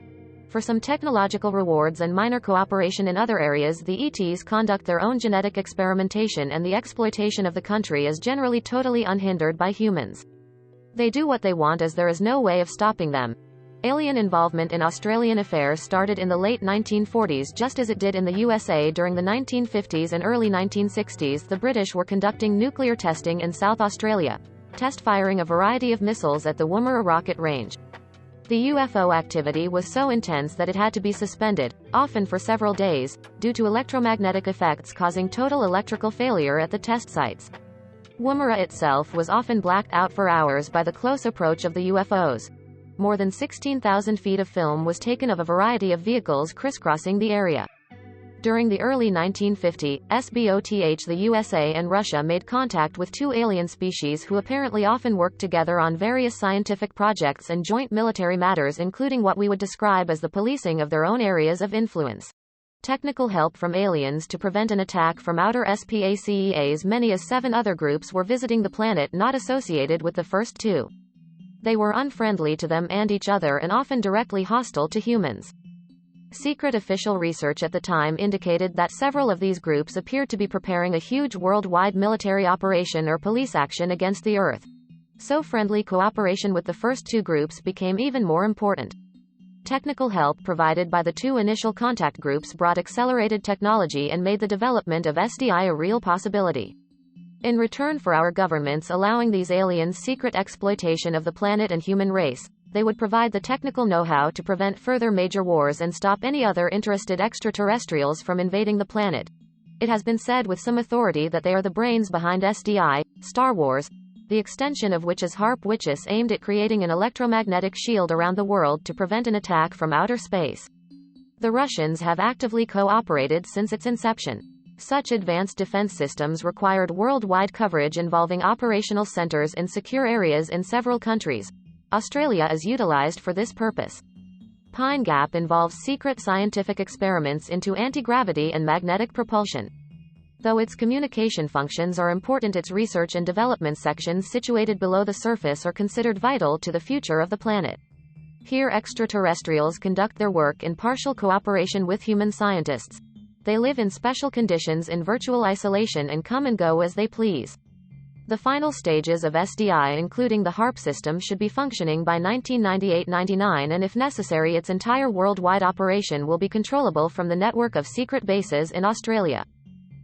For some technological rewards and minor cooperation in other areas, the ETs conduct their own genetic experimentation, and the exploitation of the country is generally totally unhindered by humans. They do what they want, as there is no way of stopping them. Alien involvement in Australian affairs started in the late 1940s, just as it did in the USA during the 1950s and early 1960s. The British were conducting nuclear testing in South Australia, test firing a variety of missiles at the Woomera rocket range. The UFO activity was so intense that it had to be suspended, often for several days, due to electromagnetic effects causing total electrical failure at the test sites. Woomera itself was often blacked out for hours by the close approach of the UFOs. More than 16,000 feet of film was taken of a variety of vehicles crisscrossing the area. During the early 1950s, the USA and Russia made contact with two alien species who apparently often worked together on various scientific projects and joint military matters, including what we would describe as the policing of their own areas of influence. Technical help from aliens to prevent an attack from outer space. As many as 7 other groups were visiting the planet not associated with the first two. They were unfriendly to them and each other, and often directly hostile to humans. Secret official research at the time indicated that several of these groups appeared to be preparing a huge worldwide military operation or police action against the Earth. So friendly cooperation with the first two groups became even more important. Technical help provided by the two initial contact groups brought accelerated technology and made the development of SDI a real possibility. In return for our governments allowing these aliens secret exploitation of the planet and human race, they would provide the technical know-how to prevent further major wars and stop any other interested extraterrestrials from invading the planet. It has been said with some authority that they are the brains behind SDI, Star Wars, the extension of which is HARP, which is aimed at creating an electromagnetic shield around the world to prevent an attack from outer space. The Russians have actively cooperated since its inception. Such advanced defense systems required worldwide coverage involving operational centers in secure areas in several countries. Australia is utilized for this purpose. Pine Gap involves secret scientific experiments into anti-gravity and magnetic propulsion. Though its communication functions are important, its research and development sections situated below the surface are considered vital to the future of the planet. Here extraterrestrials conduct their work in partial cooperation with human scientists. They live in special conditions in virtual isolation and come and go as they please. The final stages of SDI, including the HARP system, should be functioning by 1998-99, and if necessary its entire worldwide operation will be controllable from the network of secret bases in Australia.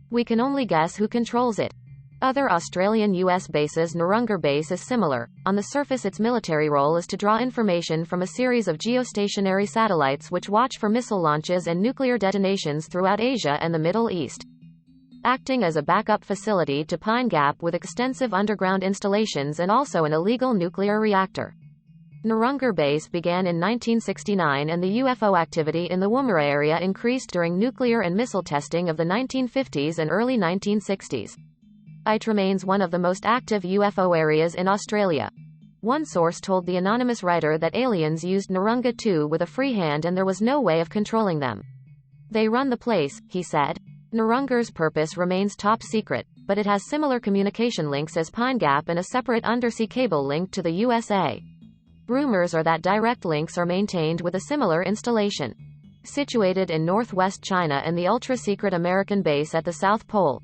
We can only guess who controls it. Other Australian US bases. Narungga Base is similar. On the surface its military role is to draw information from a series of geostationary satellites which watch for missile launches and nuclear detonations throughout Asia and the Middle East. Acting as a backup facility to Pine Gap with extensive underground installations and also an illegal nuclear reactor. Narungga Base began in 1969, and the UFO activity in the Woomera area increased during nuclear and missile testing of the 1950s and early 1960s. It remains one of the most active UFO areas in Australia. One source told the anonymous writer that aliens used Narungga 2 with a free hand and there was no way of controlling them. They run the place, he said. Narungga's purpose remains top secret, but it has similar communication links as Pine Gap and a separate undersea cable link to the USA. Rumors are that direct links are maintained with a similar installation. Situated in northwest China and the ultra-secret American base at the South Pole,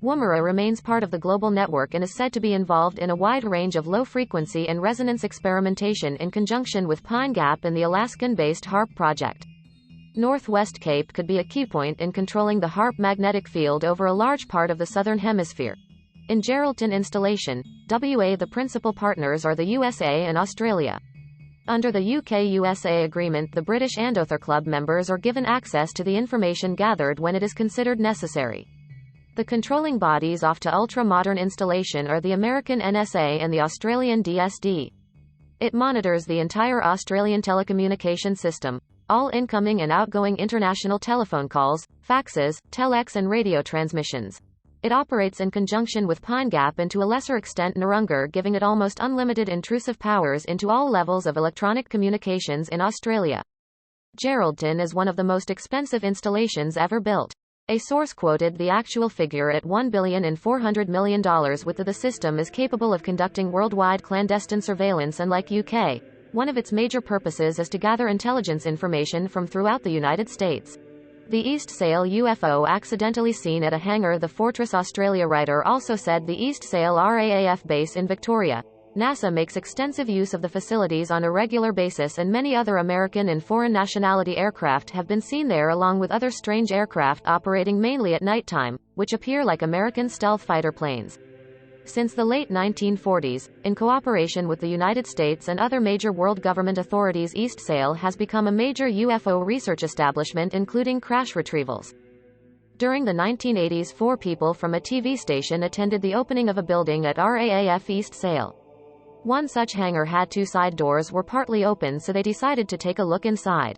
Woomera remains part of the global network and is said to be involved in a wide range of low-frequency and resonance experimentation in conjunction with Pine Gap and the Alaskan-based HARP project. Northwest Cape could be a key point in controlling the HARP magnetic field over a large part of the southern hemisphere. In Geraldton installation, the principal partners are the USA and Australia. Under the UK-USA agreement, the British Andother Club members are given access to the information gathered when it is considered necessary. The controlling bodies off to ultra-modern installation are the American NSA and the Australian DSD. It monitors the entire Australian telecommunication system, all incoming and outgoing international telephone calls, faxes, telex and radio transmissions. It operates in conjunction with Pine Gap and to a lesser extent Narungga, giving it almost unlimited intrusive powers into all levels of electronic communications in Australia. Geraldton is one of the most expensive installations ever built. A source quoted the actual figure at $1,400,000,000 with the system is capable of conducting worldwide clandestine surveillance, and like UK, one of its major purposes is to gather intelligence information from throughout the United States. The East Sail UFO accidentally seen at a hangar. The Fortress Australia writer also said the East Sail RAAF base in Victoria. NASA makes extensive use of the facilities on a regular basis, and many other American and foreign nationality aircraft have been seen there, along with other strange aircraft operating mainly at nighttime, which appear like American stealth fighter planes. Since the late 1940s, in cooperation with the United States and other major world government authorities, East Sail has become a major UFO research establishment, including crash retrievals. During the 1980s, 4 people from a TV station attended the opening of a building at RAAF East Sail. One such hangar had 2 side doors were partly open, so they decided to take a look inside.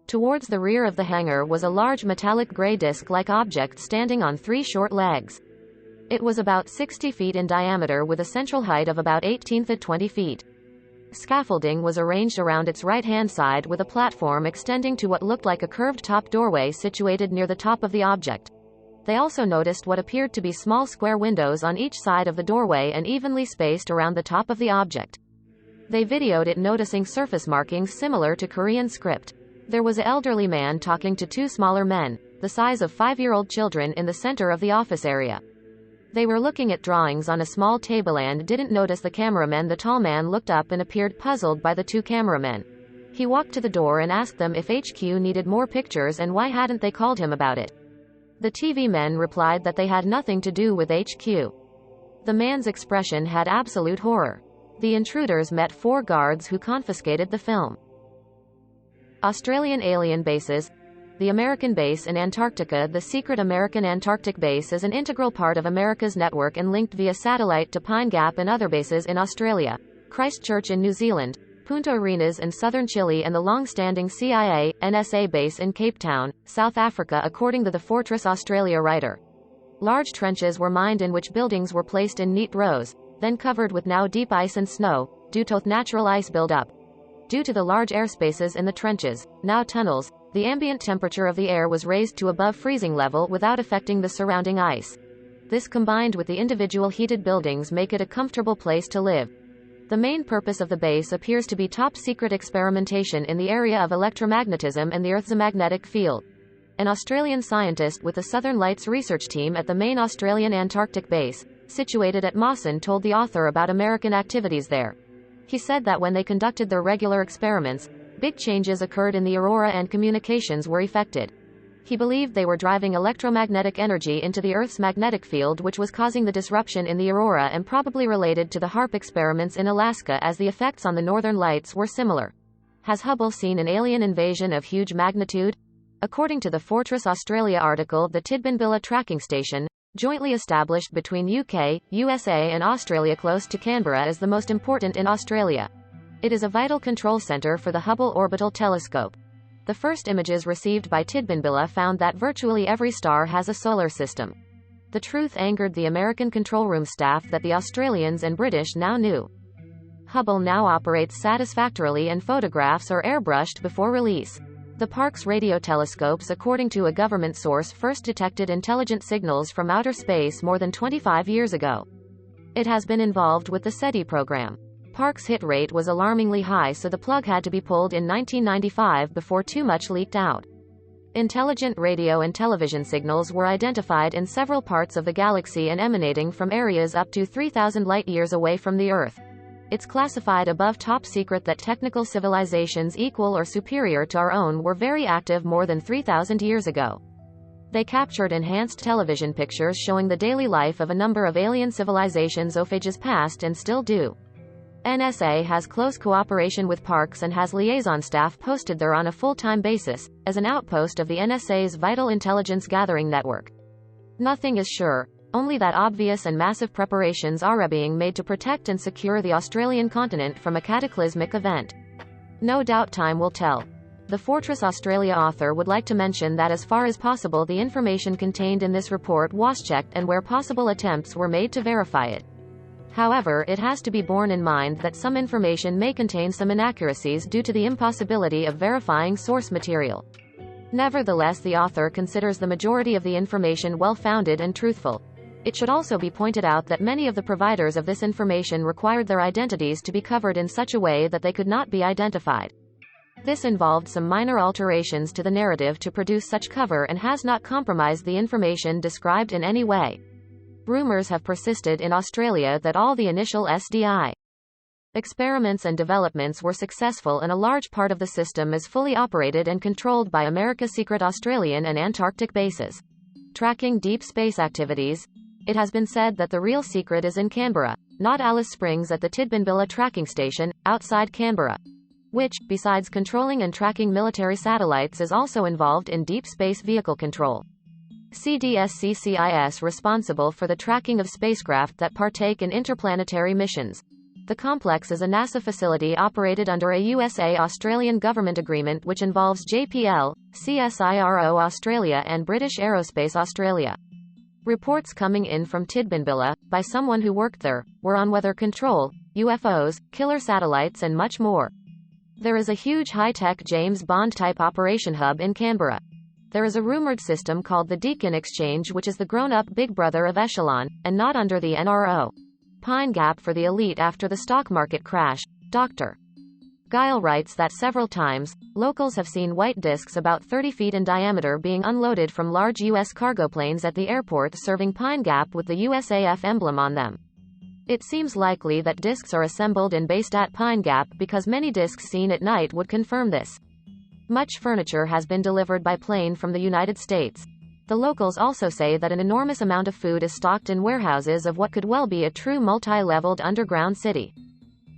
Towards the rear of the hangar was a large metallic gray disc-like object standing on 3 short legs. It was about 60 feet in diameter with a central height of about 18 to 20 feet. Scaffolding was arranged around its right-hand side with a platform extending to what looked like a curved top doorway situated near the top of the object. They also noticed what appeared to be small square windows on each side of the doorway and evenly spaced around the top of the object. They videoed it, noticing surface markings similar to Korean script. There was an elderly man talking to 2 smaller men, the size of 5-year-old children, in the center of the office area. They were looking at drawings on a small table and didn't notice the cameramen. The tall man looked up and appeared puzzled by the 2 cameramen. He walked to the door and asked them if HQ needed more pictures and why hadn't they called him about it. The TV men replied that they had nothing to do with HQ. The man's expression had absolute horror. The intruders met 4 guards who confiscated the film. Australian alien bases. The American base in Antarctica. The secret American Antarctic base is an integral part of America's network and linked via satellite to Pine Gap and other bases in Australia, Christchurch in New Zealand, Punta Arenas in southern Chile, and the long-standing CIA, NSA base in Cape Town, South Africa, according to the Fortress Australia writer. Large trenches were mined in which buildings were placed in neat rows, then covered with now deep ice and snow, due to natural ice buildup. Due to the large airspaces in the trenches, now tunnels, the ambient temperature of the air was raised to above freezing level without affecting the surrounding ice. This, combined with the individual heated buildings, make it a comfortable place to live. The main purpose of the base appears to be top-secret experimentation in the area of electromagnetism and the Earth's magnetic field. An Australian scientist with the Southern Lights research team at the main Australian Antarctic base, situated at Mawson, told the author about American activities there. He said that when they conducted their regular experiments, big changes occurred in the aurora and communications were affected. He believed they were driving electromagnetic energy into the Earth's magnetic field, which was causing the disruption in the aurora, and probably related to the HAARP experiments in Alaska, as the effects on the northern lights were similar. Has Hubble seen an alien invasion of huge magnitude? According to the Fortress Australia article, the Tidbinbilla tracking station, jointly established between UK, USA and Australia close to Canberra, is the most important in Australia. It is a vital control center for the Hubble Orbital Telescope. The first images received by Tidbinbilla found that virtually every star has a solar system. The truth angered the American control room staff that the Australians and British now knew. Hubble now operates satisfactorily and photographs are airbrushed before release. The Parkes radio telescopes, according to a government source, first detected intelligent signals from outer space more than 25 years ago. It has been involved with the SETI program. Parkes' hit rate was alarmingly high, so the plug had to be pulled in 1995 before too much leaked out. Intelligent radio and television signals were identified in several parts of the galaxy and emanating from areas up to 3,000 light-years away from the Earth. It's classified above top secret that technical civilizations equal or superior to our own were very active more than 3,000 years ago. They captured enhanced television pictures showing the daily life of a number of alien civilizations of ages past and still do. NSA has close cooperation with Parkes and has liaison staff posted there on a full-time basis, as an outpost of the NSA's vital intelligence gathering network. Nothing is sure, only that obvious and massive preparations are being made to protect and secure the Australian continent from a cataclysmic event. No doubt time will tell. The Fortress Australia author would like to mention that as far as possible the information contained in this report was checked and where possible attempts were made to verify it. However, it has to be borne in mind that some information may contain some inaccuracies due to the impossibility of verifying source material. Nevertheless, the author considers the majority of the information well-founded and truthful. It should also be pointed out that many of the providers of this information required their identities to be covered in such a way that they could not be identified. This involved some minor alterations to the narrative to produce such cover and has not compromised the information described in any way. Rumors have persisted in Australia that all the initial SDI experiments and developments were successful and a large part of the system is fully operated and controlled by America's secret Australian and Antarctic bases. Tracking deep space activities. It has been said that the real secret is in Canberra, not Alice Springs at the Tidbinbilla tracking station, outside Canberra, which, besides controlling and tracking military satellites, is also involved in deep space vehicle control. CDSCCIS responsible for the tracking of spacecraft that partake in interplanetary missions. The complex is a NASA facility operated under a USA-Australian government agreement which involves JPL, CSIRO Australia and British Aerospace Australia. Reports coming in from Tidbinbilla, by someone who worked there, were on weather control, UFOs, killer satellites and much more. There is a huge high-tech James Bond-type operation hub in Canberra. There is a rumored system called the Deakin Exchange which is the grown-up big brother of Echelon, and not under the NRO. Pine Gap for the elite after the stock market crash. Dr. Guile writes that several times, locals have seen white discs about 30 feet in diameter being unloaded from large U.S. cargo planes at the airport serving Pine Gap with the USAF emblem on them. It seems likely that discs are assembled and based at Pine Gap because many discs seen at night would confirm this. Much furniture has been delivered by plane from the United States. The locals also say that an enormous amount of food is stocked in warehouses of what could well be a true multi-leveled underground city.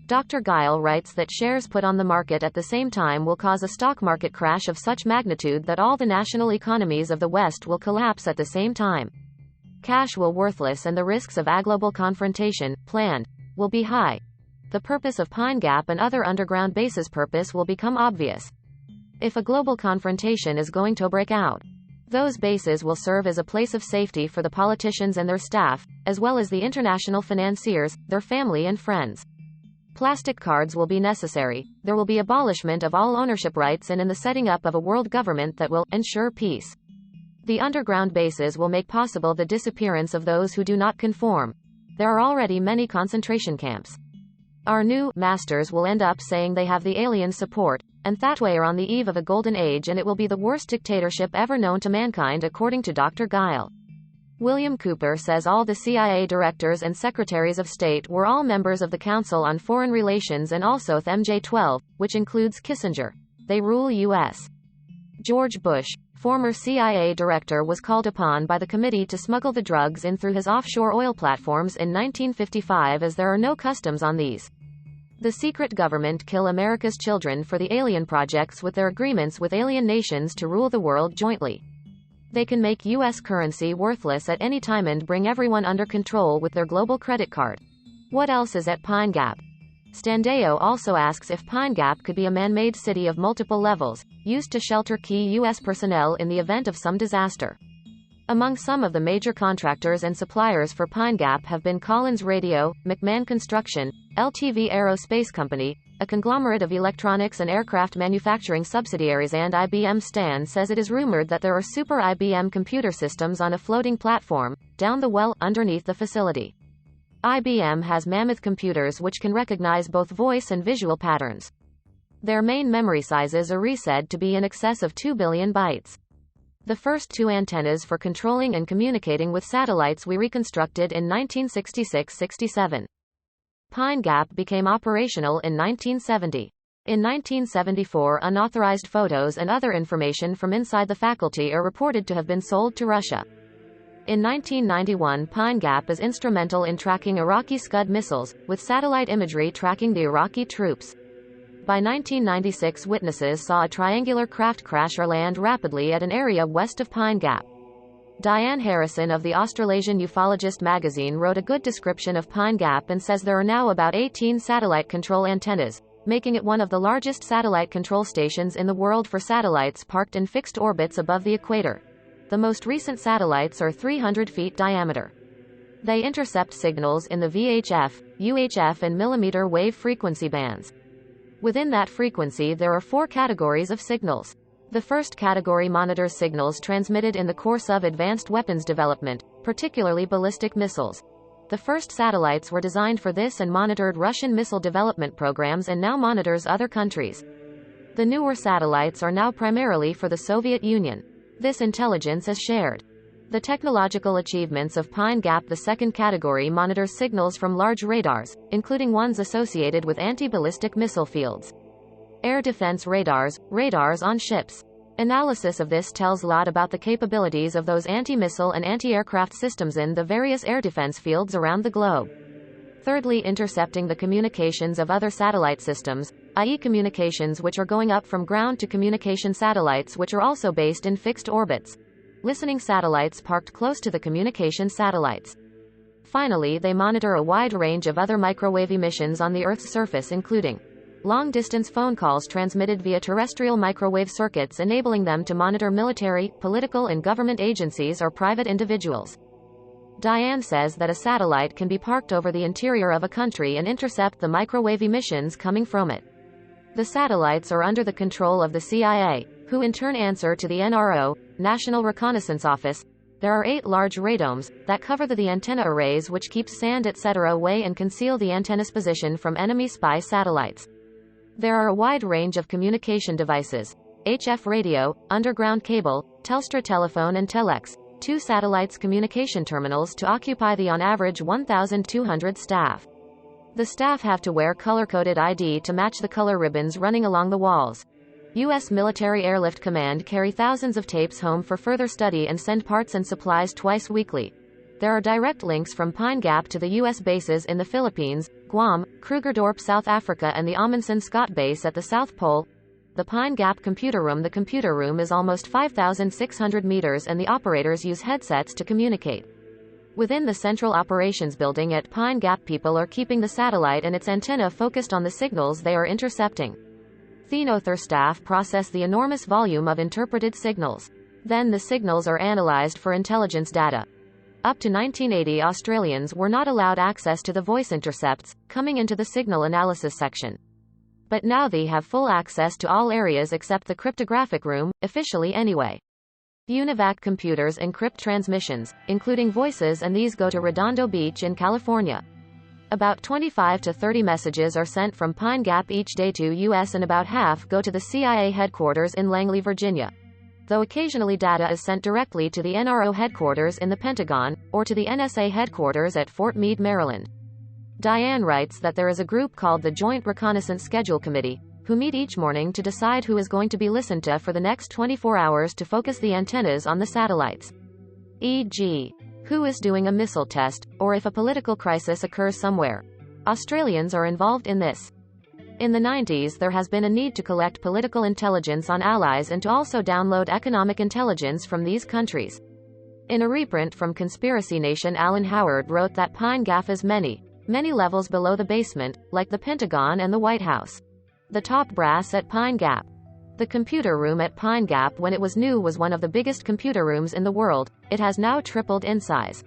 Dr. Guile writes that shares put on the market at the same time will cause a stock market crash of such magnitude that all the national economies of the West will collapse at the same time. Cash will worthless and the risks of a global confrontation, planned, will be high. The purpose of Pine Gap and other underground bases' purpose will become obvious. If a global confrontation is going to break out, those bases will serve as a place of safety for the politicians and their staff, as well as the international financiers, their family and friends. Plastic cards will be necessary. There will be abolishment of all ownership rights and in the setting up of a world government that will ensure peace. The underground bases will make possible the disappearance of those who do not conform. There are already many concentration camps. Our new masters will end up saying they have the alien support, and that way are on the eve of a golden age and it will be the worst dictatorship ever known to mankind according to Dr. Guile. William Cooper says all the CIA directors and secretaries of state were all members of the Council on Foreign Relations and also the MJ-12, which includes Kissinger. They rule U.S. George Bush, former CIA director, was called upon by the committee to smuggle the drugs in through his offshore oil platforms in 1955 as there are no customs on these. The secret government kill America's children for the alien projects with their agreements with alien nations to rule the world jointly. They can make U.S. currency worthless at any time and bring everyone under control with their global credit card. What else is at Pine Gap? Standeo also asks if Pine Gap could be a man-made city of multiple levels, used to shelter key U.S. personnel in the event of some disaster. Among some of the major contractors and suppliers for Pine Gap have been Collins Radio, McMahon Construction, LTV Aerospace Company, a conglomerate of electronics and aircraft manufacturing subsidiaries, and IBM. Stan says it is rumored that there are super IBM computer systems on a floating platform, down the well, underneath the facility. IBM has mammoth computers which can recognize both voice and visual patterns. Their main memory sizes are said to be in excess of 2 billion bytes. The first two antennas for controlling and communicating with satellites we reconstructed in 1966-67. Pine Gap became operational in 1970. In 1974, unauthorized photos and other information from inside the faculty are reported to have been sold to Russia. In 1991, Pine Gap is instrumental in tracking Iraqi Scud missiles, with satellite imagery tracking the Iraqi troops. By 1996, witnesses saw a triangular craft crash or land rapidly at an area west of Pine Gap. Diane Harrison of the Australasian Ufologist magazine wrote a good description of Pine Gap and says there are now about 18 satellite control antennas, making it one of the largest satellite control stations in the world for satellites parked in fixed orbits above the equator. The most recent satellites are 300 feet diameter. They intercept signals in the VHF, UHF and millimeter wave frequency bands. Within that frequency there are 4 categories of signals. The first category monitors signals transmitted in the course of advanced weapons development, particularly ballistic missiles. The first satellites were designed for this and monitored Russian missile development programs and now monitors other countries. The newer satellites are now primarily for the Soviet Union. This intelligence is shared. The technological achievements of Pine Gap. The second category monitors signals from large radars, including ones associated with anti-ballistic missile fields. Air defense radars, radars on ships. Analysis of this tells a lot about the capabilities of those anti-missile and anti-aircraft systems in the various air defense fields around the globe. Thirdly, intercepting the communications of other satellite systems, i.e. communications which are going up from ground to communication satellites which are also based in fixed orbits. Listening satellites parked close to the communication satellites. Finally, they monitor a wide range of other microwave emissions on the Earth's surface, including long-distance phone calls transmitted via terrestrial microwave circuits, enabling them to monitor military, political and government agencies or private individuals. Diane says that a satellite can be parked over the interior of a country and intercept the microwave emissions coming from it. The satellites are under the control of the CIA, who in turn answer to the NRO, National Reconnaissance Office. There are 8 large radomes that cover the antenna arrays which keep sand etc. away and conceal the antenna's position from enemy spy satellites. There are a wide range of communication devices: HF radio, underground cable, Telstra telephone and telex, 2 satellites communication terminals to occupy the on average 1,200 staff. The staff have to wear color-coded ID to match the color ribbons running along the walls. U.S. Military Airlift Command carry thousands of tapes home for further study and send parts and supplies twice weekly. There are direct links from Pine Gap to the U.S. bases in the Philippines, Guam, Krugersdorp, South Africa and the Amundsen Scott base at the South Pole. The Pine Gap computer room. The computer room is almost 5,600 meters and the operators use headsets to communicate. Within the Central Operations Building at Pine Gap, people are keeping the satellite and its antenna focused on the signals they are intercepting. Thermothor staff process the enormous volume of interpreted signals. Then the signals are analyzed for intelligence data. Up to 1980, Australians were not allowed access to the voice intercepts coming into the signal analysis section. But now they have full access to all areas except the cryptographic room, officially anyway. UNIVAC computers encrypt transmissions, including voices, and these go to Redondo Beach in California. About 25 to 30 messages are sent from Pine Gap each day to U.S. and about half go to the CIA headquarters in Langley, Virginia. Though occasionally data is sent directly to the NRO headquarters in the Pentagon, or to the NSA headquarters at Fort Meade, Maryland. Diane writes that there is a group called the Joint Reconnaissance Schedule Committee, who meet each morning to decide who is going to be listened to for the next 24 hours to focus the antennas on the satellites. E.g., who is doing a missile test, or if a political crisis occurs somewhere. Australians are involved in this. In the 90s, there has been a need to collect political intelligence on allies and to also download economic intelligence from these countries. In a reprint from Conspiracy Nation, Alan Howard wrote that Pine Gap is many levels below the basement, like the Pentagon and the White House. The top brass at Pine Gap. The computer room at Pine Gap, when it was new, was one of the biggest computer rooms in the world. It has now tripled in size.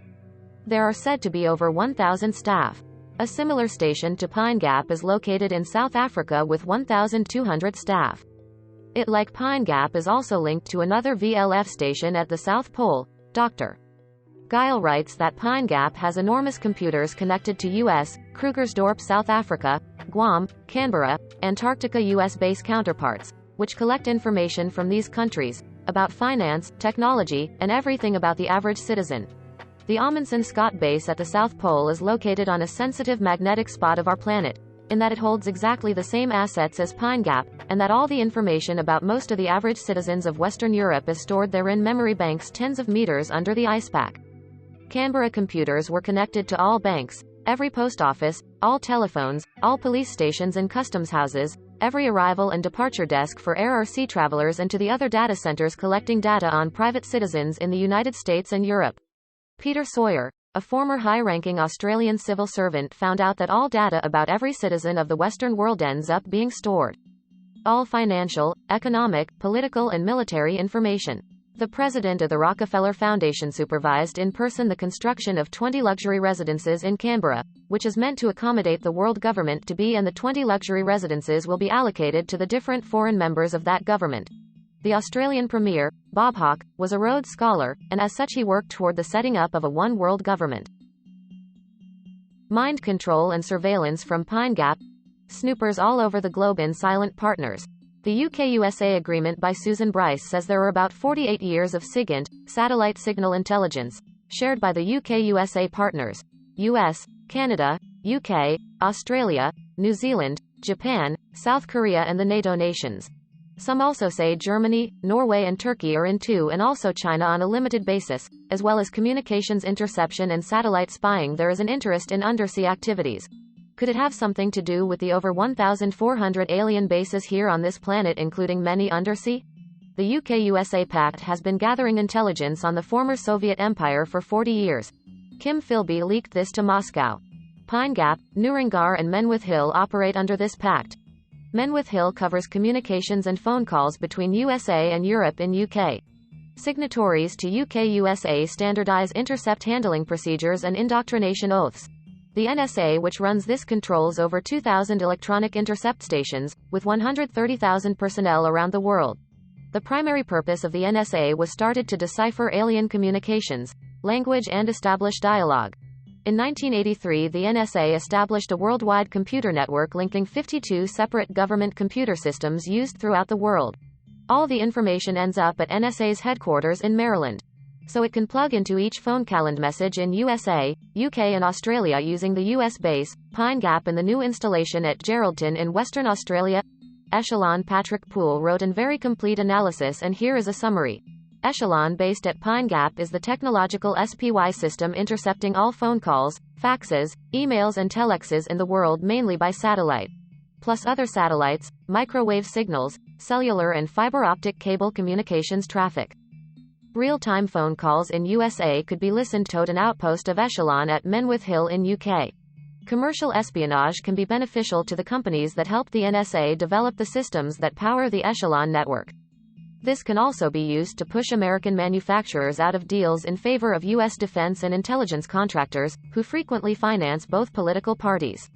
There are said to be over 1,000 staff. A similar station to Pine Gap is located in South Africa with 1,200 staff. It, like Pine Gap, is also linked to another VLF station at the South Pole. Dr. Guile writes that Pine Gap has enormous computers connected to U.S., Krugersdorp, South Africa, Guam, Canberra, Antarctica U.S. base counterparts, which collect information from these countries, about finance, technology, and everything about the average citizen. The Amundsen Scott base at the South Pole is located on a sensitive magnetic spot of our planet, in that it holds exactly the same assets as Pine Gap, and that all the information about most of the average citizens of Western Europe is stored there in memory banks tens of meters under the ice pack. Canberra computers were connected to all banks, every post office, all telephones, all police stations and customs houses, every arrival and departure desk for AirRC travelers and to the other data centers collecting data on private citizens in the United States and Europe. Peter Sawyer, a former high-ranking Australian civil servant, found out that all data about every citizen of the Western world ends up being stored. All financial, economic, political and military information. The president of the Rockefeller Foundation supervised in person the construction of 20 luxury residences in Canberra, which is meant to accommodate the world government to be, and the 20 luxury residences will be allocated to the different foreign members of that government. The Australian Premier, Bob Hawke, was a Rhodes Scholar, and as such he worked toward the setting up of a one-world government. Mind control and surveillance from Pine Gap. Snoopers all over the globe in silent partners. The UK-USA agreement by Susan Bryce says there are about 48 years of SIGINT, satellite signal intelligence, shared by the UK-USA partners, US, Canada, UK, Australia, New Zealand, Japan, South Korea and the NATO nations. Some also say Germany, Norway and Turkey are in too, and also China on a limited basis, as well as communications interception and satellite spying. There is an interest in undersea activities. Could it have something to do with the over 1,400 alien bases here on this planet, including many undersea? The UK-USA pact has been gathering intelligence on the former Soviet Empire for 40 years. Kim Philby leaked this to Moscow. Pine Gap, Nurungar and Menwith Hill operate under this pact. Menwith Hill covers communications and phone calls between USA and Europe in UK. Signatories to UK-USA standardize intercept handling procedures and indoctrination oaths. The NSA, which runs this, controls over 2,000 electronic intercept stations, with 130,000 personnel around the world. The primary purpose of the NSA was started to decipher alien communications, language and establish dialogue. In 1983, the NSA established a worldwide computer network linking 52 separate government computer systems used throughout the world. All the information ends up at NSA's headquarters in Maryland. So it can plug into each phone calendar message in USA, UK and Australia using the US base, Pine Gap, and the new installation at Geraldton in Western Australia. Echelon. Patrick Poole wrote a very complete analysis, and here is a summary. Echelon, based at Pine Gap, is the technological SPY system intercepting all phone calls, faxes, emails and telexes in the world, mainly by satellite. Plus other satellites, microwave signals, cellular and fiber optic cable communications traffic. Real-time phone calls in USA could be listened to at an outpost of Echelon at Menwith Hill in UK. Commercial espionage can be beneficial to the companies that help the NSA develop the systems that power the Echelon network. This can also be used to push American manufacturers out of deals in favor of U.S. defense and intelligence contractors, who frequently finance both political parties.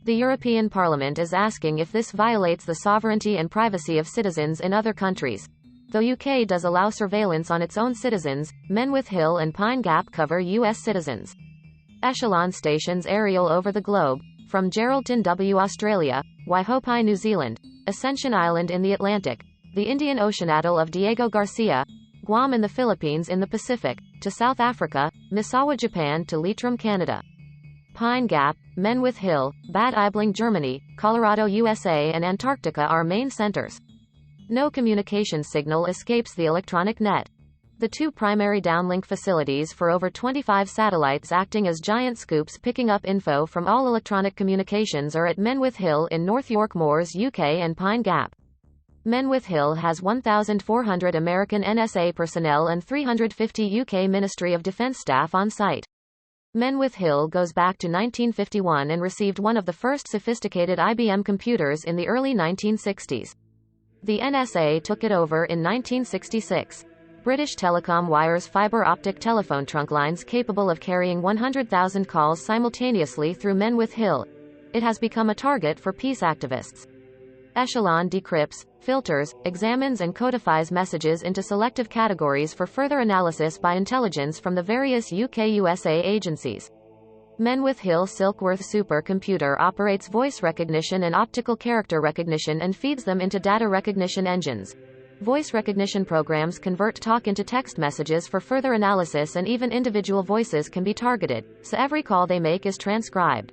The European Parliament is asking if this violates the sovereignty and privacy of citizens in other countries. Though UK does allow surveillance on its own citizens, Menwith Hill and Pine Gap cover U.S. citizens. Echelon stations aerial over the globe, from Geraldton, Australia, Waihopai, New Zealand, Ascension Island in the Atlantic, the Indian Ocean atoll of Diego Garcia, Guam in the Philippines in the Pacific, to South Africa, Misawa, Japan to Leitrim, Canada. Pine Gap, Menwith Hill, Bad Aibling, Germany, Colorado, USA and Antarctica are main centers. No communications signal escapes the electronic net. The two primary downlink facilities for over 25 satellites acting as giant scoops picking up info from all electronic communications are at Menwith Hill in North York Moors, UK and Pine Gap. Menwith Hill has 1,400 American NSA personnel and 350 UK Ministry of Defence staff on site. Menwith Hill goes back to 1951 and received one of the first sophisticated IBM computers in the early 1960s. The NSA took it over in 1966. British Telecom wires fiber optic telephone trunk lines capable of carrying 100,000 calls simultaneously through Menwith Hill. It has become a target for peace activists. Echelon decrypts, filters, examines and codifies messages into selective categories for further analysis by intelligence from the various UK-USA agencies. Menwith Hill Silkworth supercomputer operates voice recognition and optical character recognition and feeds them into data recognition engines. Voice recognition programs convert talk into text messages for further analysis, and even individual voices can be targeted, so every call they make is transcribed.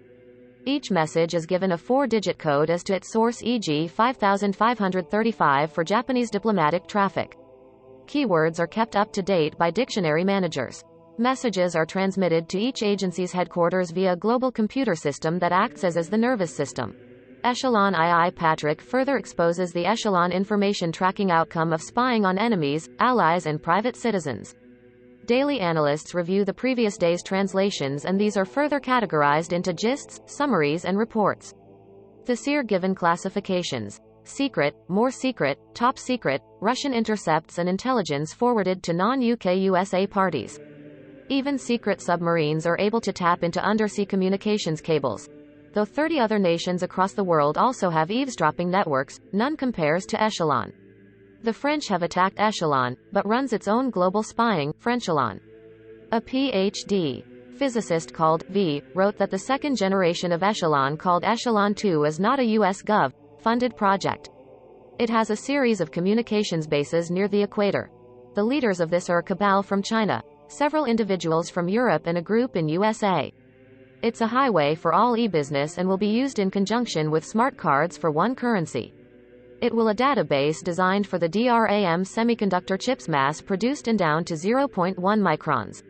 Each message is given a 4-digit code as to its source, e.g. 5535 for Japanese diplomatic traffic. Keywords are kept up to date by dictionary managers. Messages are transmitted to each agency's headquarters via a global computer system that acts as the nervous system. Echelon II Patrick further exposes the echelon information tracking outcome of spying on enemies, allies and private citizens. Daily analysts review the previous day's translations and these are further categorized into gists, summaries and reports. The SEER given classifications: secret, more secret, top secret, Russian intercepts and intelligence forwarded to non-UK USA parties. Even secret submarines are able to tap into undersea communications cables. Though 30 other nations across the world also have eavesdropping networks, none compares to Echelon. The French have attacked Echelon, but runs its own global spying, Frenchelon. A Ph.D. physicist called V. wrote that the second generation of Echelon called Echelon 2 is not a US Gov-funded project. It has a series of communications bases near the equator. The leaders of this are a cabal from China, several individuals from Europe and a group in USA. It's a highway for all e-business and will be used in conjunction with smart cards for one currency. It will a database designed for the DRAM semiconductor chips mass-produced and down to 0.1 microns.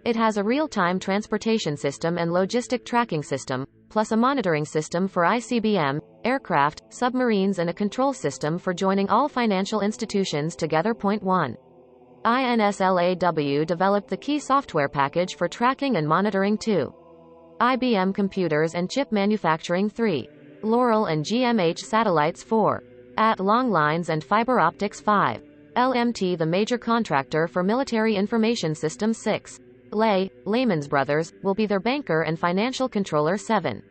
It has a real-time transportation system and logistic tracking system, plus a monitoring system for ICBM, aircraft, submarines and a control system for joining all financial institutions together. Point 1. INSLAW developed the key software package for tracking and monitoring 2. IBM computers and chip manufacturing 3. Laurel and GMH satellites 4. At long lines and fiber optics 5. LMT the major contractor for military information systems 6. Lehman Brothers, will be their banker and financial controller 7.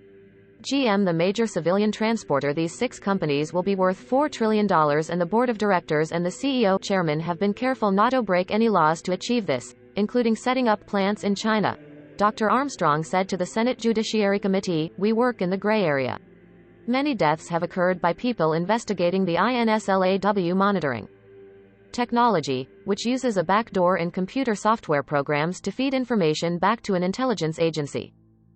GM the major civilian transporter. These 6 companies will be worth $4 trillion and the board of directors and the CEO chairman have been careful not to break any laws to achieve this, including setting up plants in China. Dr. Armstrong said to the Senate Judiciary Committee, "We work in the gray area." Many deaths have occurred by people investigating the INSLAW monitoring technology, which uses a backdoor in computer software programs to feed information back to an intelligence agency.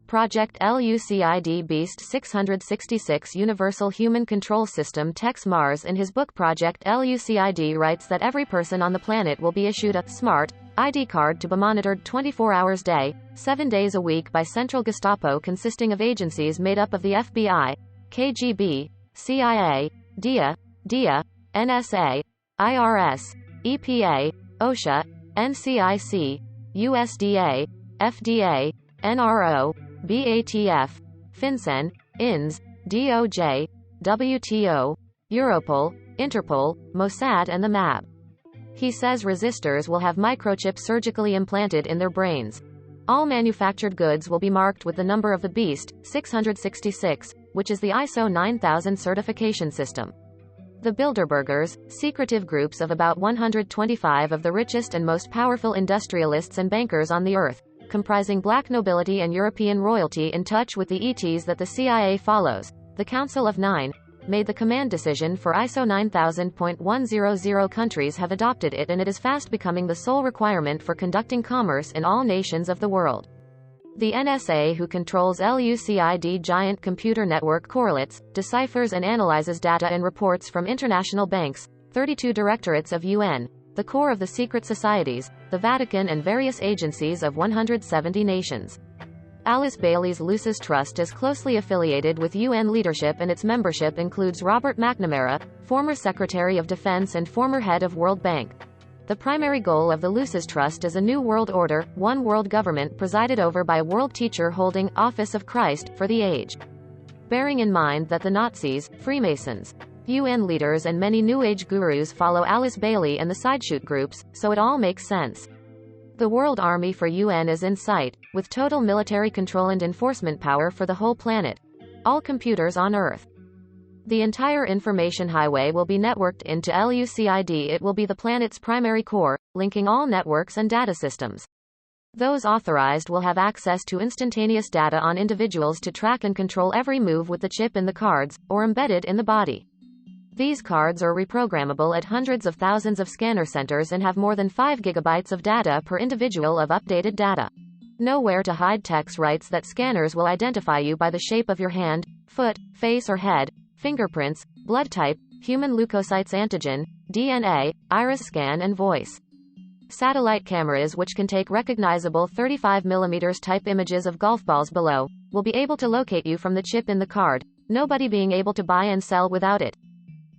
Project LUCID Beast 666 Universal Human Control System Tex Mars in his book Project LUCID writes that every person on the planet will be issued a smart ID card to be monitored 24 hours a day, 7 days a week by Central Gestapo consisting of agencies made up of the FBI, KGB, CIA, DIA, NSA, IRS, EPA, OSHA, NCIC, USDA, FDA, NRO, BATF, FinCEN, INS, DOJ, WTO, Europol, Interpol, Mossad and the MAB. He says resistors will have microchips surgically implanted in their brains. All manufactured goods will be marked with the number of the Beast, 666, which is the ISO 9000 certification system. The Bilderbergers, secretive groups of about 125 of the richest and most powerful industrialists and bankers on the earth, comprising black nobility and European royalty in touch with the ETs that the CIA follows, the Council of Nine, made the command decision for ISO 9000.100 countries have adopted it and it is fast becoming the sole requirement for conducting commerce in all nations of the world. The NSA, who controls LUCID giant computer network, correlates, deciphers and analyzes data and reports from international banks, 32 directorates of UN, the core of the secret societies, the Vatican and various agencies of 170 nations. Alice Bailey's Lucis Trust is closely affiliated with UN leadership and its membership includes Robert McNamara, former Secretary of Defense and former head of World Bank. The primary goal of the Lucis Trust is a new world order, one world government presided over by a world teacher holding Office of Christ for the age. Bearing in mind that the Nazis, Freemasons, UN leaders and many New Age gurus follow Alice Bailey and the sideshoot groups, so it all makes sense. The World Army for UN is in sight, with total military control and enforcement power for the whole planet. All computers on Earth. The entire information highway will be networked into LUCID. It will be the planet's primary core, linking all networks and data systems. Those authorized will have access to instantaneous data on individuals to track and control every move with the chip in the cards, or embedded in the body. These cards are reprogrammable at hundreds of thousands of scanner centers and have more than 5 gigabytes of data per individual of updated data. Nowhere to hide Tex writes that scanners will identify you by the shape of your hand, foot, face or head, fingerprints, blood type, human leukocytes antigen, DNA, iris scan and voice. Satellite cameras which can take recognizable 35mm type images of golf balls below, will be able to locate you from the chip in the card, nobody being able to buy and sell without it.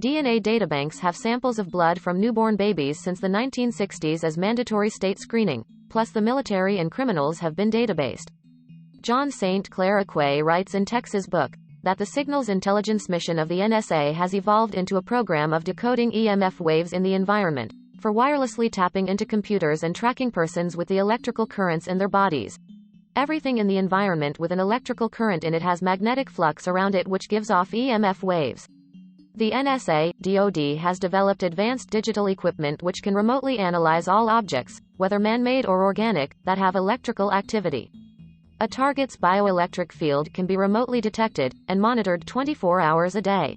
DNA databanks have samples of blood from newborn babies since the 1960s as mandatory state screening, plus the military and criminals have been databased. John St. Clair Aquay writes in Tex's book that the signals intelligence mission of the NSA has evolved into a program of decoding EMF waves in the environment, for wirelessly tapping into computers and tracking persons with the electrical currents in their bodies. Everything in the environment with an electrical current in it has magnetic flux around it which gives off EMF waves. The NSA, DoD has developed advanced digital equipment which can remotely analyze all objects, whether man-made or organic, that have electrical activity. A target's bioelectric field can be remotely detected, and monitored 24 hours a day.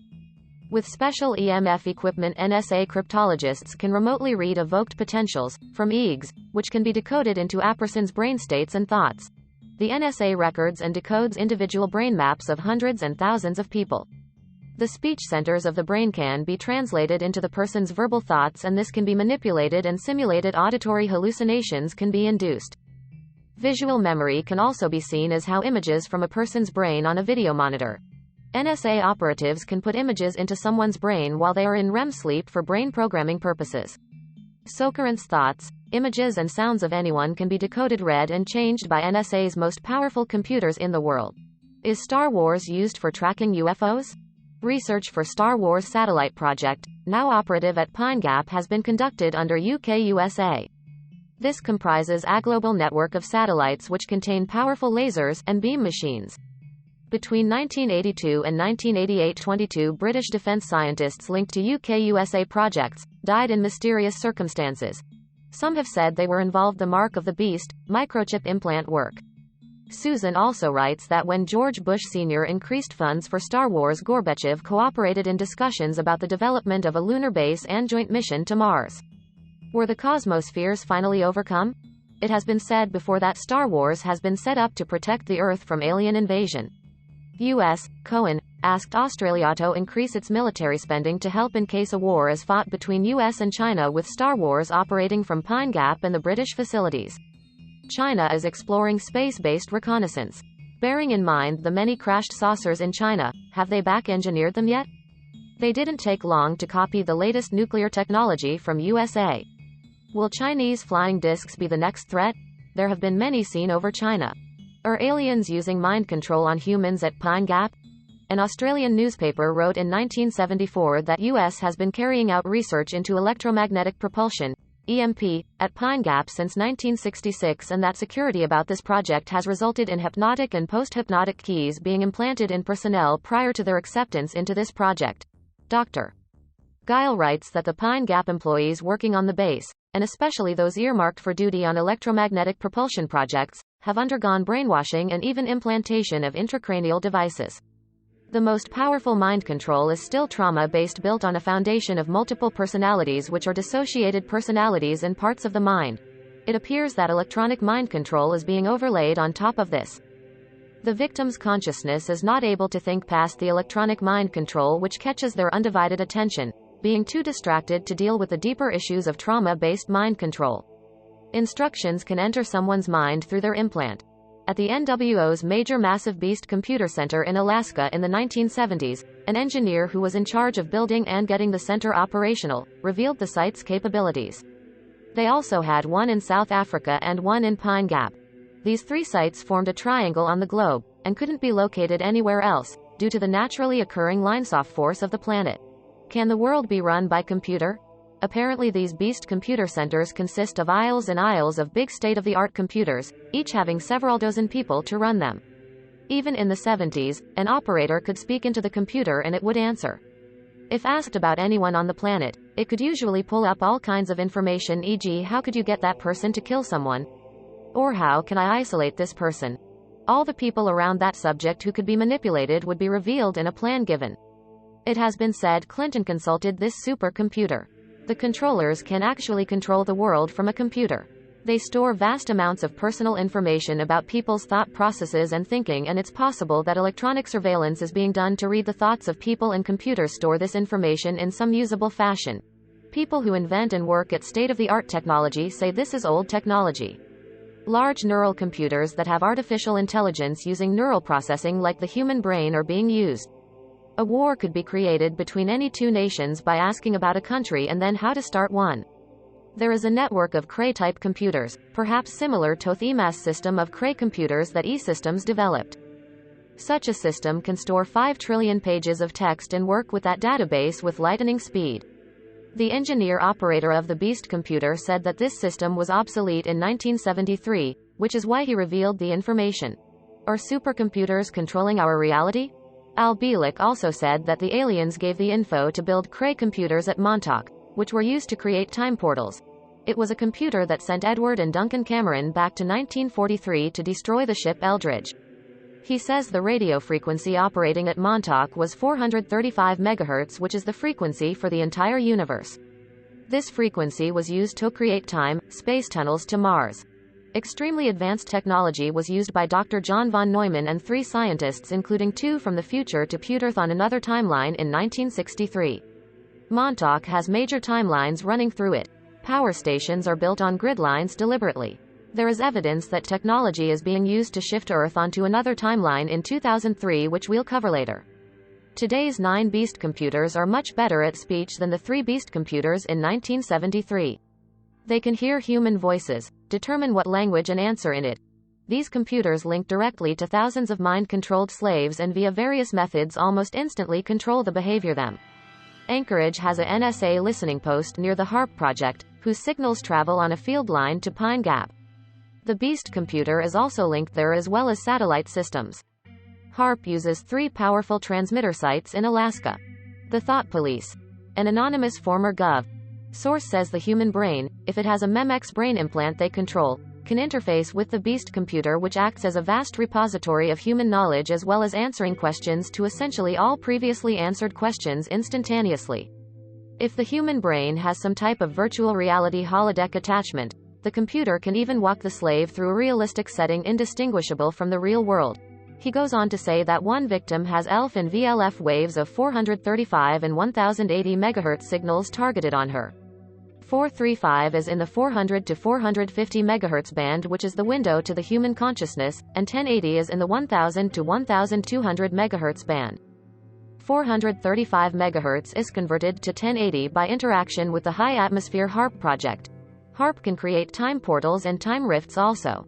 With special EMF equipment, NSA cryptologists can remotely read evoked potentials, from EEGs, which can be decoded into a person's brain states and thoughts. The NSA records and decodes individual brain maps of hundreds and thousands of people. The speech centers of the brain can be translated into the person's verbal thoughts, and this can be manipulated, and simulated auditory hallucinations can be induced. Visual memory can also be seen as how images from a person's brain on a video monitor. NSA operatives can put images into someone's brain while they are in REM sleep for brain programming purposes. Socorrent's thoughts, images and sounds of anyone can be decoded, read and changed by NSA's most powerful computers in the world. Is Star Wars used for tracking UFOs? Research for Star Wars satellite project, now operative at Pine Gap, has been conducted under UK-USA. This comprises a global network of satellites which contain powerful lasers and beam machines. Between 1982 and 1988, 22 British defence scientists linked to UK-USA projects died in mysterious circumstances. Some have said they were involved the Mark of the Beast, microchip implant work. Susan also writes that when George Bush Sr. increased funds for Star Wars, Gorbachev cooperated in discussions about the development of a lunar base and joint mission to Mars. Were the Cosmospheres finally overcome? It has been said before that Star Wars has been set up to protect the Earth from alien invasion. U.S. Cohen asked Australia to increase its military spending to help in case a war is fought between U.S. and China, with Star Wars operating from Pine Gap and the British facilities. China is exploring space-based reconnaissance. Bearing in mind the many crashed saucers in China, have they back-engineered them yet? They didn't take long to copy the latest nuclear technology from USA. Will Chinese flying discs be the next threat? There have been many seen over China. Are aliens using mind control on humans at Pine Gap? An Australian newspaper wrote in 1974 that US has been carrying out research into electromagnetic propulsion, EMP, at Pine Gap since 1966, and that security about this project has resulted in hypnotic and post-hypnotic keys being implanted in personnel prior to their acceptance into this project. Dr. Guile writes that the Pine Gap employees working on the base, and especially those earmarked for duty on electromagnetic propulsion projects, have undergone brainwashing and even implantation of intracranial devices. The most powerful mind control is still trauma-based, built on a foundation of multiple personalities, which are dissociated personalities in parts of the mind. It appears that electronic mind control is being overlaid on top of this. The victim's consciousness is not able to think past the electronic mind control, which catches their undivided attention, being too distracted to deal with the deeper issues of trauma-based mind control. Instructions can enter someone's mind through their implant. At the NWO's Major Massive Beast Computer Center in Alaska in the 1970s, an engineer who was in charge of building and getting the center operational revealed the site's capabilities. They also had one in South Africa and one in Pine Gap. These three sites formed a triangle on the globe, and couldn't be located anywhere else, due to the naturally occurring linesoft force of the planet. Can the world be run by computer? Apparently these beast computer centers consist of aisles and aisles of big state-of-the-art computers, each having several dozen people to run them. Even in the 70s, an operator could speak into the computer and it would answer. If asked about anyone on the planet, it could usually pull up all kinds of information, e.g., how could you get that person to kill someone? Or how can I isolate this person? All the people around that subject who could be manipulated would be revealed in a plan given. It has been said Clinton consulted this supercomputer. The controllers can actually control the world from a computer. They store vast amounts of personal information about people's thought processes and thinking, and it's possible that electronic surveillance is being done to read the thoughts of people, and computers store this information in some usable fashion. People who invent and work at state-of-the-art technology say this is old technology. Large neural computers that have artificial intelligence using neural processing like the human brain are being used. A war could be created between any two nations by asking about a country and then how to start one. There is a network of Cray-type computers, perhaps similar to the EMAS system of Cray computers that E-Systems developed. Such a system can store 5 trillion pages of text and work with that database with lightning speed. The engineer-operator of the Beast computer said that this system was obsolete in 1973, which is why he revealed the information. Are supercomputers controlling our reality? Al Bielek also said that the aliens gave the info to build Cray computers at Montauk, which were used to create time portals. It was a computer that sent Edward and Duncan Cameron back to 1943 to destroy the ship Eldridge. He says the radio frequency operating at Montauk was 435 MHz, which is the frequency for the entire universe. This frequency was used to create time, space tunnels to Mars. Extremely advanced technology was used by Dr. John von Neumann and 3 scientists, including 2 from the future, to put Earth on another timeline in 1963. Montauk has major timelines running through it. Power stations are built on grid lines deliberately. There is evidence that technology is being used to shift Earth onto another timeline in 2003, which we'll cover later. Today's 9 Beast computers are much better at speech than the 3 Beast computers in 1973. They can hear human voices, determine what language and answer in it. These computers link directly to thousands of mind-controlled slaves and via various methods almost instantly control the behavior them. Anchorage has a NSA listening post near the HARP project, whose signals travel on a field line to Pine Gap. The Beast computer is also linked there as well as satellite systems. HARP uses 3 powerful transmitter sites in Alaska. The Thought Police. An anonymous former Gov. Source says the human brain, if it has a Memex brain implant they control, can interface with the Beast computer, which acts as a vast repository of human knowledge as well as answering questions to essentially all previously answered questions instantaneously. If the human brain has some type of virtual reality holodeck attachment, the computer can even walk the slave through a realistic setting indistinguishable from the real world. He goes on to say that one victim has ELF and VLF waves of 435 and 1080 MHz signals targeted on her. 435 is in the 400 to 450 MHz band, which is the window to the human consciousness, and 1080 is in the 1000 to 1200 MHz band. 435 MHz is converted to 1080 by interaction with the high-atmosphere HARP project. HARP can create time portals and time rifts also.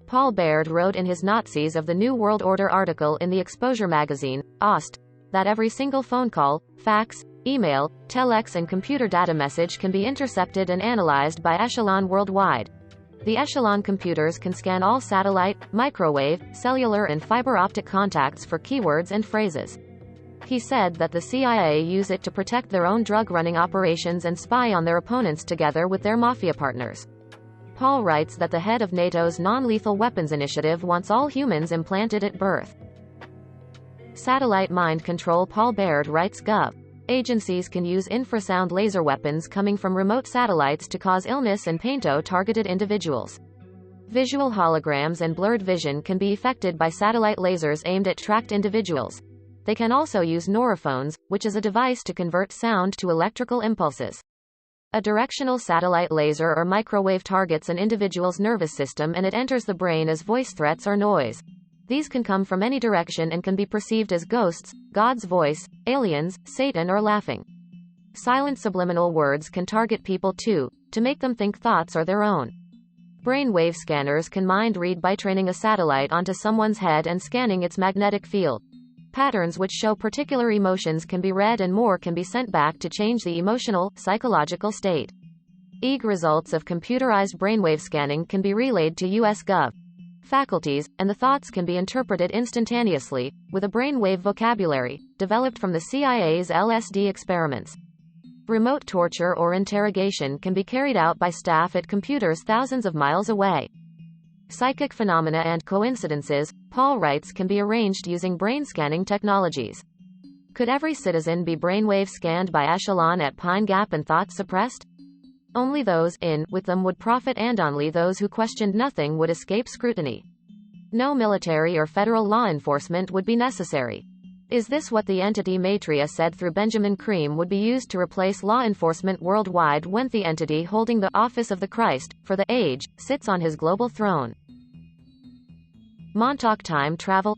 Paul Baird wrote in his Nazis of the New World Order article in the Exposure magazine, Ost, that every single phone call, fax, email, telex and computer data message can be intercepted and analyzed by Echelon worldwide. The Echelon computers can scan all satellite, microwave, cellular and fiber optic contacts for keywords and phrases. He said that the CIA use it to protect their own drug-running operations and spy on their opponents together with their mafia partners. Paul writes that the head of NATO's non-lethal weapons initiative wants all humans implanted at birth. Satellite mind control. Paul Baird writes Gov. Agencies can use infrasound laser weapons coming from remote satellites to cause illness and painto targeted individuals. Visual holograms and blurred vision can be effected by satellite lasers aimed at tracked individuals. They can also use neurophones, which is a device to convert sound to electrical impulses. A directional satellite laser or microwave targets an individual's nervous system and it enters the brain as voice threats or noise. These can come from any direction and can be perceived as ghosts, God's voice, aliens, Satan or laughing. Silent subliminal words can target people too, to make them think thoughts are their own. Brainwave scanners can mind read by training a satellite onto someone's head and scanning its magnetic field. Patterns which show particular emotions can be read and more can be sent back to change the emotional, psychological state. EEG results of computerized brainwave scanning can be relayed to US Gov. Faculties, and the thoughts can be interpreted instantaneously, with a brainwave vocabulary, developed from the CIA's LSD experiments. Remote torture or interrogation can be carried out by staff at computers thousands of miles away. Psychic phenomena and coincidences, Paul writes, can be arranged using brain scanning technologies. Could every citizen be brainwave scanned by Echelon at Pine Gap and thoughts suppressed? Only those in with them would profit and only those who questioned nothing would escape scrutiny. No military or federal law enforcement would be necessary. Is this what the entity Maitreya said through Benjamin Cream would be used to replace law enforcement worldwide when the entity holding the office of the Christ, for the age, sits on his global throne? Montauk time travel.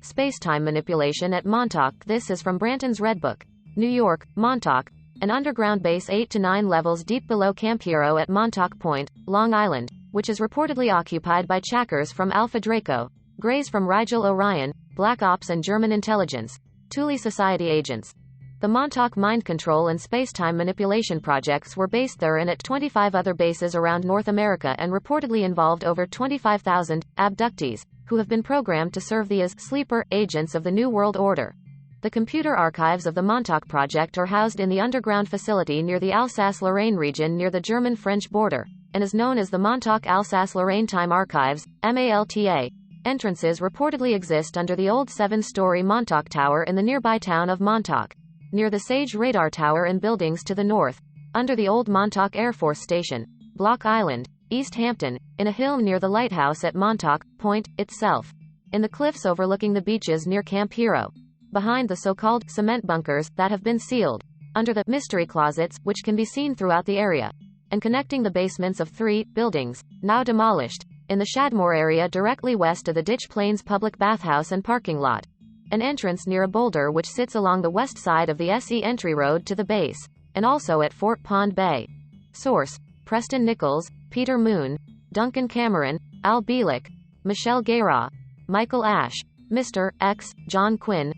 Space-time manipulation at Montauk. This is from Branton's Redbook. New York, Montauk, an underground base 8 to 9 levels deep below Camp Hero at Montauk Point, Long Island, which is reportedly occupied by Chackers from Alpha Draco, Greys from Rigel Orion, Black Ops and German intelligence, Thule Society agents. The Montauk mind control and space-time manipulation projects were based there and at 25 other bases around North America and reportedly involved over 25,000 abductees, who have been programmed to serve the as sleeper agents of the New World Order. The computer archives of the Montauk project are housed in the underground facility near the Alsace-Lorraine region near the German-French border, and is known as the Montauk Alsace-Lorraine Time Archives, MALTA. Entrances reportedly exist under the old 7-story Montauk Tower in the nearby town of Montauk, near the Sage Radar Tower and buildings to the north, under the old Montauk Air Force Station, Block Island, East Hampton, in a hill near the lighthouse at Montauk Point itself, in the cliffs overlooking the beaches near Camp Hero, behind the so-called cement bunkers that have been sealed, under the mystery closets which can be seen throughout the area, and connecting the basements of 3 buildings, now demolished, in the Shadmore area directly west of the Ditch Plains public bathhouse and parking lot. An entrance near a boulder which sits along the west side of the SE entry road to the base, and also at Fort Pond Bay. Source: Preston Nichols, Peter Moon, Duncan Cameron, Al Bielek, Michelle Guerra, Michael Ash, Mr. X, John Quinn.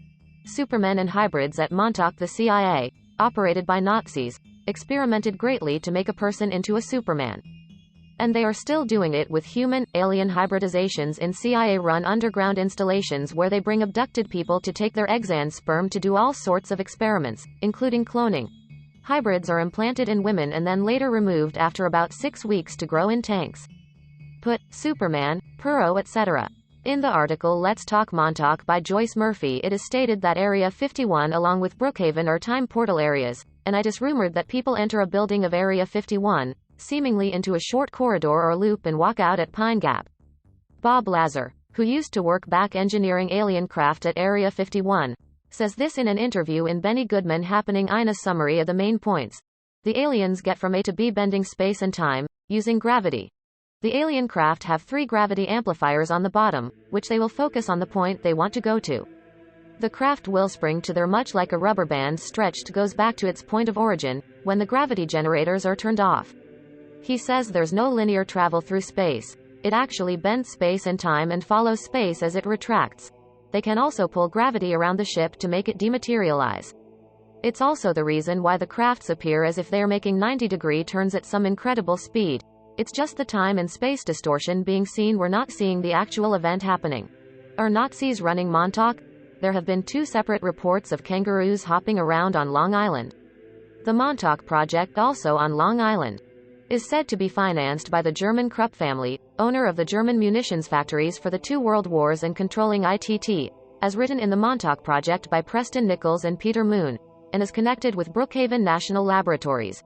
Supermen and hybrids at Montauk. The CIA, operated by Nazis, experimented greatly to make a person into a Superman. And they are still doing it with human-alien hybridizations in CIA-run underground installations where they bring abducted people to take their eggs and sperm to do all sorts of experiments, including cloning. Hybrids are implanted in women and then later removed after about 6 weeks to grow in tanks. Put, Superman, Puro, etc. In the article Let's Talk Montauk by Joyce Murphy, it is stated that Area 51 along with Brookhaven are time portal areas, and it is rumored that people enter a building of Area 51, seemingly into a short corridor or loop and walk out at Pine Gap. Bob Lazar, who used to work back engineering alien craft at Area 51, says this in an interview in Benny Goodman Happening in a summary of the main points. The aliens get from A to B bending space and time, using gravity. The alien craft have 3 gravity amplifiers on the bottom, which they will focus on the point they want to go to. The craft will spring to there much like a rubber band stretched goes back to its point of origin, when the gravity generators are turned off. He says there's no linear travel through space. It actually bends space and time and follows space as it retracts. They can also pull gravity around the ship to make it dematerialize. It's also the reason why the crafts appear as if they are making 90-degree turns at some incredible speed. It's just the time and space distortion being seen. We're not seeing the actual event happening. Are Nazis running Montauk? There have been 2 separate reports of kangaroos hopping around on Long Island. The Montauk project, also on Long Island, is said to be financed by the German Krupp family, owner of the German munitions factories for the 2 world wars and controlling ITT, as written in the Montauk Project by Preston Nichols and Peter Moon, and is connected with Brookhaven National Laboratories.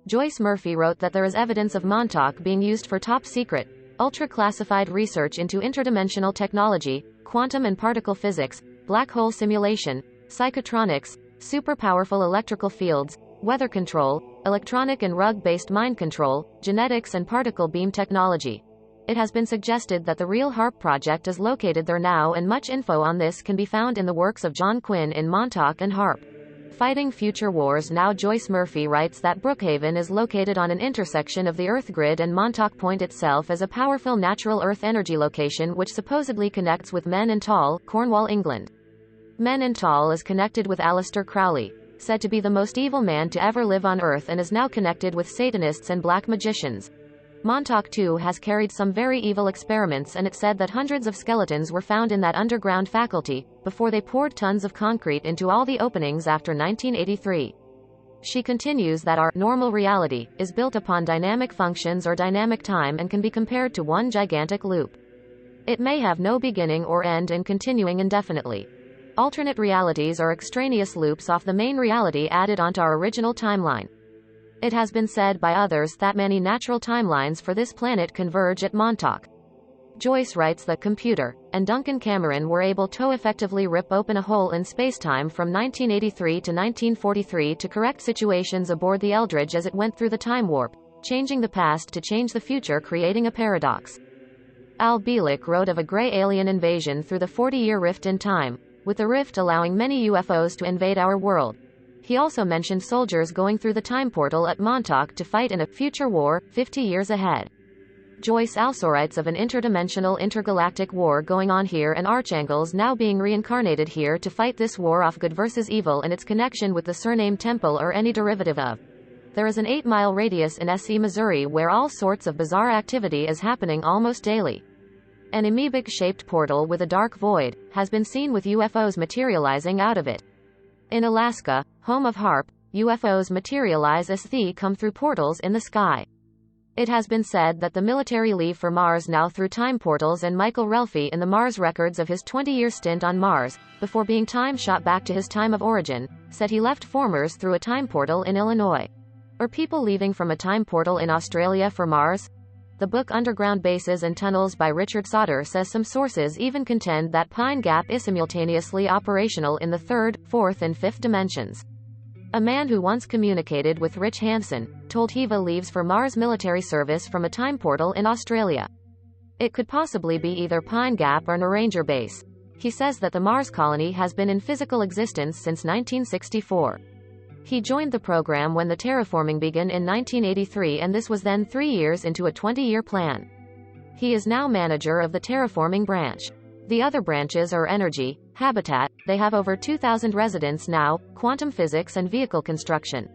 Joyce Murphy wrote that there is evidence of Montauk being used for top-secret, ultra-classified research into interdimensional technology, quantum and particle physics, black hole simulation, psychotronics, super-powerful electrical fields, weather control, electronic and rug-based mind control, genetics and particle beam technology. It has been suggested that the real HARP project is located there now, and much info on this can be found in the works of John Quinn in Montauk and HARP. Fighting Future Wars Now. Joyce Murphy writes that Brookhaven is located on an intersection of the Earth grid, and Montauk Point itself is a powerful natural Earth energy location which supposedly connects with Menental, Cornwall, England. Menental is connected with Aleister Crowley, said to be the most evil man to ever live on Earth, and is now connected with Satanists and black magicians. Montauk too has carried some very evil experiments, and it's said that hundreds of skeletons were found in that underground faculty, before they poured tons of concrete into all the openings after 1983. She continues that our normal reality is built upon dynamic functions or dynamic time and can be compared to one gigantic loop. It may have no beginning or end and continuing indefinitely. Alternate realities are extraneous loops off the main reality added onto our original timeline. It has been said by others that many natural timelines for this planet converge at Montauk. Joyce writes that computer and Duncan Cameron were able to effectively rip open a hole in spacetime from 1983 to 1943 to correct situations aboard the Eldridge as it went through the time warp, changing the past to change the future, creating a paradox. Al Bielek wrote of a gray alien invasion through the 40-year rift in time, with the rift allowing many UFOs to invade our world. He also mentioned soldiers going through the time portal at Montauk to fight in a future war, 50 years ahead. Joyce also writes of an interdimensional intergalactic war going on here and archangels now being reincarnated here to fight this war off good versus evil and its connection with the surname Temple or any derivative of. There is an 8-mile radius in SE, Missouri where all sorts of bizarre activity is happening almost daily. An amoebic-shaped portal with a dark void has been seen with UFOs materializing out of it. In Alaska, home of HAARP, UFOs materialize as they come through portals in the sky. It has been said that the military leave for Mars now through time portals, and Michael Relfi in the Mars records of his 20-year stint on Mars, before being time shot back to his time of origin, said he left formers through a time portal in Illinois. Or people leaving from a time portal in Australia for Mars? The book Underground Bases and Tunnels by Richard Sauter says some sources even contend that Pine Gap is simultaneously operational in the third, fourth and fifth dimensions. A man who once communicated with Rich Hansen told Hiva leaves for Mars military service from a time portal in Australia. It could possibly be either Pine Gap or Narranger Base. He says that the Mars colony has been in physical existence since 1964. He joined the program when the terraforming began in 1983, and this was then 3 years into a 20-year plan. He is now manager of the terraforming branch. The other branches are energy, habitat, they have over 2,000 residents now, quantum physics and vehicle construction.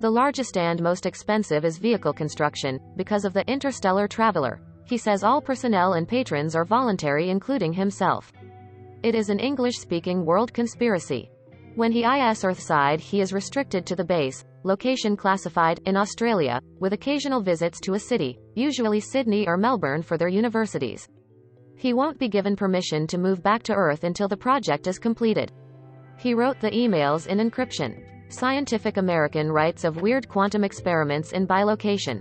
The largest and most expensive is vehicle construction, because of the interstellar traveler. He says all personnel and patrons are voluntary, including himself. It is an English-speaking world conspiracy. When he is Earthside, he is restricted to the base, location classified, in Australia, with occasional visits to a city, usually Sydney or Melbourne for their universities. He won't be given permission to move back to Earth until the project is completed. He wrote the emails in encryption. Scientific American writes of weird quantum experiments in bilocation.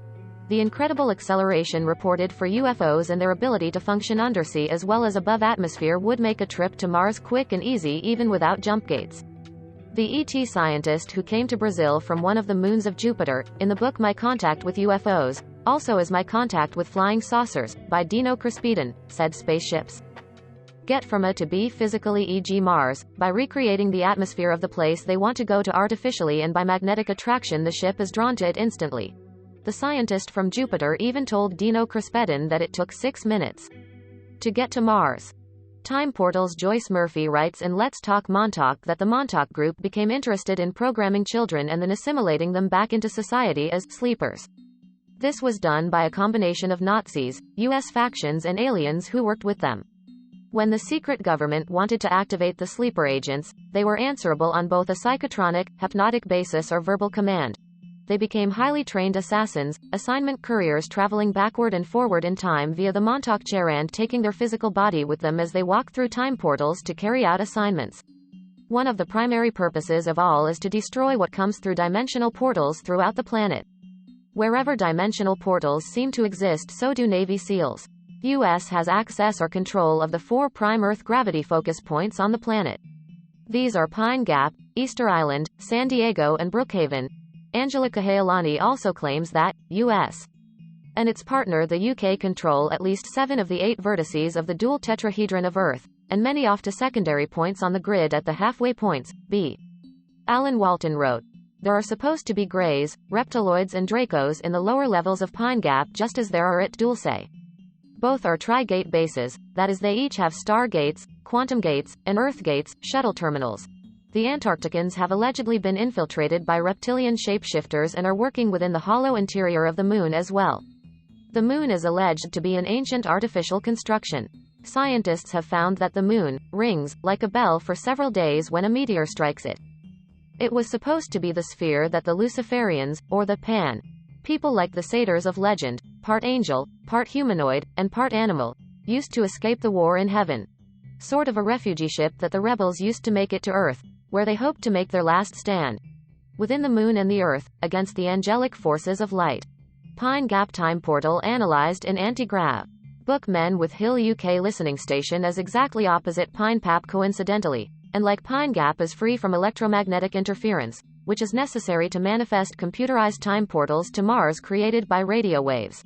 The incredible acceleration reported for UFOs and their ability to function undersea as well as above atmosphere would make a trip to Mars quick and easy even without jump gates. The ET scientist who came to Brazil from one of the moons of Jupiter, in the book My Contact with UFOs, also as My Contact with Flying Saucers, by Dino Crispidon, said spaceships get from A to B physically, e.g. Mars, by recreating the atmosphere of the place they want to go to artificially, and by magnetic attraction the ship is drawn to it instantly. The scientist from Jupiter even told Dino Crispidon that it took 6 minutes to get to Mars. Time portals. Joyce Murphy writes in Let's Talk Montauk that the Montauk group became interested in programming children and then assimilating them back into society as sleepers. This was done by a combination of Nazis, U.S. factions and aliens who worked with them. When the secret government wanted to activate the sleeper agents, they were answerable on both a psychotronic, hypnotic basis or verbal command. They became highly trained assassins, assignment couriers traveling backward and forward in time via the Montauk chair and taking their physical body with them as they walk through time portals to carry out assignments. One of the primary purposes of all is to destroy what comes through dimensional portals throughout the planet. Wherever dimensional portals seem to exist, so do Navy SEALs. U.S. has access or control of the 4 prime Earth gravity focus points on the planet. These are Pine Gap, Easter Island, San Diego and Brookhaven. Angela Kahealani also claims that, U.S. and its partner the U.K. control at least 7 of the 8 vertices of the dual tetrahedron of Earth, and many off to secondary points on the grid at the halfway points. B. Alan Walton wrote, there are supposed to be greys, reptiloids and dracos in the lower levels of Pine Gap just as there are at Dulce. Both are tri-gate bases, that is they each have star gates, quantum gates, and earth gates, shuttle terminals. The Antarcticans have allegedly been infiltrated by reptilian shapeshifters and are working within the hollow interior of the moon as well. The moon is alleged to be an ancient artificial construction. Scientists have found that the moon rings like a bell for several days when a meteor strikes it. It was supposed to be the sphere that the Luciferians, or the Pan people like the satyrs of legend, part angel, part humanoid, and part animal, used to escape the war in heaven. Sort of a refugee ship that the rebels used to make it to Earth, where they hoped to make their last stand. Within the moon and the Earth, against the angelic forces of light. Pine Gap Time Portal analyzed in Anti-Grav. Book Men with Hill UK listening station is exactly opposite Pine Pap coincidentally, and like Pine Gap is free from electromagnetic interference, which is necessary to manifest computerized time portals to Mars created by radio waves.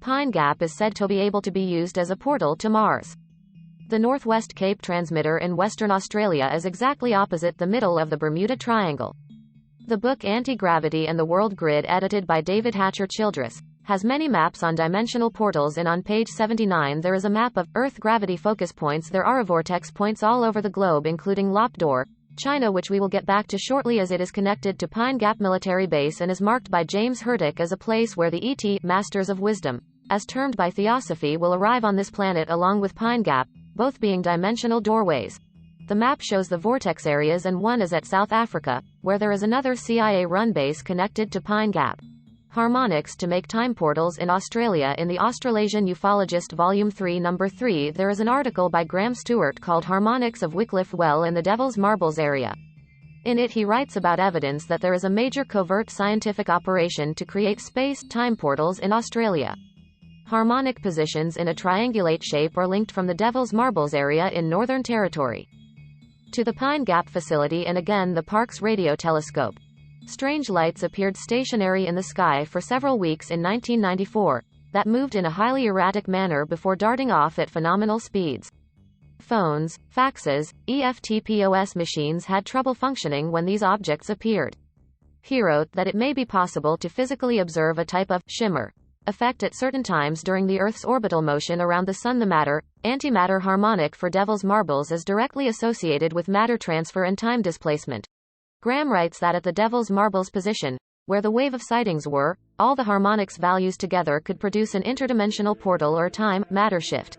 Pine Gap is said to be able to be used as a portal to Mars. The Northwest Cape transmitter in Western Australia is exactly opposite the middle of the Bermuda Triangle. The book Anti-Gravity and the World Grid, edited by David Hatcher Childress, has many maps on dimensional portals, and on page 79 there is a map of Earth gravity focus points. There are vortex points all over the globe, including Lopdor, China, which we will get back to shortly, as it is connected to Pine Gap Military Base and is marked by James Hurtick as a place where the ET, Masters of Wisdom, as termed by Theosophy, will arrive on this planet along with Pine Gap, both being dimensional doorways. The map shows the vortex areas, and one is at South Africa, where there is another CIA-run base connected to Pine Gap. Harmonics to make time portals in Australia. In the Australasian Ufologist Volume 3 Number 3 there is an article by Graham Stewart called Harmonics of Wycliffe Well in the Devil's Marbles area. In it he writes about evidence that there is a major covert scientific operation to create space-time portals in Australia. Harmonic positions in a triangulate shape are linked from the Devil's Marbles area in Northern Territory to the Pine Gap facility and again the park's radio telescope. Strange lights appeared stationary in the sky for several weeks in 1994, that moved in a highly erratic manner before darting off at phenomenal speeds. Phones, faxes, EFTPOS machines had trouble functioning when these objects appeared. He wrote that it may be possible to physically observe a type of shimmer effect at certain times during the Earth's orbital motion around the Sun. The matter-antimatter harmonic for Devil's Marbles is directly associated with matter transfer and time displacement. Graham writes that at the Devil's Marbles position, where the wave of sightings were, all the harmonics values together could produce an interdimensional portal or time-matter shift.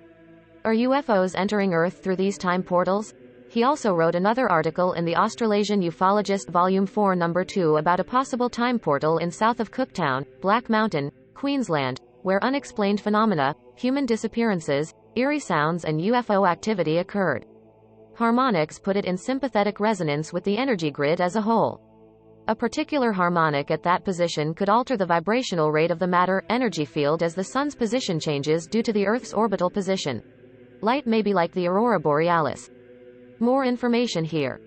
Are UFOs entering Earth through these time portals? He also wrote another article in the Australasian Ufologist Volume 4 Number 2 about a possible time portal in south of Cooktown, Black Mountain, Queensland, where unexplained phenomena, human disappearances, eerie sounds and UFO activity occurred. Harmonics put it in sympathetic resonance with the energy grid as a whole. A particular harmonic at that position could alter the vibrational rate of the matter-energy field as the Sun's position changes due to the Earth's orbital position. Light may be like the aurora borealis. More information here.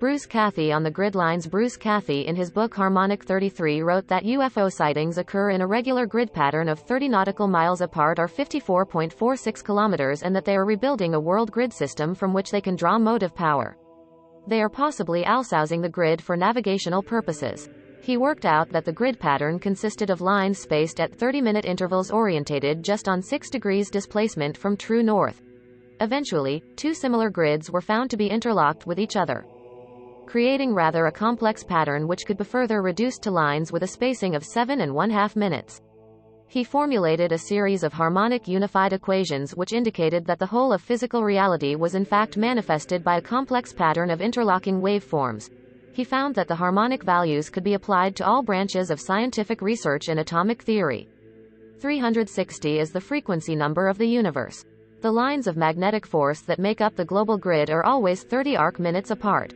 Bruce Cathy on the grid lines. Bruce Cathy in his book Harmonic 33 wrote that UFO sightings occur in a regular grid pattern of 30 nautical miles apart or 54.46 kilometers, and that they are rebuilding a world grid system from which they can draw motive power. They are possibly outsourcing the grid for navigational purposes. He worked out that the grid pattern consisted of lines spaced at 30-minute intervals orientated just on 6 degrees displacement from true north. Eventually, two similar grids were found to be interlocked with each other, creating rather a complex pattern which could be further reduced to lines with a spacing of 7½ minutes. He formulated a series of harmonic unified equations which indicated that the whole of physical reality was in fact manifested by a complex pattern of interlocking waveforms. He found that the harmonic values could be applied to all branches of scientific research and atomic theory. 360 is the frequency number of the universe. The lines of magnetic force that make up the global grid are always 30 arc-minutes apart.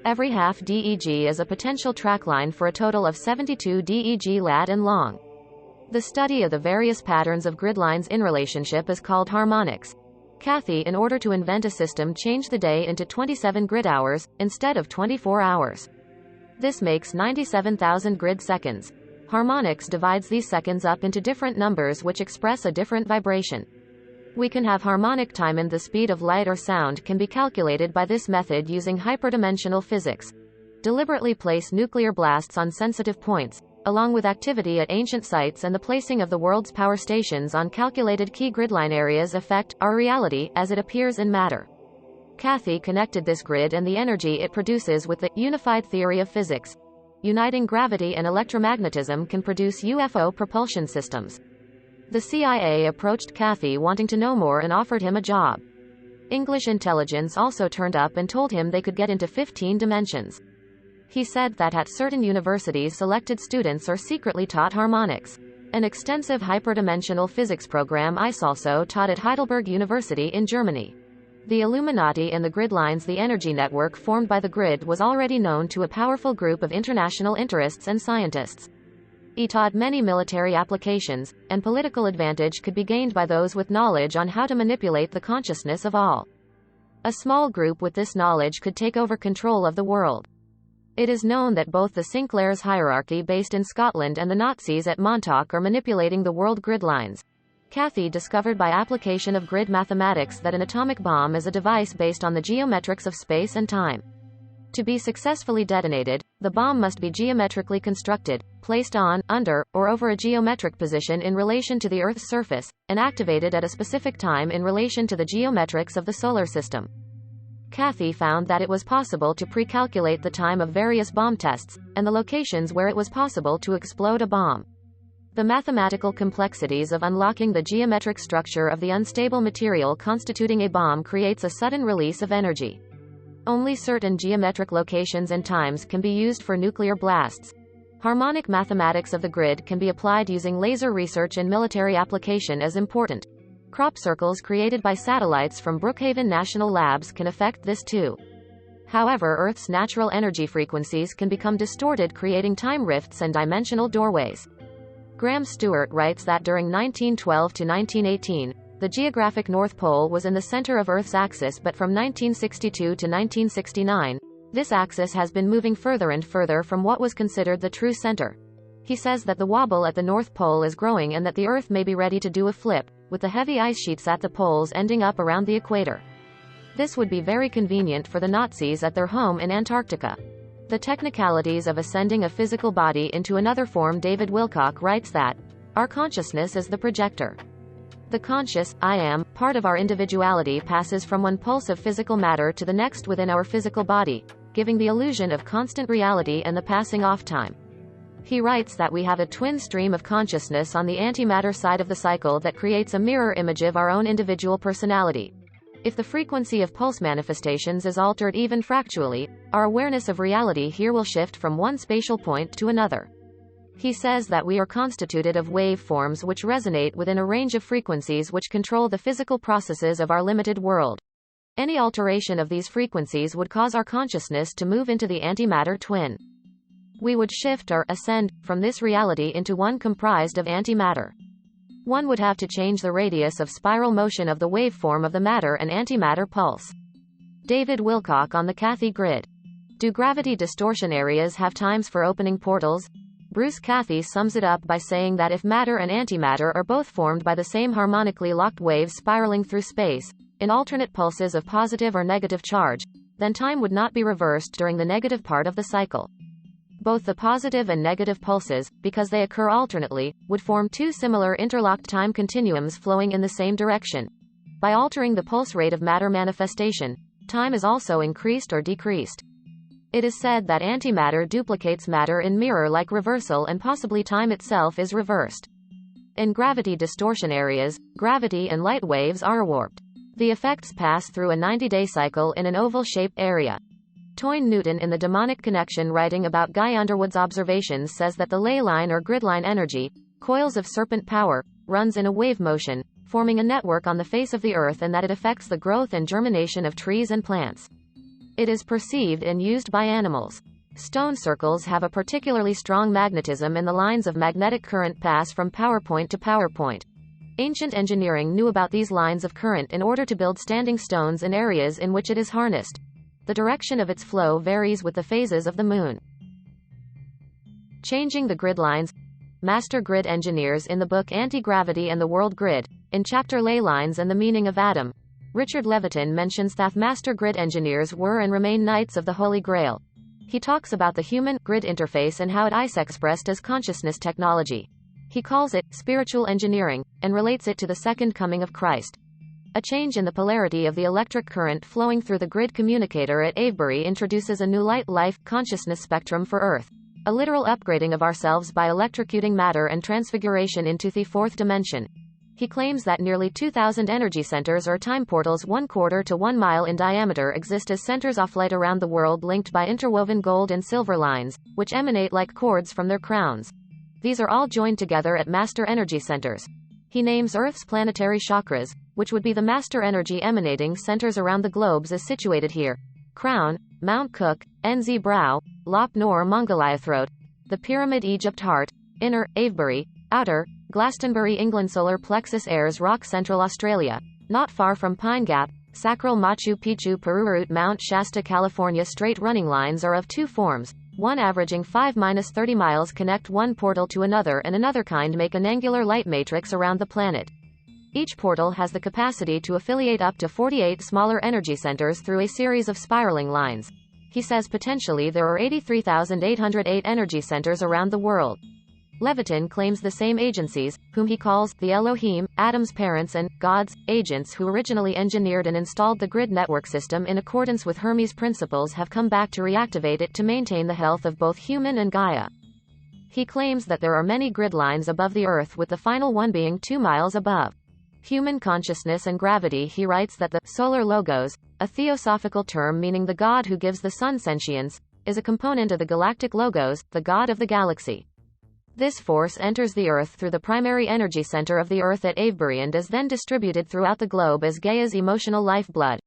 Every half DEG is a potential track line for a total of 72 DEG lat and long. The study of the various patterns of grid lines in relationship is called harmonics. Cathy, in order to invent a system, changed the day into 27 grid hours, instead of 24 hours. This makes 97,000 grid seconds. Harmonics divides these seconds up into different numbers which express a different vibration. We can have harmonic time, and the speed of light or sound can be calculated by this method using hyperdimensional physics. Deliberately place nuclear blasts on sensitive points, along with activity at ancient sites and the placing of the world's power stations on calculated key gridline areas affect our reality as it appears in matter. Cathy connected this grid and the energy it produces with the unified theory of physics. Uniting gravity and electromagnetism can produce UFO propulsion systems. The CIA approached Cathy wanting to know more and offered him a job. English intelligence also turned up and told him they could get into 15 dimensions. He said that at certain universities selected students are secretly taught harmonics. An extensive hyperdimensional physics program is also taught at Heidelberg University in Germany. The Illuminati and the grid lines. The energy network formed by the grid was already known to a powerful group of international interests and scientists. He taught many military applications, and political advantage could be gained by those with knowledge on how to manipulate the consciousness of all. A small group with this knowledge could take over control of the world. It is known that both the Sinclairs hierarchy based in Scotland and the Nazis at Montauk are manipulating the world grid lines. Kathy discovered by application of grid mathematics that an atomic bomb is a device based on the geometrics of space and time. To be successfully detonated, the bomb must be geometrically constructed, placed on, under, or over a geometric position in relation to the Earth's surface, and activated at a specific time in relation to the geometrics of the solar system. Kathy found that it was possible to pre-calculate the time of various bomb tests, and the locations where it was possible to explode a bomb. The mathematical complexities of unlocking the geometric structure of the unstable material constituting a bomb creates a sudden release of energy. Only certain geometric locations and times can be used for nuclear blasts. Harmonic mathematics of the grid can be applied using laser research and military application as important. Crop circles created by satellites from Brookhaven National Labs can affect this too. However, Earth's natural energy frequencies can become distorted, creating time rifts and dimensional doorways. Graham Stewart writes that during 1912 to 1918, the geographic North Pole was in the center of Earth's axis, but from 1962 to 1969, this axis has been moving further and further from what was considered the true center. He says that the wobble at the North Pole is growing and that the Earth may be ready to do a flip, with the heavy ice sheets at the poles ending up around the equator. This would be very convenient for the Nazis at their home in Antarctica. The technicalities of ascending a physical body into another form. David Wilcock writes that, our consciousness is the projector. The conscious, I am, part of our individuality passes from one pulse of physical matter to the next within our physical body, giving the illusion of constant reality and the passing off time. He writes that we have a twin stream of consciousness on the antimatter side of the cycle that creates a mirror image of our own individual personality. If the frequency of pulse manifestations is altered even fractionally, our awareness of reality here will shift from one spatial point to another. He says that we are constituted of wave forms which resonate within a range of frequencies which control the physical processes of our limited world. Any alteration of these frequencies would cause our consciousness to move into the antimatter twin. We would shift or ascend from this reality into one comprised of antimatter. One would have to change the radius of spiral motion of the waveform of the matter and antimatter pulse. David Wilcock on the Kathy grid. Do gravity distortion areas have times for opening portals? Bruce Kathy sums it up by saying that if matter and antimatter are both formed by the same harmonically locked waves spiraling through space, in alternate pulses of positive or negative charge, then time would not be reversed during the negative part of the cycle. Both the positive and negative pulses, because they occur alternately, would form two similar interlocked time continuums flowing in the same direction. By altering the pulse rate of matter manifestation, time is also increased or decreased. It is said that antimatter duplicates matter in mirror-like reversal, and possibly time itself is reversed. In gravity distortion areas, gravity and light waves are warped. The effects pass through a 90-day cycle in an oval-shaped area. Toyne Newton in The Demonic Connection, writing about Guy Underwood's observations, says that the ley line or gridline energy, coils of serpent power, runs in a wave motion, forming a network on the face of the Earth, and that it affects the growth and germination of trees and plants. It is perceived and used by animals. Stone circles have a particularly strong magnetism, and the lines of magnetic current pass from power point to power point. Ancient engineering knew about these lines of current in order to build standing stones in areas in which it is harnessed. The direction of its flow varies with the phases of the moon. Changing the grid lines. Master grid engineers in the book Anti-Gravity and the World Grid, in chapter Ley Lines and the Meaning of Adam, Richard Levitin mentions that master grid engineers were and remain knights of the Holy Grail. He talks about the human-grid interface and how it is expressed as consciousness technology. He calls it spiritual engineering, and relates it to the second coming of Christ. A change in the polarity of the electric current flowing through the grid communicator at Avebury introduces a new light-life consciousness spectrum for Earth. A literal upgrading of ourselves by electrocuting matter and transfiguration into the fourth dimension. He claims that nearly 2,000 energy centers or time portals 1/4 to 1 mile in diameter exist as centers of light around the world, linked by interwoven gold and silver lines, which emanate like cords from their crowns. These are all joined together at master energy centers. He names Earth's planetary chakras, which would be the master energy emanating centers around the globes, as situated here: Crown, Mount Cook, NZ Brow, Lop Nor Mongoliathroat, the Pyramid Egypt Heart, Inner, Avebury, Outer, Glastonbury England, Solar Plexus Ayers Rock, Central Australia, not far from Pine Gap, Sacral Machu Picchu, Peru, Route Mount Shasta, California. Straight running lines are of two forms, one averaging 5-30 miles connect one portal to another, and another kind make an angular light matrix around the planet. Each portal has the capacity to affiliate up to 48 smaller energy centers through a series of spiraling lines. He says potentially there are 83,808 energy centers around the world. Levitin claims the same agencies, whom he calls the Elohim, Adam's parents and God's agents who originally engineered and installed the grid network system in accordance with Hermes principles, have come back to reactivate it to maintain the health of both human and Gaia. He claims that there are many grid lines above the Earth, with the final one being 2 miles above human consciousness and gravity. He writes that the solar logos, a theosophical term meaning the God who gives the sun sentience, is a component of the galactic logos, the God of the galaxy. This force enters the Earth through the primary energy center of the Earth at Avebury and is then distributed throughout the globe as Gaia's emotional lifeblood.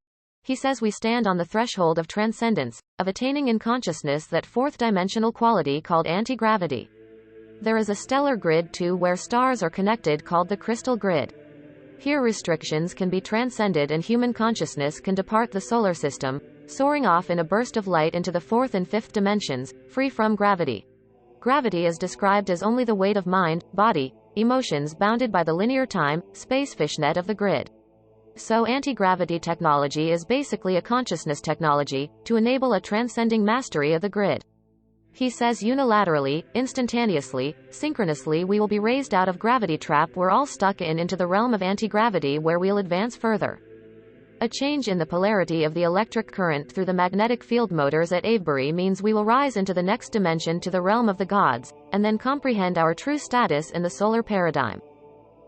He says we stand on the threshold of transcendence, of attaining in consciousness that fourth-dimensional quality called anti-gravity. There is a stellar grid too, where stars are connected, called the crystal grid. Here restrictions can be transcended and human consciousness can depart the solar system, soaring off in a burst of light into the fourth and fifth dimensions, free from gravity. Gravity is described as only the weight of mind, body, emotions bounded by the linear time-space fishnet of the grid. So anti-gravity technology is basically a consciousness technology, to enable a transcending mastery of the grid. He says unilaterally, instantaneously, synchronously we will be raised out of gravity trap we're all stuck in into the realm of anti-gravity, where we'll advance further. A change in the polarity of the electric current through the magnetic field motors at Avebury means we will rise into the next dimension, to the realm of the gods, and then comprehend our true status in the solar paradigm.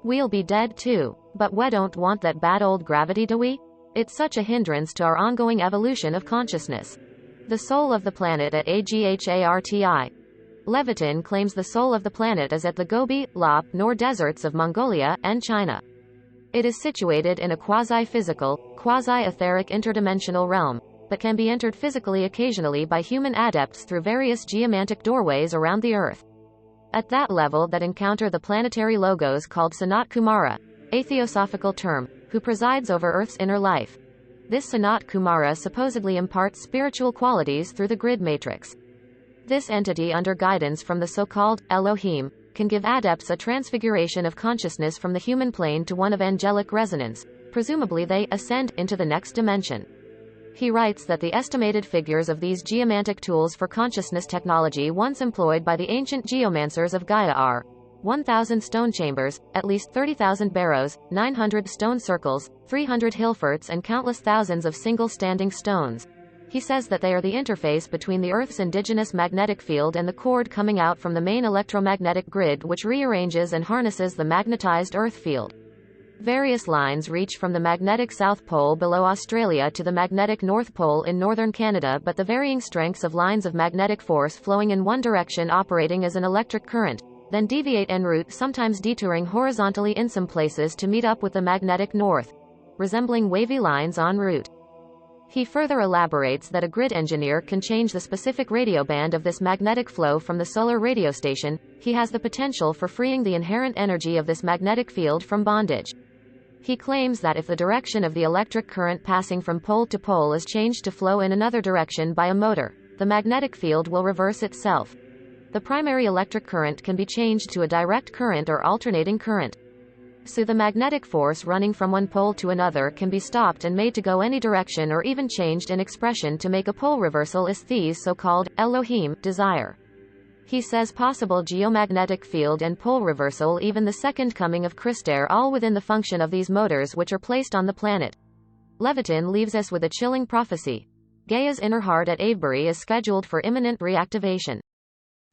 We'll be dead too. But we don't want that bad old gravity, do we? It's such a hindrance to our ongoing evolution of consciousness. The soul of the planet at Agharti. Levitin claims the soul of the planet is at the Gobi, Lop, Nor deserts of Mongolia and China. It is situated in a quasi-physical, quasi-etheric interdimensional realm, but can be entered physically occasionally by human adepts through various geomantic doorways around the Earth. At that level that encounter the planetary logos called Sanat Kumara, a theosophical term, who presides over Earth's inner life. This Sanat Kumara supposedly imparts spiritual qualities through the grid matrix. This entity, under guidance from the so-called Elohim, can give adepts a transfiguration of consciousness from the human plane to one of angelic resonance. Presumably they ascend into the next dimension. He writes that the estimated figures of these geomantic tools for consciousness technology once employed by the ancient geomancers of Gaia are 1,000 stone chambers, at least 30,000 barrows, 900 stone circles, 300 hillforts and countless thousands of single standing stones. He says that they are the interface between the Earth's indigenous magnetic field and the cord coming out from the main electromagnetic grid, which rearranges and harnesses the magnetized Earth field. Various lines reach from the magnetic South Pole below Australia to the magnetic North Pole in northern Canada, but the varying strengths of lines of magnetic force flowing in one direction operating as an electric current, then deviate en route, sometimes detouring horizontally in some places to meet up with the magnetic north, resembling wavy lines en route. He further elaborates that a grid engineer can change the specific radio band of this magnetic flow from the solar radio station. He has the potential for freeing the inherent energy of this magnetic field from bondage. He claims that if the direction of the electric current passing from pole to pole is changed to flow in another direction by a motor, the magnetic field will reverse itself. The primary electric current can be changed to a direct current or alternating current. So the magnetic force running from one pole to another can be stopped and made to go any direction, or even changed in expression to make a pole reversal is The's so-called Elohim desire. He says possible geomagnetic field and pole reversal, even the second coming of Christ, all within the function of these motors which are placed on the planet. Levitin leaves us with a chilling prophecy. Gaia's inner heart at Avebury is scheduled for imminent reactivation.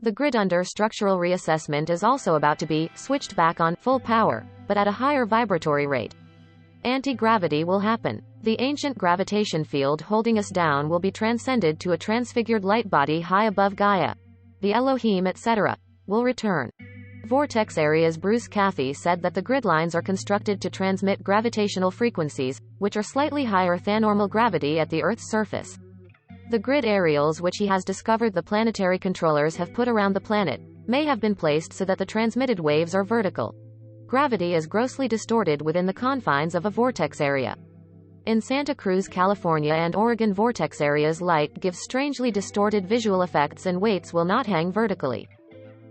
The grid under structural reassessment is also about to be switched back on full power, but at a higher vibratory rate. Anti-gravity will happen. The ancient gravitation field holding us down will be transcended to a transfigured light body high above Gaia. The Elohim, etc., will return. Vortex areas. Bruce Cathy said that the grid lines are constructed to transmit gravitational frequencies, which are slightly higher than normal gravity at the Earth's surface. The grid aerials which he has discovered the planetary controllers have put around the planet may have been placed so that the transmitted waves are vertical. Gravity is grossly distorted within the confines of a vortex area. In Santa Cruz, California and Oregon vortex areas, light gives strangely distorted visual effects and weights will not hang vertically.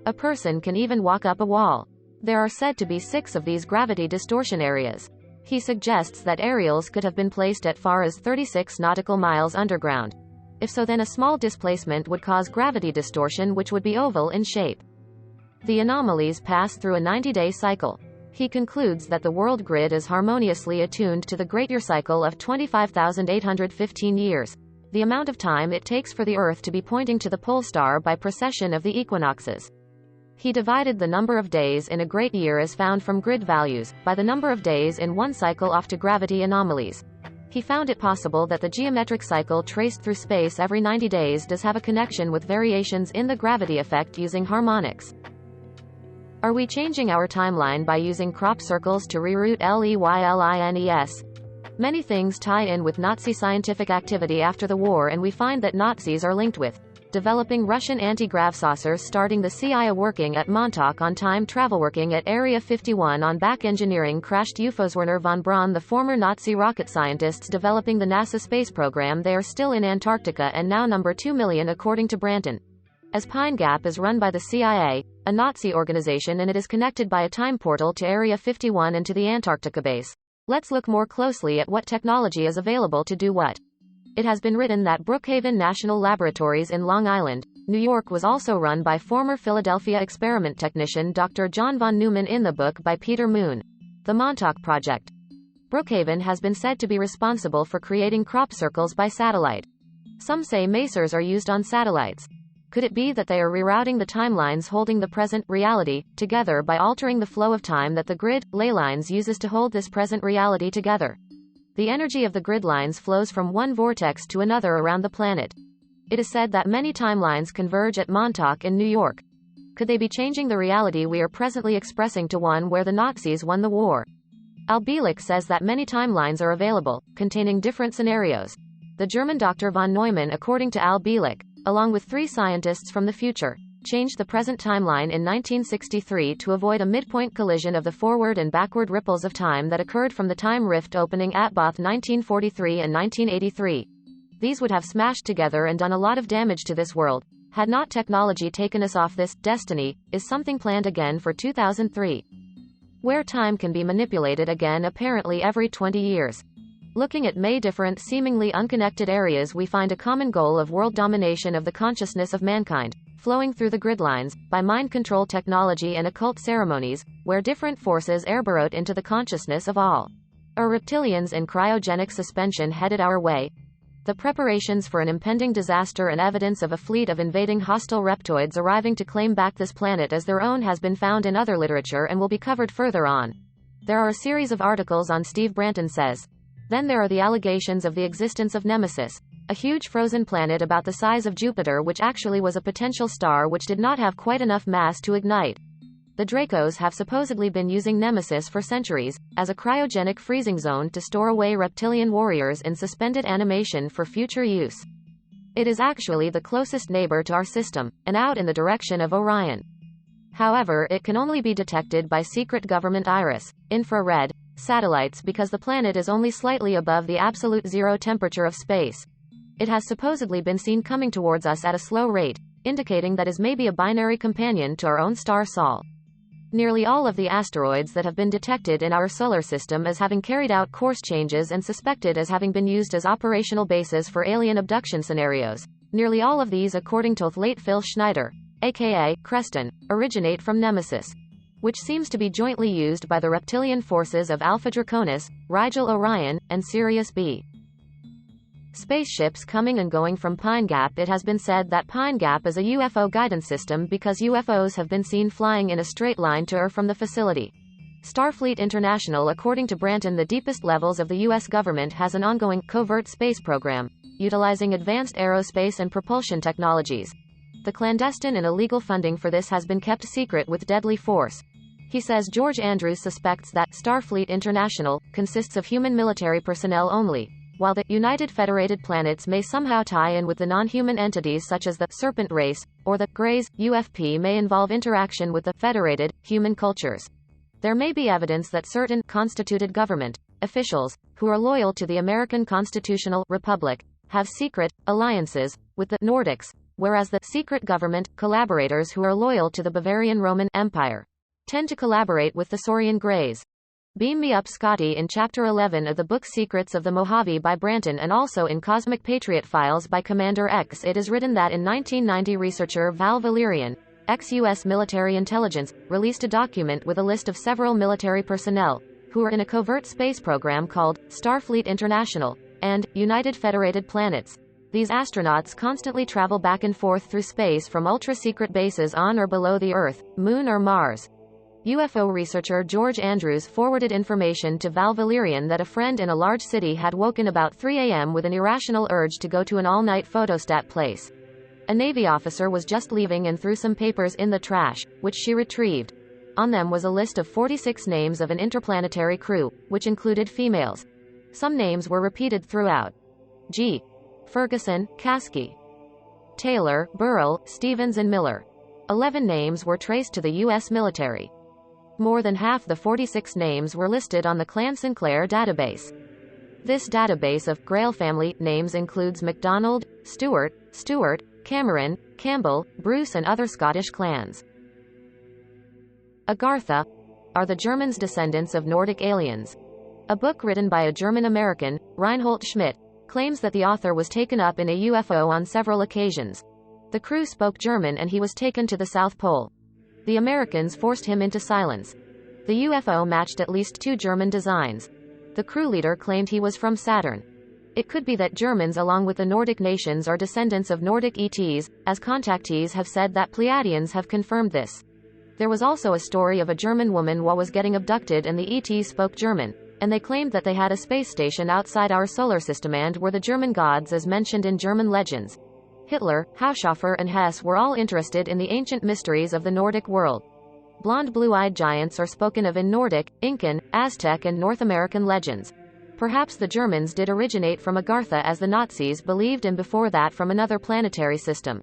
A person can even walk up a wall. There are said to be 6 of these gravity distortion areas. He suggests that aerials could have been placed at far as 36 nautical miles underground. If so, then a small displacement would cause gravity distortion, which would be oval in shape. The anomalies pass through a 90-day cycle. He concludes that the world grid is harmoniously attuned to the Great Year cycle of 25,815 years, the amount of time it takes for the Earth to be pointing to the pole star by precession of the equinoxes. He divided the number of days in a great year as found from grid values, by the number of days in one cycle off to gravity anomalies. He found it possible that the geometric cycle traced through space every 90 days does have a connection with variations in the gravity effect using harmonics. Are we changing our timeline by using crop circles to reroute LEYLINES? Many things tie in with Nazi scientific activity after the war, and we find that Nazis are linked with developing Russian anti-grav saucers, starting the CIA, working at Montauk on time travel, working at Area 51 on back engineering crashed UFOs. Werner von Braun, the former Nazi rocket scientists developing the NASA space program, they are still in Antarctica and now number 2 million according to Branton. As Pine Gap is run by the CIA, a Nazi organization, and it is connected by a time portal to Area 51 and to the Antarctica base. Let's look more closely at what technology is available to do what. It has been written that Brookhaven National Laboratories in Long Island, New York was also run by former Philadelphia experiment technician Dr. John von Neumann in the book by Peter Moon, The Montauk Project. Brookhaven has been said to be responsible for creating crop circles by satellite. Some say masers are used on satellites. Could it be that they are rerouting the timelines holding the present reality together by altering the flow of time that the grid, ley lines uses to hold this present reality together? The energy of the grid lines flows from one vortex to another around the planet. It is said that many timelines converge at Montauk in New York. Could they be changing the reality we are presently expressing to one where the Nazis won the war? Al Bielek says that many timelines are available, containing different scenarios. The German Dr. von Neumann, according to Al Bielek, along with 3 scientists from the future, changed the present timeline in 1963 to avoid a midpoint collision of the forward and backward ripples of time that occurred from the time rift opening at both 1943 and 1983. These would have smashed together and done a lot of damage to this world, had not technology taken us off this destiny. Is something planned again for 2003? Where time can be manipulated again apparently every 20 years. Looking at many different seemingly unconnected areas, we find a common goal of world domination of the consciousness of mankind, flowing through the grid lines, by mind control technology and occult ceremonies, where different forces are burrowed into the consciousness of all. Are reptilians in cryogenic suspension headed our way? The preparations for an impending disaster and evidence of a fleet of invading hostile reptoids arriving to claim back this planet as their own has been found in other literature and will be covered further on. There are a series of articles on Steve Branton says. Then there are the allegations of the existence of Nemesis, a huge frozen planet about the size of Jupiter which actually was a potential star which did not have quite enough mass to ignite. The Dracos have supposedly been using Nemesis for centuries, as a cryogenic freezing zone to store away reptilian warriors in suspended animation for future use. It is actually the closest neighbor to our system, and out in the direction of Orion. However, it can only be detected by secret government IRIS, infrared, satellites because the planet is only slightly above the absolute zero temperature of space. It has supposedly been seen coming towards us at a slow rate, indicating that it is maybe a binary companion to our own star Sol. Nearly all of the asteroids that have been detected in our solar system as having carried out course changes and suspected as having been used as operational bases for alien abduction scenarios. Nearly all of these, according to late Phil Schneider, aka Creston, originate from Nemesis, which seems to be jointly used by the reptilian forces of Alpha Draconis, Rigel Orion, and Sirius B. Spaceships coming and going from Pine Gap. It has been said that Pine Gap is a UFO guidance system because UFOs have been seen flying in a straight line to Earth from the facility. Starfleet International, according to Branton, the deepest levels of the U.S. government has an ongoing covert space program, utilizing advanced aerospace and propulsion technologies. The clandestine and illegal funding for this has been kept secret with deadly force. He says George Andrews suspects that Starfleet International consists of human military personnel only, while the United Federated Planets may somehow tie in with the non-human entities such as the Serpent Race, or the Greys. UFP may involve interaction with the federated, human cultures. There may be evidence that certain constituted government officials, who are loyal to the American Constitutional Republic, have secret alliances with the Nordics, whereas the secret government collaborators who are loyal to the Bavarian Roman Empire. tend to collaborate with the Saurian Greys. Beam Me Up Scotty in Chapter 11 of the book Secrets of the Mojave by Branton, and also in Cosmic Patriot Files by Commander X. It is written that in 1990 researcher Val Valerian, ex-US military intelligence, released a document with a list of several military personnel who are in a covert space program called Starfleet International and United Federated Planets. These astronauts constantly travel back and forth through space from ultra-secret bases on or below the Earth, Moon or Mars. UFO researcher George Andrews forwarded information to Val Valerian that a friend in a large city had woken about 3 a.m. with an irrational urge to go to an all-night photostat place. A Navy officer was just leaving and threw some papers in the trash, which she retrieved. On them was a list of 46 names of an interplanetary crew, which included females. Some names were repeated throughout. G. Ferguson, Kasky, Taylor, Burrell, Stevens and Miller. 11 names were traced to the U.S. military. More than half the 46 names were listed on the Clan Sinclair database. This database of Grail family names includes MacDonald, Stewart, Cameron, Campbell, Bruce and other Scottish clans. Agartha are the Germans' descendants of Nordic aliens. A book written by a German-American, Reinhold Schmidt, claims that the author was taken up in a UFO on several occasions. The crew spoke German and he was taken to the South Pole. The Americans forced him into silence. The UFO matched at least 2 German designs. The crew leader claimed he was from Saturn. It could be that Germans along with the Nordic nations are descendants of Nordic ETs, as contactees have said that Pleiadians have confirmed this. There was also a story of a German woman who was getting abducted and the ETs spoke German, and they claimed that they had a space station outside our solar system and were the German gods as mentioned in German legends. Hitler, Haushofer and Hess were all interested in the ancient mysteries of the Nordic world. Blonde blue-eyed giants are spoken of in Nordic, Incan, Aztec and North American legends. Perhaps the Germans did originate from Agartha as the Nazis believed, and before that from another planetary system.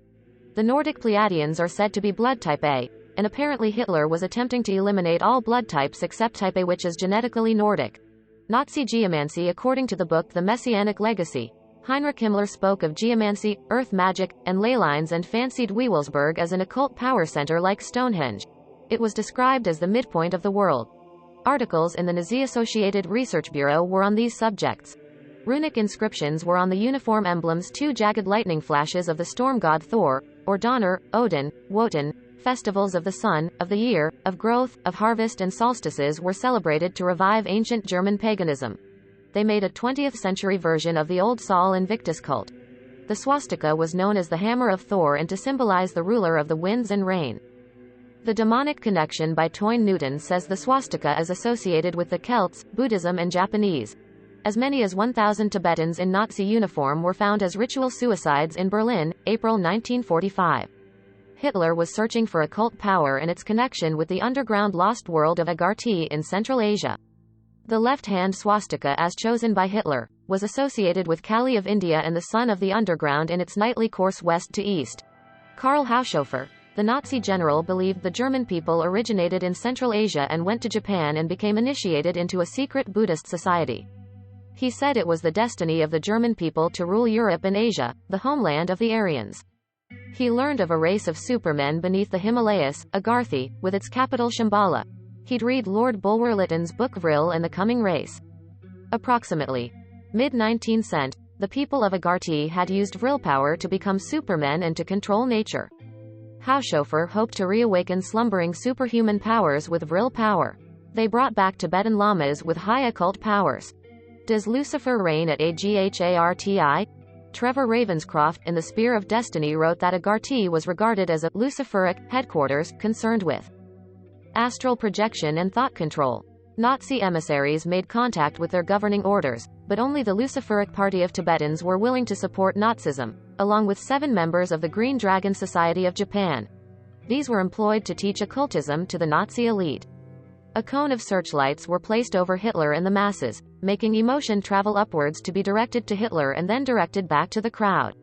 The Nordic Pleiadians are said to be blood type A, and apparently Hitler was attempting to eliminate all blood types except type A, which is genetically Nordic. Nazi geomancy. According to the book The Messianic Legacy, Heinrich Himmler spoke of geomancy, earth magic, and ley lines and fancied Wewelsburg as an occult power center like Stonehenge. It was described as the midpoint of the world. Articles in the Nazi-associated Research Bureau were on these subjects. Runic inscriptions were on the uniform emblems. 2 jagged lightning flashes of the storm god Thor, or Donner, Odin, Wotan. Festivals of the sun, of the year, of growth, of harvest and solstices were celebrated to revive ancient German paganism. They made a 20th century version of the old Sol Invictus cult. The swastika was known as the hammer of Thor and to symbolize the ruler of the winds and rain. The Demonic Connection by Toyne Newton says the swastika is associated with the Celts, Buddhism and Japanese. As many as 1,000 Tibetans in Nazi uniform were found as ritual suicides in Berlin, April 1945. Hitler was searching for occult power and its connection with the underground lost world of Agarthi in Central Asia. The left-hand swastika, as chosen by Hitler, was associated with Kali of India and the sun of the underground in its nightly course west to east. Karl Haushofer, the Nazi general, believed the German people originated in Central Asia and went to Japan and became initiated into a secret Buddhist society. He said it was the destiny of the German people to rule Europe and Asia, the homeland of the Aryans. He learned of a race of supermen beneath the Himalayas, Agarthi, with its capital Shambhala. He'd read Lord Bulwer Lytton's book Vril and the Coming Race. Approximately mid-19th century, the people of Agarthi had used Vril power to become supermen and to control nature. Haushofer hoped to reawaken slumbering superhuman powers with Vril power. They brought back Tibetan lamas with high occult powers. Does Lucifer reign at Agharti? Trevor Ravenscroft in The Spear of Destiny wrote that Agarthi was regarded as a Luciferic headquarters concerned with astral projection and thought control. Nazi emissaries made contact with their governing orders, but only the Luciferic Party of Tibetans were willing to support Nazism, along with 7 members of the Green Dragon Society of Japan. These were employed to teach occultism to the Nazi elite. A cone of searchlights were placed over Hitler and the masses, making emotion travel upwards to be directed to Hitler and then directed back to the crowd.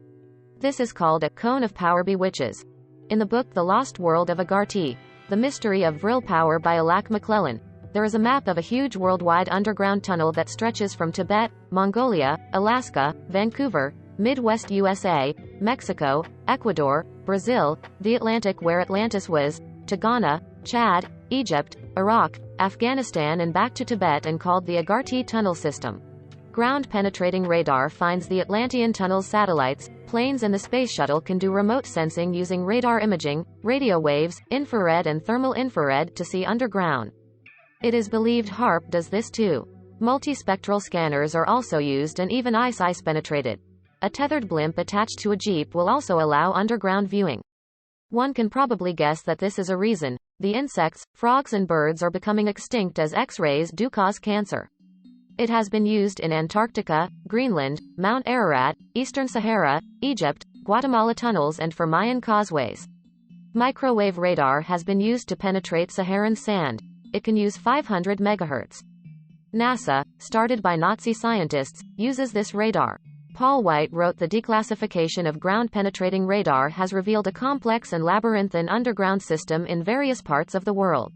This is called a cone of power bewitches. In the book The Lost World of Agarthi, The Mystery of Vril Power by Alak McClellan, there is a map of a huge worldwide underground tunnel that stretches from Tibet, Mongolia, Alaska, Vancouver, Midwest USA, Mexico, Ecuador, Brazil, the Atlantic where Atlantis was, to Ghana, Chad, Egypt, Iraq, Afghanistan and back to Tibet and called the Agarthe Tunnel System. Ground-penetrating radar finds the Atlantean Tunnel's satellites, planes and the Space Shuttle can do remote sensing using radar imaging, radio waves, infrared and thermal infrared to see underground. It is believed HARP does this too. Multispectral scanners are also used and even ice penetrated. A tethered blimp attached to a jeep will also allow underground viewing. One can probably guess that this is a reason. The insects, frogs and birds are becoming extinct as X-rays do cause cancer. It has been used in Antarctica, Greenland, Mount Ararat, Eastern Sahara, Egypt, Guatemala tunnels and for Mayan causeways. Microwave radar has been used to penetrate Saharan sand. It can use 500 MHz. NASA, started by Nazi scientists, uses this radar. Paul White wrote the declassification of ground-penetrating radar has revealed a complex and labyrinthine underground system in various parts of the world.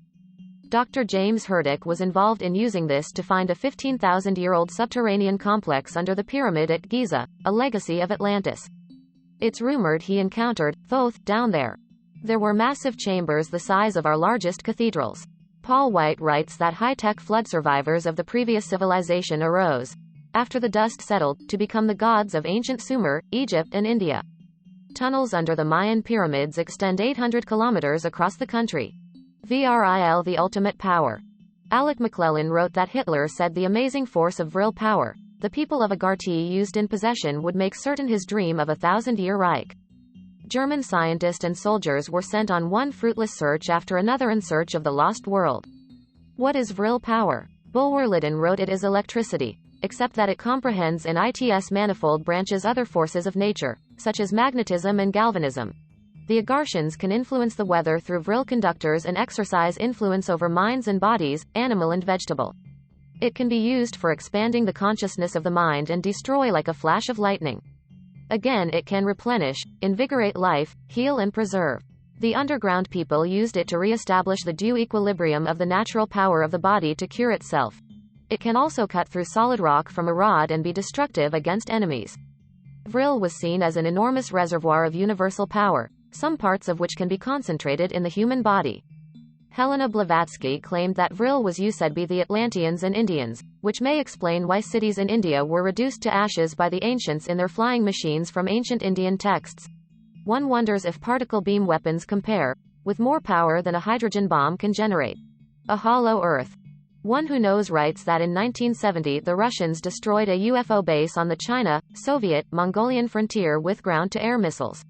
Dr. James Hurdick was involved in using this to find a 15,000-year-old subterranean complex under the pyramid at Giza, a legacy of Atlantis. It's rumored he encountered Thoth down there. There were massive chambers the size of our largest cathedrals. Paul White writes that high-tech flood survivors of the previous civilization arose, after the dust settled, to become the gods of ancient Sumer, Egypt and India. Tunnels under the Mayan pyramids extend 800 kilometers across the country. Vril the ultimate power. Alec McClellan wrote that Hitler said the amazing force of vril power, the people of Agarthe used in possession would make certain his dream of a 1,000-year Reich. German scientists and soldiers were sent on one fruitless search after another in search of the lost world. What is vril power? Bulwer Lytton wrote it is electricity, except that it comprehends in its manifold branches other forces of nature, such as magnetism and galvanism. The Agartians can influence the weather through vril conductors and exercise influence over minds and bodies, animal and vegetable. It can be used for expanding the consciousness of the mind and destroy like a flash of lightning. Again, it can replenish, invigorate life, heal and preserve. The underground people used it to re-establish the due equilibrium of the natural power of the body to cure itself. It can also cut through solid rock from a rod and be destructive against enemies. Vril was seen as an enormous reservoir of universal power, some parts of which can be concentrated in the human body. Helena Blavatsky claimed that vril was used by the Atlanteans and Indians, which may explain why cities in India were reduced to ashes by the ancients in their flying machines from ancient Indian texts. One wonders if particle beam weapons compare with more power than a hydrogen bomb can generate. A hollow Earth. One who knows writes that in 1970 the Russians destroyed a UFO base on the China, Soviet, Mongolian frontier with ground-to-air missiles.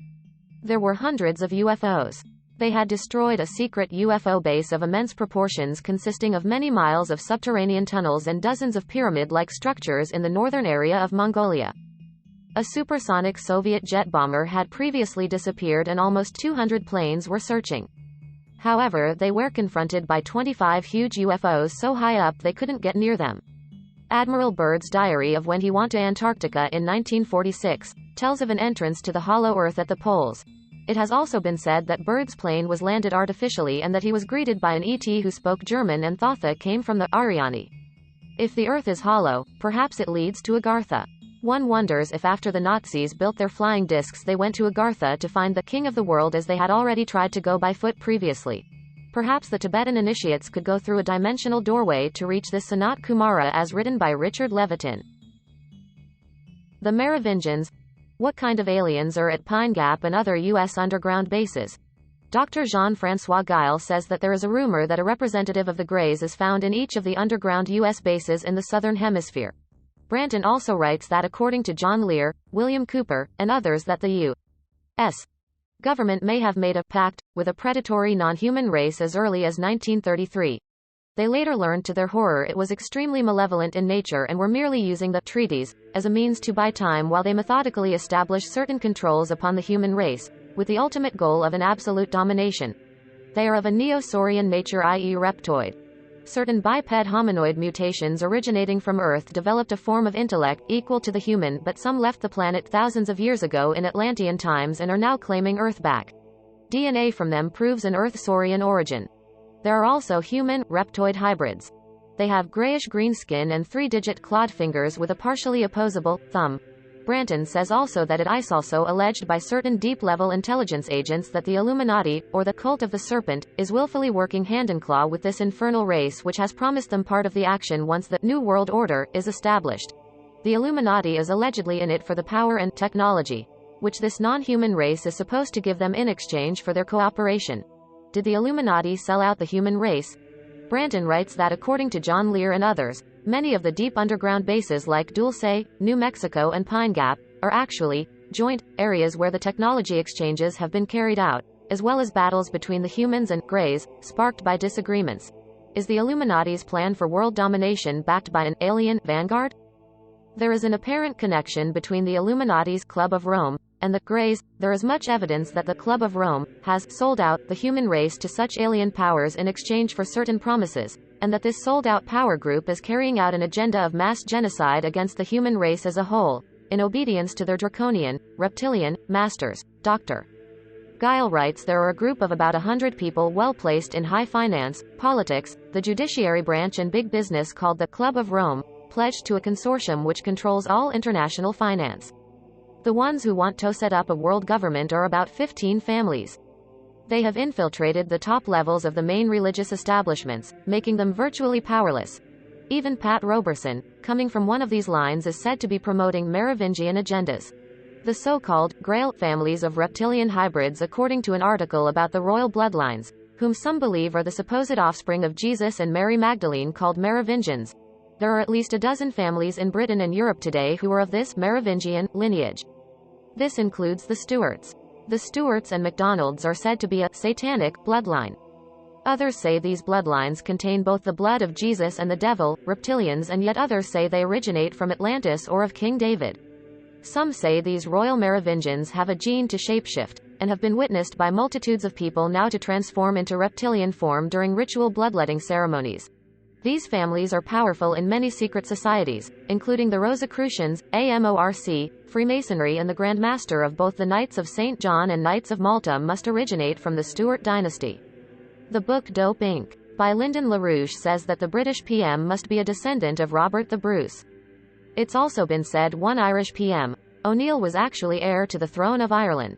There were hundreds of UFOs. They had destroyed a secret UFO base of immense proportions consisting of many miles of subterranean tunnels and dozens of pyramid-like structures in the northern area of Mongolia. A supersonic Soviet jet bomber had previously disappeared and almost 200 planes were searching. However, they were confronted by 25 huge UFOs so high up they couldn't get near them. Admiral Byrd's diary of when he went to Antarctica in 1946 tells of an entrance to the hollow Earth at the poles. It has also been said that Byrd's plane was landed artificially and that he was greeted by an ET who spoke German and thought that came from the Ariani. If the Earth is hollow, perhaps it leads to Agartha. One wonders if after the Nazis built their flying discs they went to Agartha to find the king of the world as they had already tried to go by foot previously. Perhaps the Tibetan initiates could go through a dimensional doorway to reach this Sanat Kumara as written by Richard Levitin. The Merovingians. What kind of aliens are at Pine Gap and other U.S. underground bases? Dr. Jean-François Guile says that there is a rumor that a representative of the Greys is found in each of the underground U.S. bases in the southern hemisphere. Branton also writes that according to John Lear, William Cooper, and others that the U.S. government may have made a pact with a predatory non-human race as early as 1933. They later learned to their horror it was extremely malevolent in nature and were merely using the treaties as a means to buy time while they methodically establish certain controls upon the human race, with the ultimate goal of an absolute domination. They are of a neo-saurian nature, i.e. reptoid. Certain biped hominoid mutations originating from Earth developed a form of intellect equal to the human, but some left the planet thousands of years ago in Atlantean times and are now claiming Earth back. DNA from them proves an Earth-saurian origin. There are also human, reptoid hybrids. They have grayish-green skin and 3-digit clawed fingers with a partially opposable thumb. Branton says also that it is also alleged by certain deep-level intelligence agents that the Illuminati, or the Cult of the Serpent, is willfully working hand-in-claw with this infernal race which has promised them part of the action once the New World Order is established. The Illuminati is allegedly in it for the power and technology, which this non-human race is supposed to give them in exchange for their cooperation. Did the Illuminati sell out the human race? Branton writes that according to John Lear and others, many of the deep underground bases like Dulce, New Mexico and Pine Gap, are actually joint areas where the technology exchanges have been carried out, as well as battles between the humans and Greys, sparked by disagreements. Is the Illuminati's plan for world domination backed by an alien vanguard? There is an apparent connection between the Illuminati's Club of Rome and the Greys. There is much evidence that the Club of Rome has sold out the human race to such alien powers in exchange for certain promises, and that this sold-out power group is carrying out an agenda of mass genocide against the human race as a whole, in obedience to their draconian, reptilian masters. Dr. Guile writes there are a group of about 100 people well-placed in high finance, politics, the judiciary branch and big business called the Club of Rome, pledged to a consortium which controls all international finance. The ones who want to set up a world government are about 15 families. They have infiltrated the top levels of the main religious establishments, making them virtually powerless. Even Pat Roberson, coming from one of these lines, is said to be promoting Merovingian agendas. The so-called Grail families of reptilian hybrids, according to an article about the royal bloodlines, whom some believe are the supposed offspring of Jesus and Mary Magdalene, called Merovingians. There are at least a dozen families in Britain and Europe today who are of this Merovingian lineage. This includes the Stuarts. The Stuarts and MacDonalds are said to be a satanic bloodline. Others say these bloodlines contain both the blood of Jesus and the devil, reptilians, and yet others say they originate from Atlantis or of King David. Some say these royal Merovingians have a gene to shapeshift, and have been witnessed by multitudes of people now to transform into reptilian form during ritual bloodletting ceremonies. These families are powerful in many secret societies, including the Rosicrucians, AMORC, Freemasonry, and the Grand Master of both the Knights of St. John and Knights of Malta must originate from the Stuart dynasty. The book Dope Inc. by Lyndon LaRouche says that the British PM must be a descendant of Robert the Bruce. It's also been said one Irish PM, O'Neill, was actually heir to the throne of Ireland.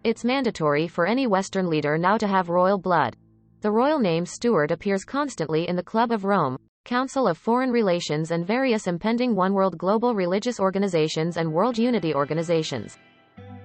It's mandatory for any Western leader now to have royal blood. The royal name Stuart appears constantly in the Club of Rome, Council of Foreign Relations, and various impending One World global religious organizations and World Unity organizations.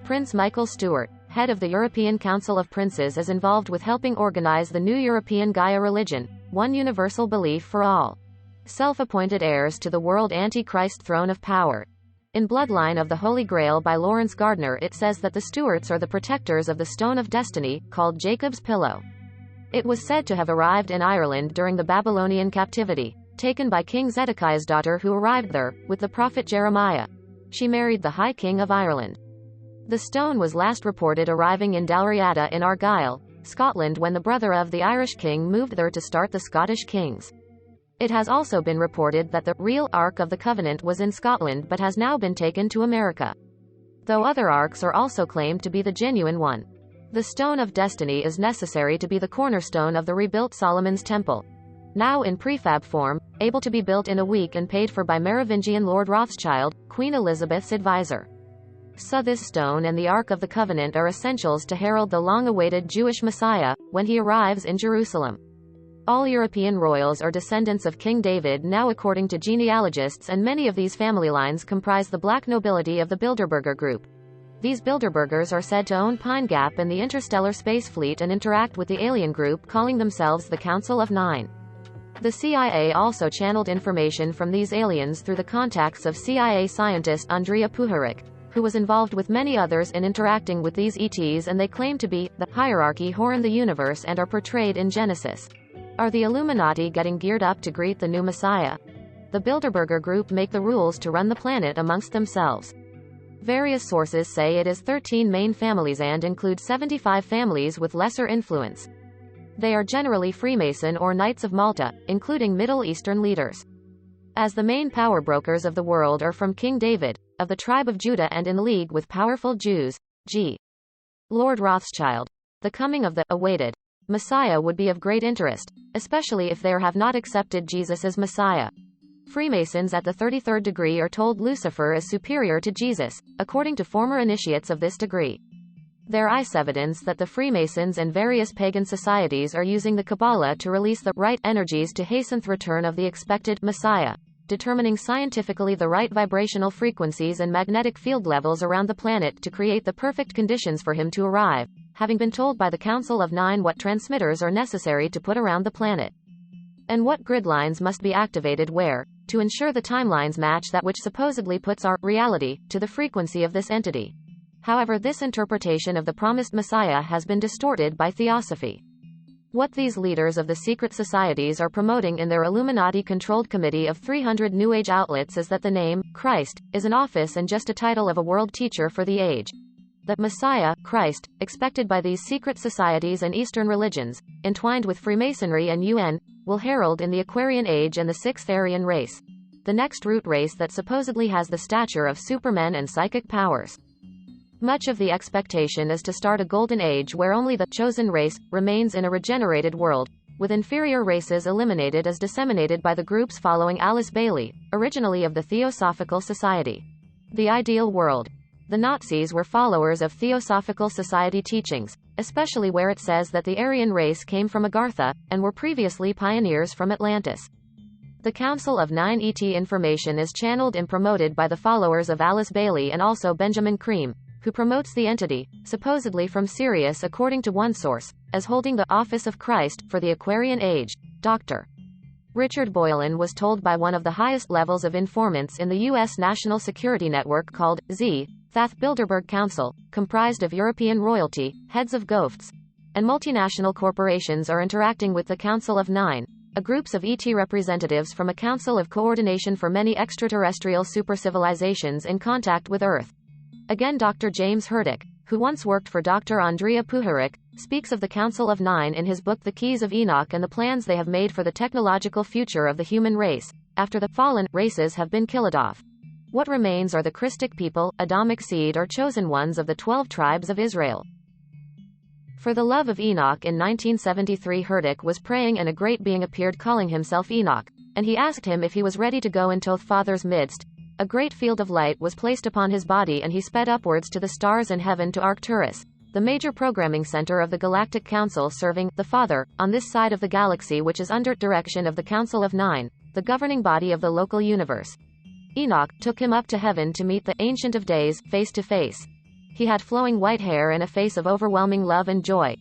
Prince Michael Stuart, head of the European Council of Princes, is involved with helping organize the new European Gaia religion, one universal belief for all. Self-appointed heirs to the world Antichrist throne of power. In Bloodline of the Holy Grail by Lawrence Gardner, it says that the Stuarts are the protectors of the Stone of Destiny, called Jacob's Pillow. It was said to have arrived in Ireland during the Babylonian captivity, taken by King Zedekiah's daughter, who arrived there with the prophet Jeremiah. She married the High King of Ireland. The stone was last reported arriving in Dalriada in Argyll, Scotland, when the brother of the Irish king moved there to start the Scottish Kings. It has also been reported that the real Ark of the Covenant was in Scotland but has now been taken to America, though other arks are also claimed to be the genuine one. The Stone of Destiny is necessary to be the cornerstone of the rebuilt Solomon's Temple, now in prefab form, able to be built in a week and paid for by Merovingian Lord Rothschild, Queen Elizabeth's advisor. So this stone and the Ark of the Covenant are essentials to herald the long-awaited Jewish Messiah when he arrives in Jerusalem. All European royals are descendants of King David now, according to genealogists, and many of these family lines comprise the black nobility of the Bilderberger Group. These Bilderbergers are said to own Pine Gap and the interstellar space fleet and interact with the alien group calling themselves the Council of Nine. The CIA also channeled information from these aliens through the contacts of CIA scientist Andrea Puharich, who was involved with many others in interacting with these ETs, and they claim to be the hierarchy who run the universe and are portrayed in Genesis. Are the Illuminati getting geared up to greet the new Messiah? The Bilderberger Group make the rules to run the planet amongst themselves. Various sources say it is 13 main families and include 75 families with lesser influence. They are generally Freemason or Knights of Malta, including Middle Eastern leaders. As the main power brokers of the world are from King David, of the tribe of Judah, and in league with powerful Jews, g. Lord Rothschild, the coming of the awaited Messiah would be of great interest, especially if they have not accepted Jesus as Messiah. Freemasons at the 33rd degree are told Lucifer is superior to Jesus, according to former initiates of this degree. There is evidence that the Freemasons and various pagan societies are using the Kabbalah to release the right energies to hasten the return of the expected Messiah, determining scientifically the right vibrational frequencies and magnetic field levels around the planet to create the perfect conditions for him to arrive, having been told by the Council of Nine what transmitters are necessary to put around the planet, and what grid lines must be activated where, to ensure the timelines match that which supposedly puts our reality to the frequency of this entity. However, this interpretation of the promised Messiah has been distorted by Theosophy. What these leaders of the secret societies are promoting in their Illuminati-controlled committee of 300 New Age outlets is that the name, Christ, is an office and just a title of a world teacher for the age. The Messiah, Christ, expected by these secret societies and Eastern religions, entwined with Freemasonry and UN, will herald in the Aquarian Age and the Sixth Aryan race, the next root race that supposedly has the stature of supermen and psychic powers. Much of the expectation is to start a golden age where only the chosen race remains in a regenerated world, with inferior races eliminated as disseminated by the groups following Alice Bailey, originally of the Theosophical Society. The ideal world. The Nazis were followers of Theosophical Society teachings, especially where it says that the Aryan race came from Agartha, and were previously pioneers from Atlantis. The Council of Nine ET information is channeled and promoted by the followers of Alice Bailey and also Benjamin Cream, who promotes the entity, supposedly from Sirius according to one source, as holding the office of Christ for the Aquarian Age. Dr. Richard Boylan was told by one of the highest levels of informants in the U.S. national security network called Z. Thath Bilderberg Council, comprised of European royalty, heads of GOFTs, and multinational corporations are interacting with the Council of Nine, a groups of ET representatives from a council of coordination for many extraterrestrial supercivilizations in contact with Earth. Again, Dr. James Hurdick, who once worked for Dr. Andrea Puharich, speaks of the Council of Nine in his book The Keys of Enoch and the plans they have made for the technological future of the human race, after the fallen races have been killed off. What remains are the Christic people, Adamic seed or chosen ones of the 12 tribes of Israel. For the love of Enoch in 1973 Hurdick was praying and a great being appeared calling himself Enoch, and he asked him if he was ready to go into the Father's midst. A great field of light was placed upon his body and he sped upwards to the stars and heaven to Arcturus, the major programming center of the Galactic Council serving the Father, on this side of the galaxy which is under direction of the Council of Nine, the governing body of the local universe. Enoch took him up to heaven to meet the Ancient of Days, face to face. He had flowing white hair and a face of overwhelming love and joy.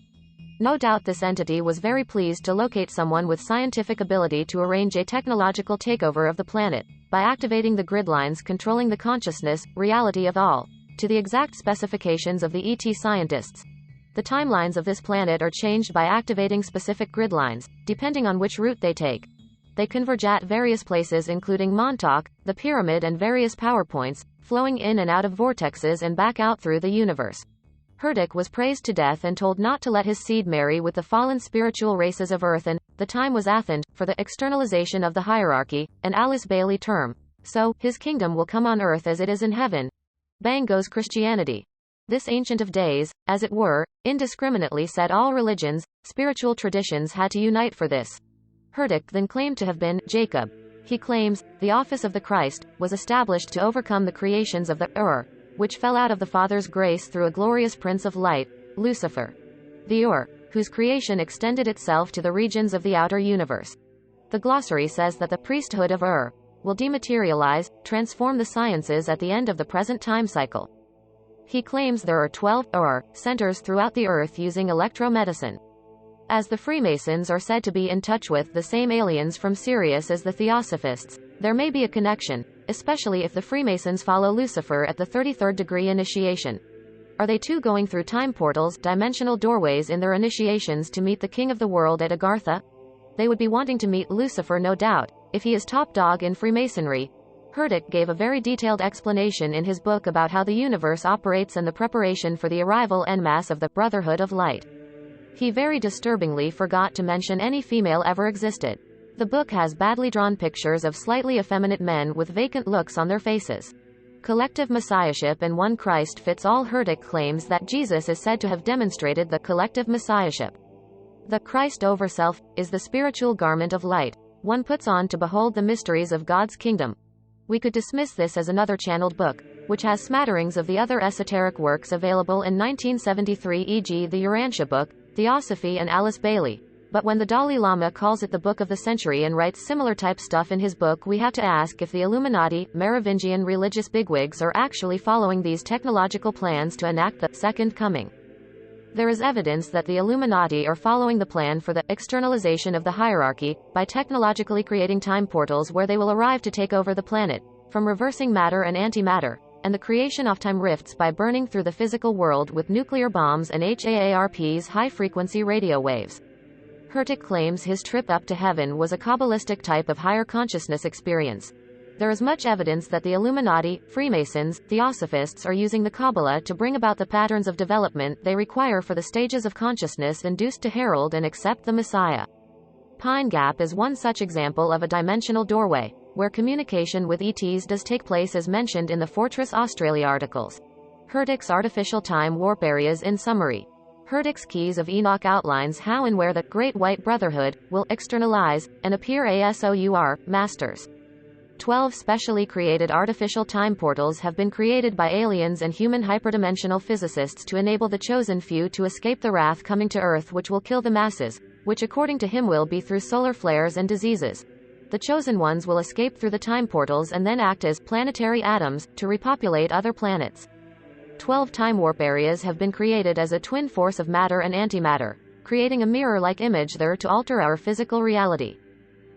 No doubt this entity was very pleased to locate someone with scientific ability to arrange a technological takeover of the planet, by activating the grid lines controlling the consciousness, reality of all, to the exact specifications of the ET scientists. The timelines of this planet are changed by activating specific grid lines, depending on which route they take. They converge at various places including Montauk, the Pyramid and various power points, flowing in and out of vortexes and back out through the universe. Hurdick was praised to death and told not to let his seed marry with the fallen spiritual races of Earth and, the time was Athend, for the externalization of the hierarchy, an Alice Bailey term. So, his kingdom will come on earth as it is in heaven. Bang goes Christianity. This Ancient of Days, as it were, indiscriminately said all religions, spiritual traditions had to unite for this. Hurdick then claimed to have been Jacob. He claims, the office of the Christ, was established to overcome the creations of the which fell out of the Father's grace through a glorious Prince of Light, Lucifer. The whose creation extended itself to the regions of the outer universe. The glossary says that the priesthood of will dematerialize, transform the sciences at the end of the present time cycle. He claims there are 12 centers throughout the earth using electromedicine. As the Freemasons are said to be in touch with the same aliens from Sirius as the Theosophists, there may be a connection, especially if the Freemasons follow Lucifer at the 33rd degree initiation. Are they too going through time portals, dimensional doorways in their initiations to meet the King of the World at Agartha? They would be wanting to meet Lucifer no doubt, if he is top dog in Freemasonry. Hurdick gave a very detailed explanation in his book about how the universe operates and the preparation for the arrival en masse of the Brotherhood of Light. He very disturbingly forgot to mention any female ever existed. The book has badly drawn pictures of slightly effeminate men with vacant looks on their faces. Collective messiahship and one Christ fits all. Hurdick claims that Jesus is said to have demonstrated the collective messiahship. The Christ over self is the spiritual garment of light, one puts on to behold the mysteries of God's kingdom. We could dismiss this as another channeled book, which has smatterings of the other esoteric works available in 1973, e.g. the Urantia book, Theosophy and Alice Bailey. But when the Dalai Lama calls it the book of the century and writes similar type stuff in his book, we have to ask if the Illuminati, Merovingian religious bigwigs are actually following these technological plans to enact the Second Coming. There is evidence that the Illuminati are following the plan for the externalization of the hierarchy, by technologically creating time portals where they will arrive to take over the planet, from reversing matter and antimatter, and the creation of time rifts by burning through the physical world with nuclear bombs and HAARP's high-frequency radio waves. Hertic claims his trip up to heaven was a Kabbalistic type of higher consciousness experience. There is much evidence that the Illuminati, Freemasons, Theosophists are using the Kabbalah to bring about the patterns of development they require for the stages of consciousness induced to herald and accept the Messiah. Pine Gap is one such example of a dimensional doorway, where communication with ETs does take place as mentioned in the Fortress Australia articles. Hertic's artificial time warp areas in summary. Hertic's Keys of Enoch outlines how and where the Great White Brotherhood will externalize and appear ASOUR masters. 12 specially created artificial time portals have been created by aliens and human hyperdimensional physicists to enable the chosen few to escape the wrath coming to Earth, which will kill the masses, which according to him will be through solar flares and diseases. The chosen ones will escape through the time portals and then act as planetary atoms to repopulate other planets. 12 time warp areas have been created as a twin force of matter and antimatter, creating a mirror-like image there to alter our physical reality.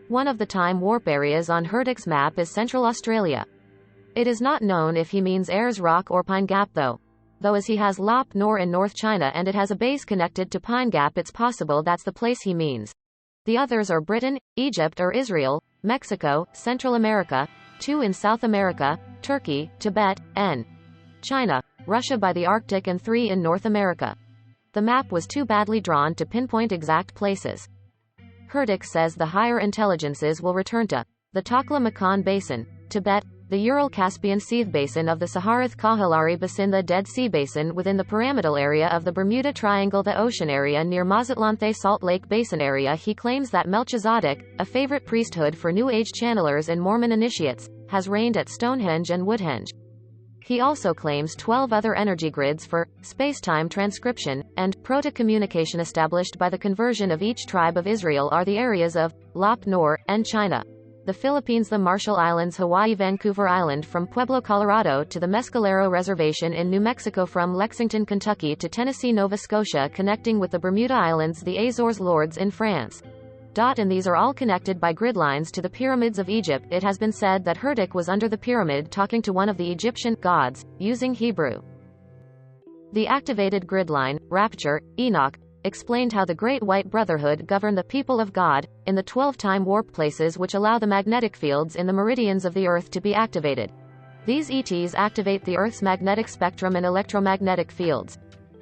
One of the time warp areas on Hertic's map is Central Australia. It is not known if he means Ayers Rock or Pine Gap though as he has Lop Nor in North China and it has a base connected to Pine Gap, it's possible that's the place he means. The others are Britain, Egypt or Israel, Mexico, Central America, 2 in South America, Turkey, Tibet, and China, Russia by the Arctic, and 3 in North America. The map was too badly drawn to pinpoint exact places. Hertic says the higher intelligences will return to the Taklamakan Basin, Tibet, the Ural-Caspian Sea Basin of the Saharath-Kahilari Basin, the Dead Sea Basin within the pyramidal area of the Bermuda Triangle, the ocean area near Mazatlante Salt Lake Basin area. He claims that Melchizedek, a favorite priesthood for New Age channelers and Mormon initiates, has reigned at Stonehenge and Woodhenge. He also claims 12 other energy grids for space-time transcription and proto-communication established by the conversion of each tribe of Israel are the areas of Lop Nor and China, the Philippines, the Marshall Islands, Hawaii, Vancouver Island, from Pueblo, Colorado to the Mescalero Reservation in New Mexico, from Lexington, Kentucky to Tennessee, Nova Scotia, connecting with the Bermuda Islands, the Azores, Lourdes in France. And these are all connected by grid lines to the pyramids of Egypt. It has been said that Hertic was under the pyramid talking to one of the Egyptian gods, using Hebrew. The activated grid line, Rapture, Enoch, explained how the Great White Brotherhood govern the people of God, in the 12 time warp places which allow the magnetic fields in the meridians of the Earth to be activated. These ETs activate the Earth's magnetic spectrum and electromagnetic fields.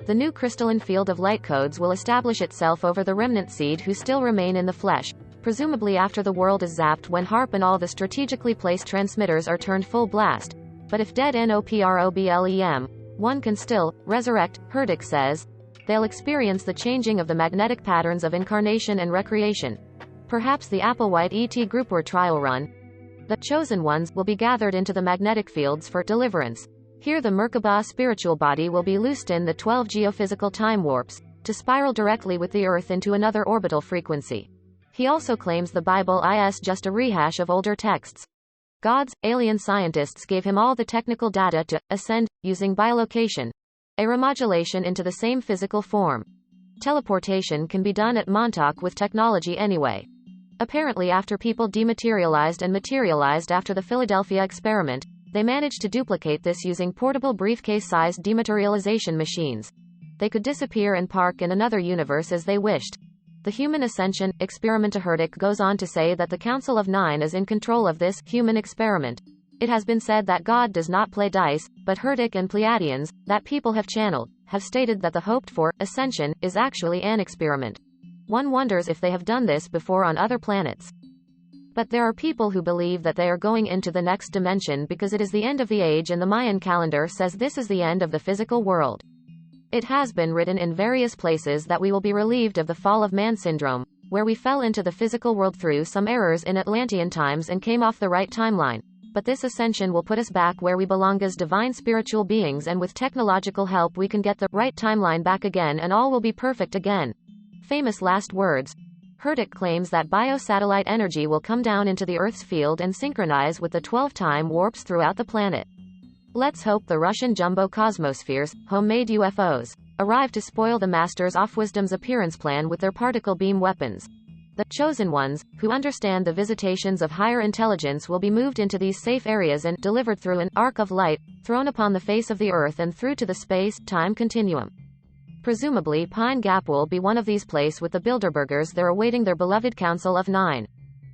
The new crystalline field of light codes will establish itself over the remnant seed who still remain in the flesh, presumably after the world is zapped, when HARP and all the strategically placed transmitters are turned full blast. But if dead NOPROBLEM, one can still resurrect, Hertic says. They'll experience the changing of the magnetic patterns of incarnation and recreation. Perhaps the Applewhite ET group or trial run. The chosen ones will be gathered into the magnetic fields for deliverance. Here the Merkabah spiritual body will be loosed in the 12 geophysical time warps, to spiral directly with the Earth into another orbital frequency. He also claims the Bible is just a rehash of older texts. God's alien scientists gave him all the technical data to ascend, using bilocation, a remodulation into the same physical form. Teleportation can be done at Montauk with technology anyway. Apparently after people dematerialized and materialized after the Philadelphia experiment, they managed to duplicate this using portable briefcase-sized dematerialization machines. They could disappear and park in another universe as they wished. The human ascension experiment. Hertic goes on to say that the Council of Nine is in control of this human experiment. It has been said that God does not play dice, but Hertic and Pleiadians, that people have channeled, have stated that the hoped-for ascension is actually an experiment. One wonders if they have done this before on other planets. But there are people who believe that they are going into the next dimension because it is the end of the age, and the Mayan calendar says this is the end of the physical world. It has been written in various places that we will be relieved of the fall of man syndrome, where we fell into the physical world through some errors in Atlantean times and came off the right timeline. But this ascension will put us back where we belong as divine spiritual beings, and with technological help we can get the right timeline back again and all will be perfect again. Famous last words. Herdick claims that biosatellite energy will come down into the Earth's field and synchronize with the 12-time warps throughout the planet. Let's hope the Russian jumbo cosmospheres, homemade UFOs, arrive to spoil the Masters of Wisdom's appearance plan with their particle beam weapons. The chosen ones, who understand the visitations of higher intelligence, will be moved into these safe areas and delivered through an arc of light, thrown upon the face of the Earth and through to the space-time continuum. Presumably Pine Gap will be one of these places, with the Bilderbergers there awaiting their beloved Council of Nine.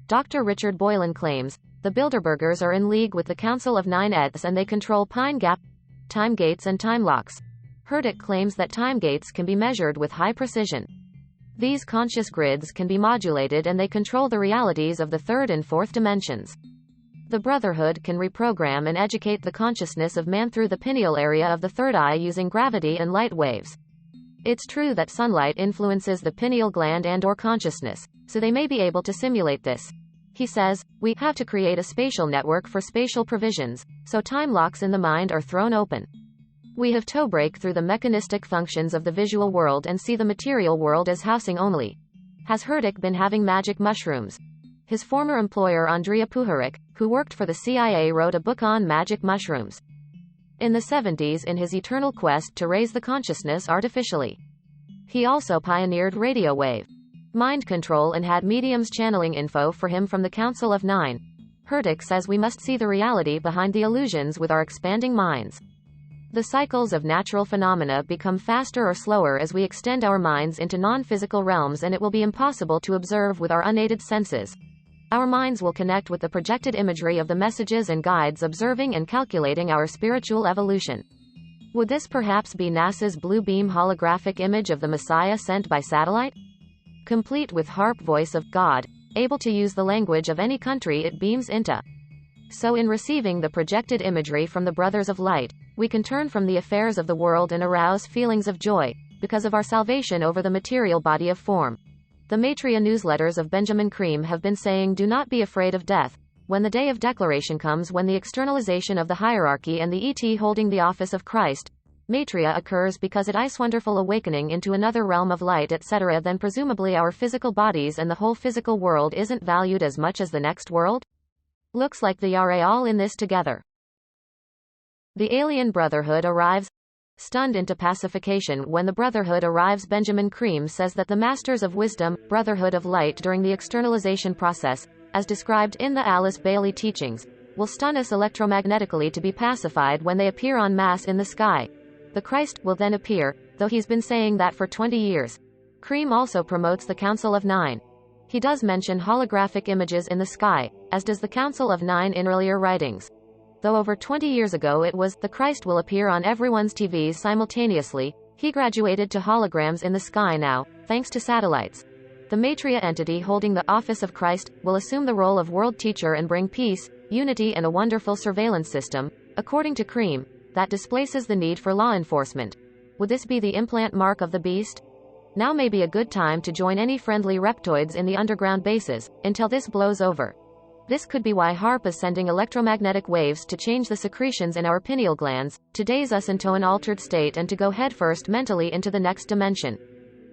Dr. Richard Boylan claims, the Bilderbergers are in league with the Council of Nine Eths and they control Pine Gap, time gates and time locks. Herdick claims that time gates can be measured with high precision. These conscious grids can be modulated and they control the realities of the third and fourth dimensions. The Brotherhood can reprogram and educate the consciousness of man through the pineal area of the third eye using gravity and light waves. It's true that sunlight influences the pineal gland and/or consciousness, so they may be able to simulate this. He says, we have to create a spatial network for spatial provisions, so time locks in the mind are thrown open. We have to break through the mechanistic functions of the visual world and see the material world as housing only. Has Herdick been having magic mushrooms? His former employer Andrea Puharich, who worked for the CIA, wrote a book on magic mushrooms in the 70s in his eternal quest to raise the consciousness artificially. He also pioneered radio wave mind control and had mediums channeling info for him from the Council of Nine. Herdick says we must see the reality behind the illusions with our expanding minds. The cycles of natural phenomena become faster or slower as we extend our minds into non-physical realms, and it will be impossible to observe with our unaided senses. Our minds will connect with the projected imagery of the messages and guides observing and calculating our spiritual evolution. Would this perhaps be NASA's blue beam holographic image of the Messiah sent by satellite? Complete with harp voice of God, able to use the language of any country it beams into. So in receiving the projected imagery from the Brothers of Light, we can turn from the affairs of the world and arouse feelings of joy, because of our salvation over the material body of form. The Maitreya newsletters of Benjamin Creme have been saying, do not be afraid of death. When the day of declaration comes, when the externalization of the hierarchy and the ET holding the office of Christ, Maitreya occurs because it is wonderful awakening into another realm of light, etc., then presumably our physical bodies and the whole physical world isn't valued as much as the next world? Looks like they are all in this together. The alien Brotherhood arrives, stunned into pacification. When the Brotherhood arrives, Benjamin Creme says that the Masters of Wisdom, Brotherhood of Light, during the externalization process, as described in the Alice Bailey teachings, will stun us electromagnetically to be pacified when they appear en masse in the sky. The Christ will then appear, though he's been saying that for 20 years. Creme also promotes the Council of Nine. He does mention holographic images in the sky, as does the Council of Nine in earlier writings. Though over 20 years ago it was, the Christ will appear on everyone's TVs simultaneously, he graduated to holograms in the sky now, thanks to satellites. The Maitreya entity holding the office of Christ will assume the role of world teacher and bring peace, unity and a wonderful surveillance system, according to Creme, that displaces the need for law enforcement. Would this be the implant mark of the beast? Now may be a good time to join any friendly reptoids in the underground bases, until this blows over. This could be why HARP is sending electromagnetic waves to change the secretions in our pineal glands, to daze us into an altered state and to go headfirst mentally into the next dimension.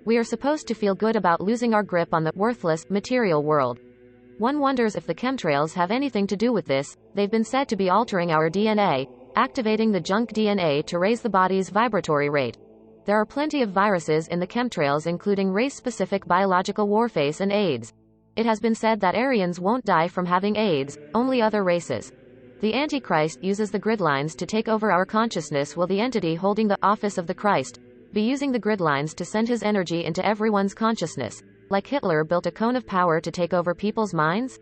We are supposed to feel good about losing our grip on the worthless, material world. One wonders if the chemtrails have anything to do with this. They've been said to be altering our DNA, activating the junk DNA to raise the body's vibratory rate. There are plenty of viruses in the chemtrails, including race-specific biological warface and AIDS. It has been said that Aryans won't die from having AIDS, only other races. The Antichrist uses the grid lines to take over our consciousness. Will the entity holding the office of the Christ be using the grid lines to send his energy into everyone's consciousness, like Hitler built a cone of power to take over people's minds?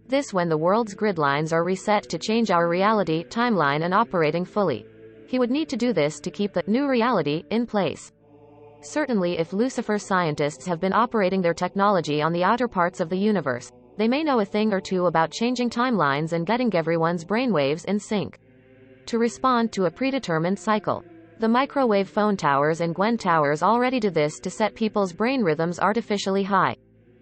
This when the world's grid lines are reset to change our reality, timeline and operating fully. He would need to do this to keep the new reality in place. Certainly if Lucifer's scientists have been operating their technology on the outer parts of the universe, they may know a thing or two about changing timelines and getting everyone's brainwaves in sync to respond to a predetermined cycle. The microwave phone towers and Gwen towers already do this to set people's brain rhythms artificially high.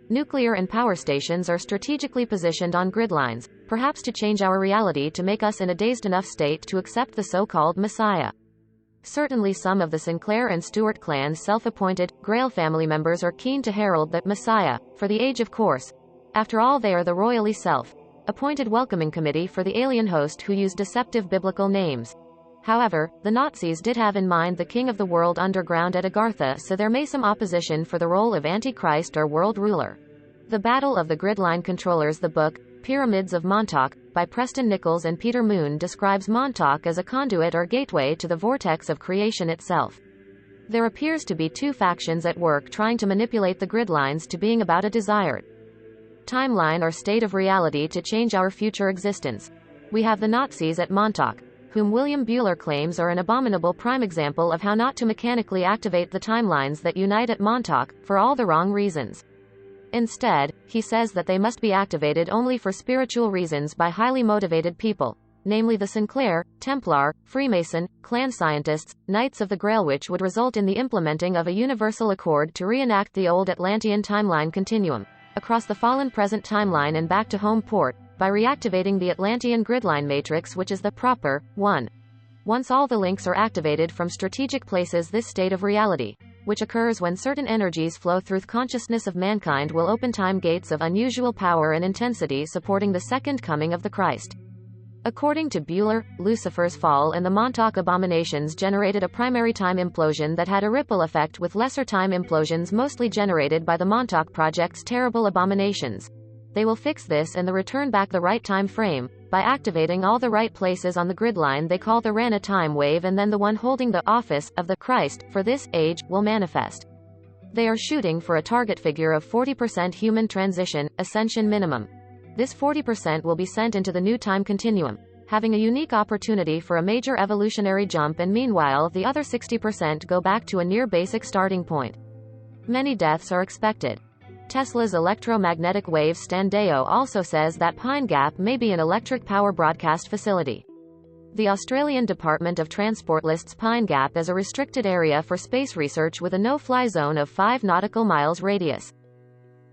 Nuclear and power stations are strategically positioned on grid lines, perhaps to change our reality to make us in a dazed enough state to accept the so-called Messiah. Certainly some of the Sinclair and Stewart clan's self-appointed, Grail family members are keen to herald that Messiah, for the age of course. After all, they are the royally self-appointed welcoming committee for the alien host who use deceptive biblical names. However, the Nazis did have in mind the king of the world underground at Agartha, so there may some opposition for the role of Antichrist or world ruler. The Battle of the Gridline Controllers. The book, Pyramids of Montauk, by Preston Nichols and Peter Moon describes Montauk as a conduit or gateway to the vortex of creation itself. There appears to be two factions at work trying to manipulate the grid lines to being about a desired timeline or state of reality to change our future existence. We have the Nazis at Montauk, whom William Buehler claims are an abominable prime example of how not to mechanically activate the timelines that unite at Montauk, for all the wrong reasons. Instead, he says that they must be activated only for spiritual reasons by highly motivated people, namely the Sinclair, Templar, Freemason, clan scientists, Knights of the Grail, which would result in the implementing of a universal accord to reenact the old Atlantean timeline continuum, across the fallen present timeline and back to home port, by reactivating the Atlantean gridline matrix, which is the proper one. Once all the links are activated from strategic places, this state of reality, which occurs when certain energies flow through the consciousness of mankind, will open time gates of unusual power and intensity supporting the second coming of the Christ. According to Buehler, Lucifer's fall and the Montauk abominations generated a primary time implosion that had a ripple effect, with lesser time implosions mostly generated by the Montauk Project's terrible abominations. They will fix this and return back the right time frame, by activating all the right places on the grid line they call the Rana time wave, and then the one holding the office of the Christ for this age will manifest. They are shooting for a target figure of 40% human transition, ascension minimum. This 40% will be sent into the new time continuum, having a unique opportunity for a major evolutionary jump, and meanwhile the other 60% go back to a near basic starting point. Many deaths are expected. Tesla's electromagnetic wave Standeo also says that Pine Gap may be an electric power broadcast facility. The Australian Department of Transport lists Pine Gap as a restricted area for space research with a no-fly zone of 5 nautical miles radius.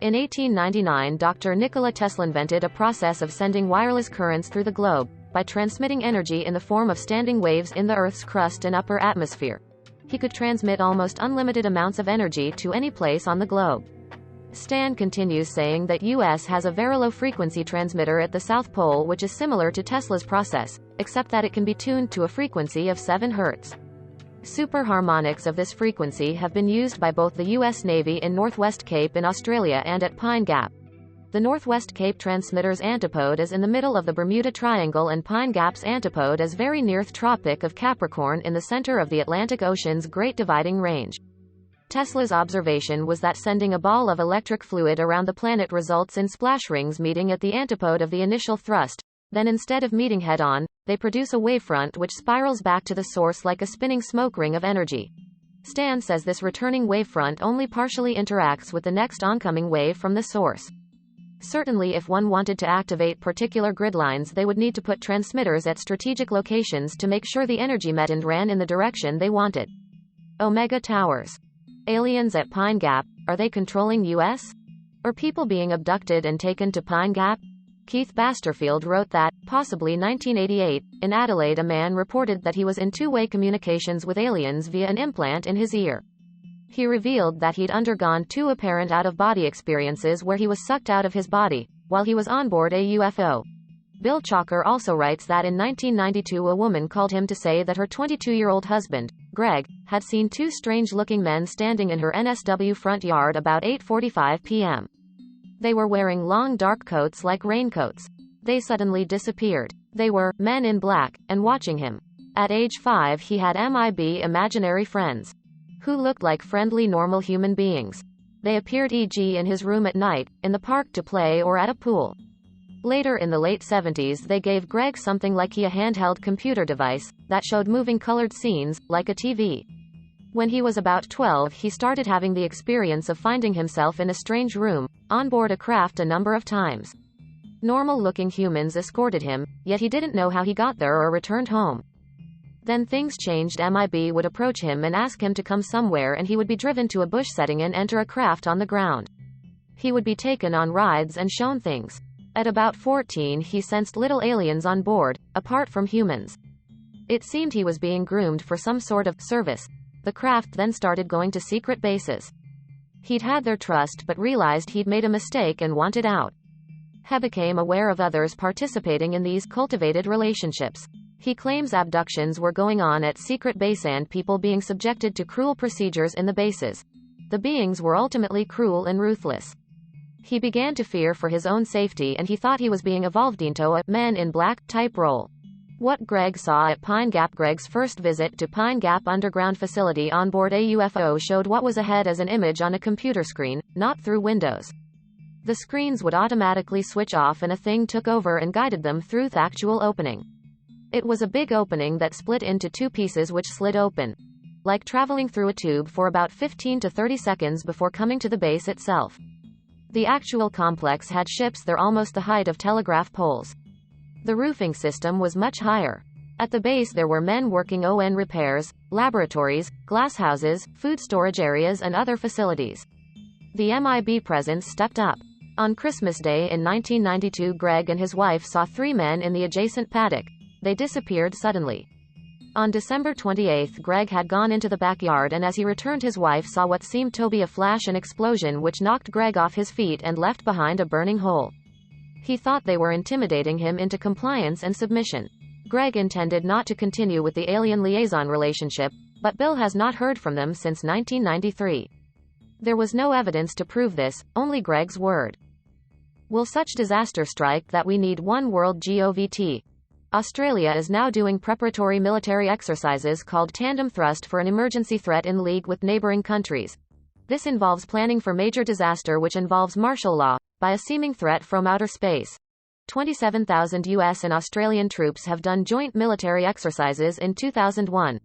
In 1899, Dr. Nikola Tesla invented a process of sending wireless currents through the globe, by transmitting energy in the form of standing waves in the Earth's crust and upper atmosphere. He could transmit almost unlimited amounts of energy to any place on the globe. Stan continues, saying that US has a very low frequency transmitter at the South Pole which is similar to Tesla's process, except that it can be tuned to a frequency of 7 Hz. Super harmonics of this frequency have been used by both the US Navy in Northwest Cape in Australia and at Pine Gap. The Northwest Cape transmitter's antipode is in the middle of the Bermuda Triangle, and Pine Gap's antipode is very near the Tropic of Capricorn in the center of the Atlantic Ocean's Great Dividing Range. Tesla's observation was that sending a ball of electric fluid around the planet results in splash rings meeting at the antipode of the initial thrust. Then instead of meeting head-on, they produce a wavefront which spirals back to the source like a spinning smoke ring of energy. Stan says this returning wavefront only partially interacts with the next oncoming wave from the source. Certainly if one wanted to activate particular grid lines, they would need to put transmitters at strategic locations to make sure the energy met and ran in the direction they wanted. Omega Towers. Aliens at Pine Gap, are they controlling US? Or people being abducted and taken to Pine Gap? Keith Basterfield wrote that, possibly 1988, in Adelaide a man reported that he was in two-way communications with aliens via an implant in his ear. He revealed that he'd undergone 2 apparent out-of-body experiences where he was sucked out of his body, while he was on board a UFO. Bill Chalker also writes that in 1992 a woman called him to say that her 22-year-old husband, Greg, had seen 2 strange-looking men standing in her NSW front yard about 8:45 p.m. They were wearing long dark coats like raincoats. They suddenly disappeared. They were men in black, and watching him. At age 5 he had imaginary friends, who looked like friendly normal human beings. They appeared e.g. in his room at night, in the park to play, or at a pool. Later in the late 70s they gave Greg something like a handheld computer device, that showed moving colored scenes, like a TV. When he was about 12 he started having the experience of finding himself in a strange room, on board a craft a number of times. Normal-looking humans escorted him, yet he didn't know how he got there or returned home. Then things changed. MIB would approach him and ask him to come somewhere, and he would be driven to a bush setting and enter a craft on the ground. He would be taken on rides and shown things. At about 14, he sensed little aliens on board, apart from humans. It seemed he was being groomed for some sort of service. The craft then started going to secret bases. He'd had their trust but realized he'd made a mistake and wanted out. He became aware of others participating in these cultivated relationships. He claims abductions were going on at secret base and people being subjected to cruel procedures in the bases. The beings were ultimately cruel and ruthless. He began to fear for his own safety and he thought he was being evolved into a Men in Black type role. What Greg saw at Pine Gap. Greg's first visit to Pine Gap underground facility on board a UFO showed what was ahead as an image on a computer screen, not through windows. The screens would automatically switch off and a thing took over and guided them through the actual opening. It was a big opening that split into two pieces which slid open. Like traveling through a tube for about 15 to 30 seconds before coming to the base itself. The actual complex had ships there almost the height of telegraph poles. The roofing system was much higher. At the base there were men working on repairs, laboratories, glasshouses, food storage areas and other facilities. The MIB presence stepped up. On Christmas Day in 1992, Greg and his wife saw three men in the adjacent paddock. They disappeared suddenly. On December 28, Greg had gone into the backyard and as he returned his wife saw what seemed to be a flash and explosion which knocked Greg off his feet and left behind a burning hole. He thought they were intimidating him into compliance and submission. Greg intended not to continue with the alien liaison relationship, but Bill has not heard from them since 1993. There was no evidence to prove this, only Greg's word. Will such disaster strike that we need one world GOVT? Australia is now doing preparatory military exercises called Tandem Thrust for an emergency threat in league with neighboring countries. This involves planning for major disaster which involves martial law, by a seeming threat from outer space. 27,000 US and Australian troops have done joint military exercises in 2001.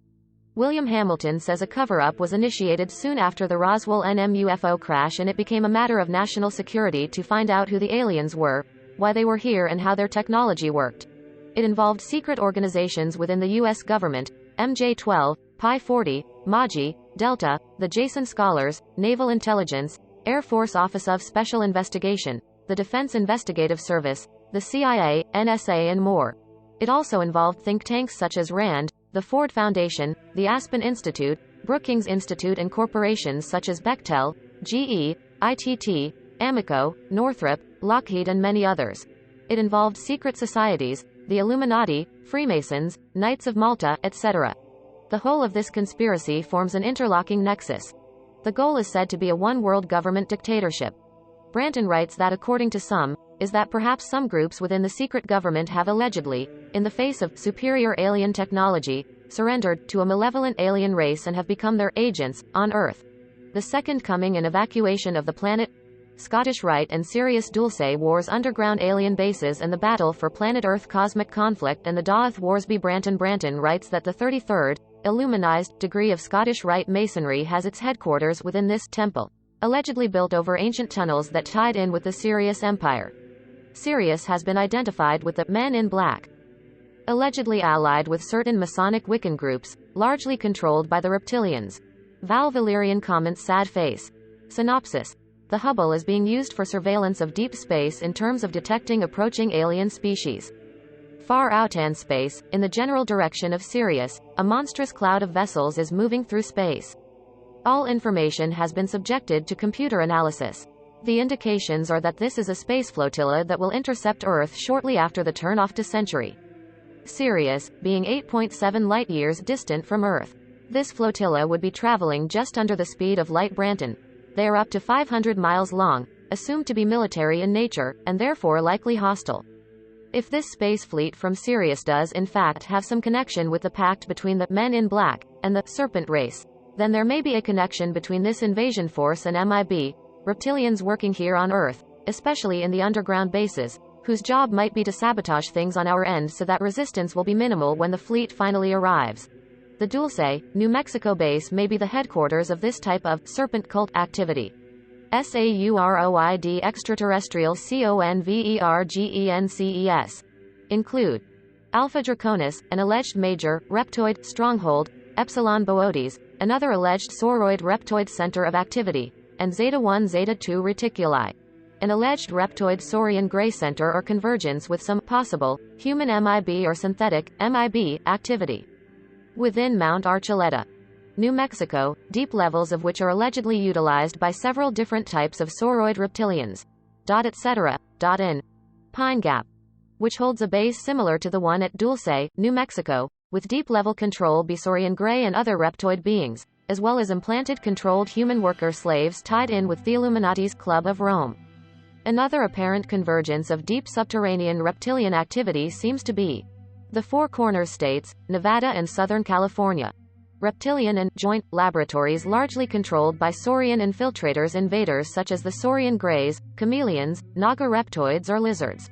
William Hamilton says a cover-up was initiated soon after the Roswell NM UFO crash and it became a matter of national security to find out who the aliens were, why they were here and how their technology worked. It involved secret organizations within the U.S. government, MJ-12, Pi-40, MAGI, Delta, the Jason Scholars, Naval Intelligence, Air Force Office of Special Investigation, the Defense Investigative Service, the CIA, NSA and more. It also involved think tanks such as RAND, the Ford Foundation, the Aspen Institute, Brookings Institute and corporations such as Bechtel, GE, ITT, Amoco, Northrop, Lockheed and many others. It involved secret societies, the Illuminati, Freemasons, Knights of Malta, etc. The whole of this conspiracy forms an interlocking nexus. The goal is said to be a one-world government dictatorship. Branton writes that according to some, is that perhaps some groups within the secret government have allegedly, in the face of superior alien technology, surrendered to a malevolent alien race and have become their agents on Earth. The Second Coming and evacuation of the planet, Scottish Rite and Sirius Dulce Wars underground alien bases and the battle for planet Earth cosmic conflict and the Daoth Warsby. Branton writes that the 33rd, Illuminized degree of Scottish Rite Masonry has its headquarters within this temple, allegedly built over ancient tunnels that tied in with the Sirius Empire. Sirius has been identified with the Men in Black, allegedly allied with certain Masonic Wiccan groups, largely controlled by the reptilians. Val Valerian comments sad face. Synopsis. The Hubble is being used for surveillance of deep space in terms of detecting approaching alien species. Far out in space, in the general direction of Sirius, a monstrous cloud of vessels is moving through space. All information has been subjected to computer analysis. The indications are that this is a space flotilla that will intercept Earth shortly after the turn-off to Century. Sirius, being 8.7 light-years distant from Earth. This flotilla would be traveling just under the speed of light. Branton. They are up to 500 miles long, assumed to be military in nature, and therefore likely hostile. If this space fleet from Sirius does in fact have some connection with the pact between the Men in Black and the Serpent race, then there may be a connection between this invasion force and MIB, reptilians working here on Earth, especially in the underground bases, whose job might be to sabotage things on our end so that resistance will be minimal when the fleet finally arrives. The Dulce, New Mexico base may be the headquarters of this type of serpent cult activity. SAUROID extraterrestrial CONVERGENCES include Alpha Draconis, an alleged major reptoid stronghold, Epsilon Boötes, another alleged sauroid reptoid center of activity, and Zeta-1 Zeta-2 reticuli. An alleged reptoid saurian gray center or convergence with some possible human MIB or synthetic MIB activity. Within Mount Archuleta, New Mexico, deep levels of which are allegedly utilized by several different types of sauroid reptilians. Etc. In Pine Gap, which holds a base similar to the one at Dulce, New Mexico, with deep-level control by saurian gray and other reptoid beings, as well as implanted controlled human worker slaves tied in with the Illuminati's Club of Rome. Another apparent convergence of deep subterranean reptilian activity seems to be the Four Corners states, Nevada and Southern California. Reptilian and joint laboratories largely controlled by saurian infiltrators invaders such as the saurian greys, chameleons, naga reptoids or lizards.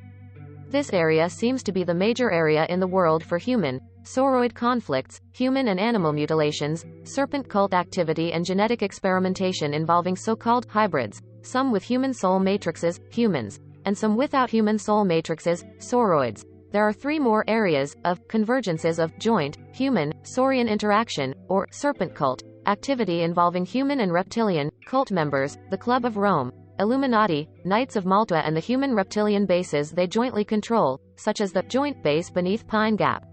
This area seems to be the major area in the world for human, sauroid conflicts, human and animal mutilations, serpent cult activity and genetic experimentation involving so-called hybrids, some with human soul matrices, humans, and some without human soul matrices, sauroids. There are three more areas of convergences of joint, human, saurian interaction, or serpent cult activity involving human and reptilian cult members, the Club of Rome, Illuminati, Knights of Malta and the human reptilian bases they jointly control, such as the joint base beneath Pine Gap.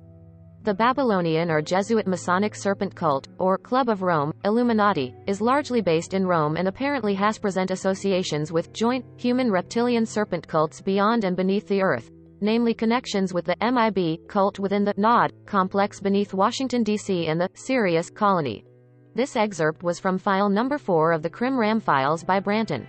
The Babylonian or Jesuit Masonic Serpent Cult, or Club of Rome, Illuminati, is largely based in Rome and apparently has present associations with joint, human reptilian serpent cults beyond and beneath the earth, namely connections with the MIB cult within the Nod complex beneath Washington, D.C. and the Sirius colony. This excerpt was from file number 4 of the Crim Ram files by Branton.